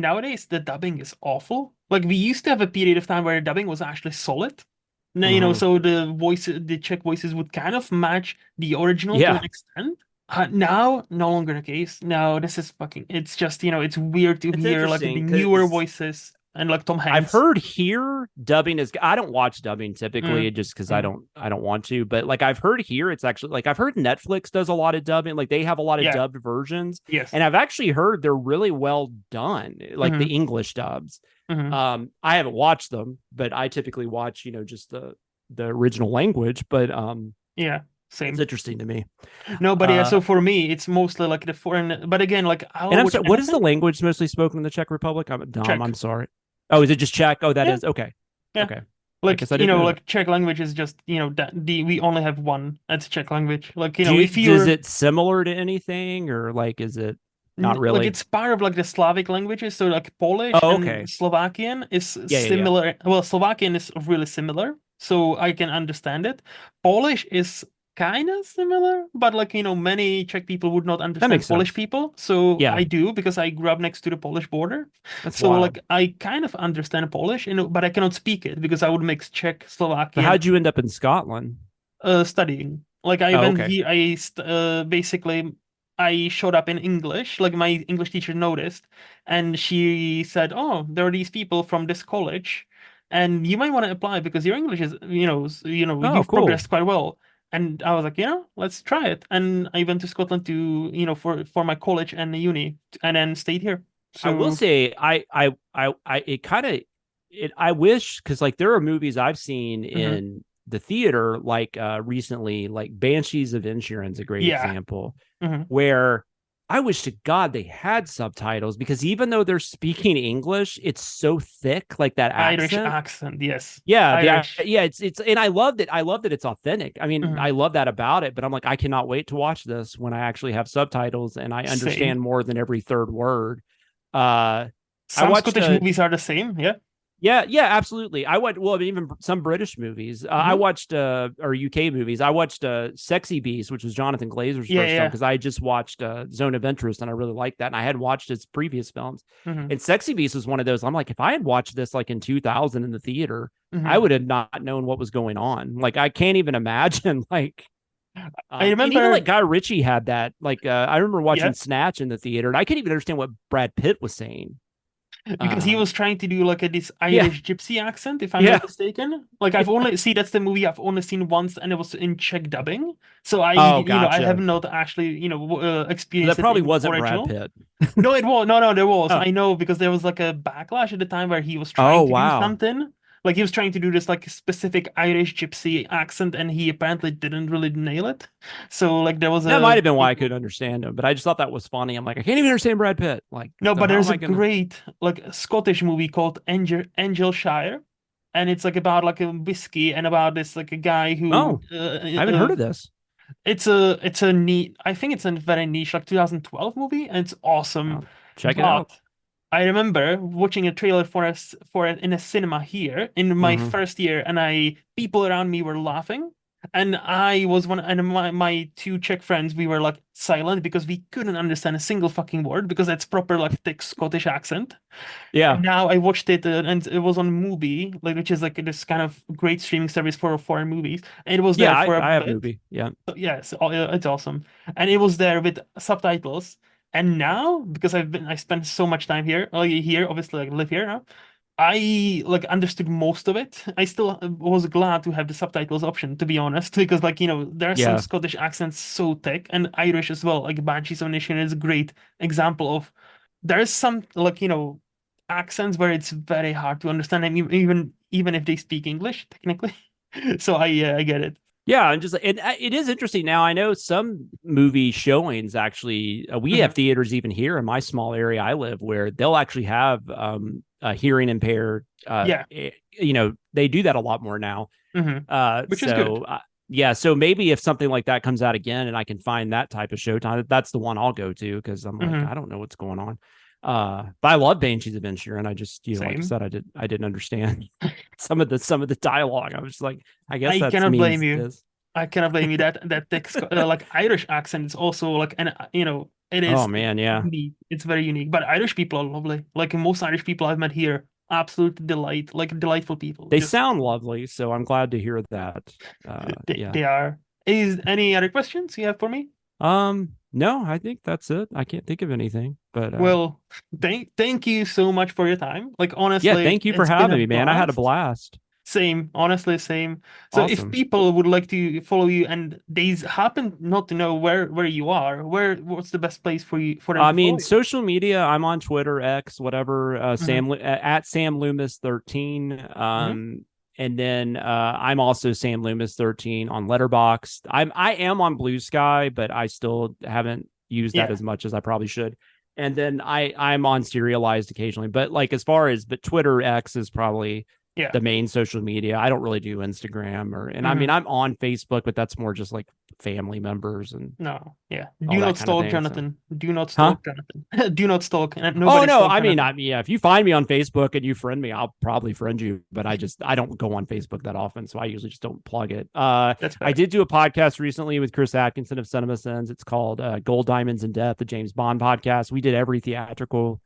nowadays the dubbing is awful. Like, we used to have a period of time where dubbing was actually solid. Now, hmm, so the Czech voices would kind of match the original to an yeah. extent. Now, no longer the case. Now, this is fucking, it's just, it's weird to It's hear like the interesting newer because voices and like Tom I've Hanks. heard here dubbing is. I don't watch dubbing Mm, typically just because mm, I don't want to. But like I've heard here, it's actually like I've heard Netflix does a lot of dubbing. Like they have a lot of yeah, dubbed versions, yes. and I've actually heard they're really well done. Like the Hmm. English dubs. Hmm. I haven't watched them, but I typically watch just the original language. But Yeah, it's same. interesting to me. No, but yeah, Uh, so for me, it's mostly like the foreign. But again, like, And I'll I'm watch sorry, what is the anything. language mostly spoken in the Czech Republic? I'm dumb. Czech. I'm sorry. Oh, is it just Czech? Oh, that Yeah, is okay. yeah. Okay. I Like, guess I didn't know that. like, Czech language is just, that we only have one. That's Czech language. Like, if Does you're it similar to anything or like is it? Not Like really. it's part of like the Slavic languages, so like Polish Oh, okay. and Slovakian is Yeah. similar. Well, Slovakian is really similar, so I can understand it. Polish is kind of similar, but like many Czech people would not That makes understand Polish sense. people, so Yeah, I do because I grew up next to the Polish border. that's So wild. like I kind of understand Polish, but I cannot speak it because I would mix Czech, So Slovakian, how'd you end up in Scotland? studying. Like I Oh, went okay. here, basically I showed up in English. Like my English teacher noticed, and she said, "Oh, there are these people from this college, and you might want to apply because your English is, Oh, you've cool. progressed quite well." And I was like, let's try it. And I went to Scotland to, for my college and uni, and then stayed here. I will So, say, it kind of, it. I wish because like there are movies I've seen mhm. in the theater like recently, like Banshees of Inisherin is a great Yeah. example Mhm. where I wish to God they had subtitles because even though they're speaking English, it's so thick, like that Irish accent. accent, yes. Yeah, Irish. it's and I loved it. I love that it's authentic. I mean, Mhm. I love that about it, but I'm like, I cannot wait to watch this when I actually have subtitles and I Same. understand more than every third word. Uh I Some watched Scottish movies are the same. Yeah. yeah, absolutely. I watched well, even some British movies. I Hmm. watched or UK movies. I watched Sexy Beast, which was Jonathan Glazer's Yeah, first film, yeah. because I just watched Zone of Interest and I really liked that. And I had watched his previous films. Hmm. And Sexy Beast was one of those. I'm like, if I had watched this like in 2000 in the theater, I Hmm. would have not known what was going on. Like I can't even imagine like I and even like remember, Guy Ritchie had that. Like I remember yeah, watching Snatch in the theater and I couldn't even understand what Brad Pitt was saying. because he was Um trying to do like this yeah, Irish gypsy accent, if I'm not yeah. mistaken. Like I've only see that's the movie I've only seen once, and it was in Czech dubbing. So Oh, I have gotcha. not actually, So that experienced it probably in wasn't Brad original. Pitt. No, it was no, there was. Oh, I know because there was like a backlash at the time where he was oh, trying to do wow. something. Like he was trying to do this like specific Irish gypsy accent, and he apparently didn't really nail it. So like there was That a might have been why big. I couldn't understand him, but I just thought that was funny. I'm like, I can't even understand Brad Pitt. Like, No, so but how am there's a I gonna? great like Scottish movie called Angel Shire, and it's like about like a whiskey and about this like a guy who Oh, I haven't heard of this. it's a neat, I think it's a very niche like 2012 movie, and it's awesome. I'll check it out. But I remember watching a trailer for it in a cinema here in my Hmm. first year, and people around me were laughing. And I was one, and my two Czech friends, we were like silent because we couldn't understand a single fucking word because it's proper like thick Scottish accent. And Yeah, now I watched it, and it was on Mubi, like which is like this kind of great streaming service for foreign movies. And it was yeah. there I, for a I have bit. movie. Yeah, So, yeah, it's awesome. And it was there with subtitles. And now, because I spent so much time here, here, obviously, like live here now, I like understood most of it. I still was glad to have the subtitles option, to be honest, because like there are some yeah, Scottish accents so thick, and Irish as well. Like Banshees of Inisherin is a great example of there's some like accents where it's very hard to understand, and even if they speak English technically. So I get it. yeah. And just it is interesting. Now I know some movie showings actually. We have Hmm. theaters even here in my small area I live where they'll actually have hearing impaired. Yeah. They do that a lot more now. Hmm. Which is good. Yeah, so maybe if something like that comes out again and I can find that type of showtime, that's the one I'll go to because I'm like, Hmm. I don't know what's going on. But I love Banshees of Inisherin. I just, like I Same. said, I didn't understand some of the dialogue. I was like, I guess I that cannot blame means you. this. I cannot blame you. That thick, like Irish accent is also like, and it Oh is man, yeah. unique. It's very unique. But Irish people are lovely. Like most Irish people I've met here, absolute delight. Like delightful people. They Just sound lovely, so I'm glad to hear that. Yeah. they are. Is any other questions you have for me? No, I think that's it. I can't think of anything, but Well, thank you so much for your time. Like yeah, honestly, thank you for it's been a having me, man. I had a blast. blast. Same, honestly, same. So if Awesome. people would like to follow you and they happen not to know where you are, what's the best place for them I to follow mean, you? social media, I'm on Twitter, X, whatever, Hmm. at Sam Loomis 13. Hmm. And then I'm also Sam Loomis 13 on Letterboxd. I am on Blue Sky, but I still haven't used that Yeah, as much as I probably should. And then I'm on Serialized occasionally, but like but Twitter X is probably yeah. the main social media. I don't really do Instagram and I mean Hmm. I'm on Facebook, but that's more just like family members and No, yeah. all Do that not kind of stalk thing. So, Jonathan. Do not huh? stalk Jonathan. Do not stalk. And Oh nobody no, stalk I mean, Jonathan. yeah, if you find me on Facebook and you friend me, I'll probably friend you, but I don't go on Facebook that often, so I usually just don't plug it. That's I fair. did do a podcast recently with Chris Atkinson of Cinema Sins. It's called Gold Diamonds and Death, the James Bond podcast. We did every theatrical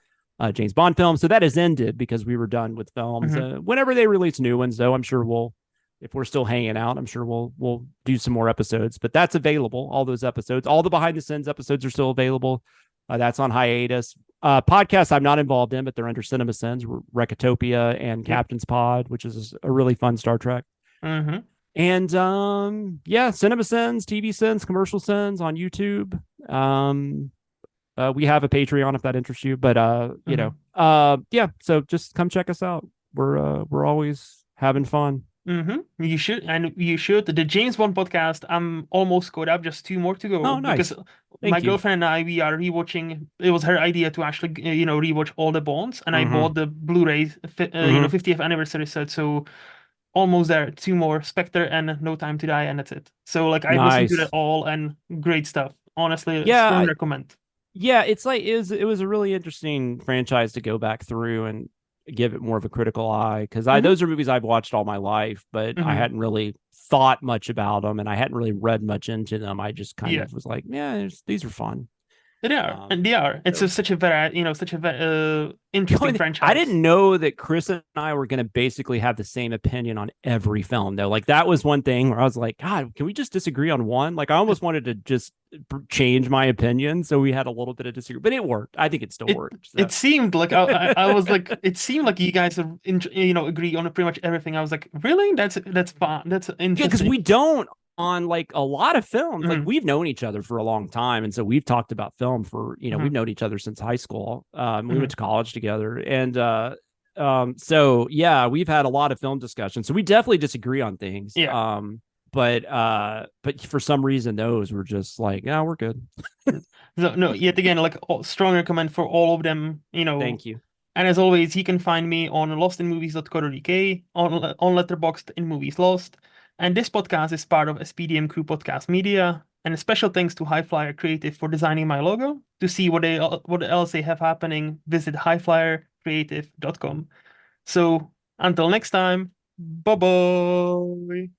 James Bond film, so that has ended because we were done with films. Hmm. Whenever they release new ones, though, I'm sure we'll, if we're still hanging out, I'm sure we'll do some more episodes. But that's available. All those episodes, all the behind the scenes episodes are still available. That's on hiatus. Podcasts I'm not involved in, but they're under Cinema Sins, Recotopia and Yep. Captain's Pod, which is a really fun Star Trek. Hmm. And yeah, Cinema Sins, TV Sins, Commercial Sins on YouTube. We have a Patreon if that interests you, but you know, yeah. So just come check us out. We're always having fun. You should, and you should. The James Bond podcast, I'm almost caught up, just two more to go Oh, because nice. my Thank you. girlfriend and I, we are rewatching. It was her idea to actually, rewatch all the Bonds, and I Mm-hmm. bought the Blu-ray, Mm-hmm. 50th anniversary set. So almost there, two more, Spectre and No Time to Die, and that's it. So like I've listened to that Nice. all, and great stuff. Honestly, strong Yeah, recommend. yeah, it's like it was a really interesting franchise to go back through and give it more of a critical eye because I Hmm. those are movies I've watched all my life, but I Hmm. hadn't really thought much about them and I hadn't really read much into them. I just kind Yeah. of was like, yeah, these are fun. They are, and they are. It's So such a very, such a interesting I franchise. didn't know that Chris and I were going to basically have the same opinion on every film, though. Like, that was one thing where I was like, God, can we just disagree on one? Like, I almost wanted to just change my opinion. So we had a little bit of disagreement, but it worked. I think it still It worked. So. it seemed like I was like it seemed like you guys are agree on pretty much everything. I was like, really? That's fun. That's Yeah, because interesting. we don't on like a lot of films. Like Hmm. we've known each other for a long time, and so we've talked about film for we've Hmm. known each other since high school. We went Hmm. to college together, and so yeah, we've had a lot of film discussions. So we definitely disagree on things. Yeah. But for some reason, those were just like, yeah, we're good. So no, yet again, like strong recommend for all of them. Thank you. And as always, you can find me on lostinmovies.co.uk, on Letterboxd in Movies Lost. And this podcast is part of SPDM Crew Podcast Media. And a special thanks to HiFlyer Creative for designing my logo. To see what else they have happening, visit hiflyercreative.com. So until next time, bye bye.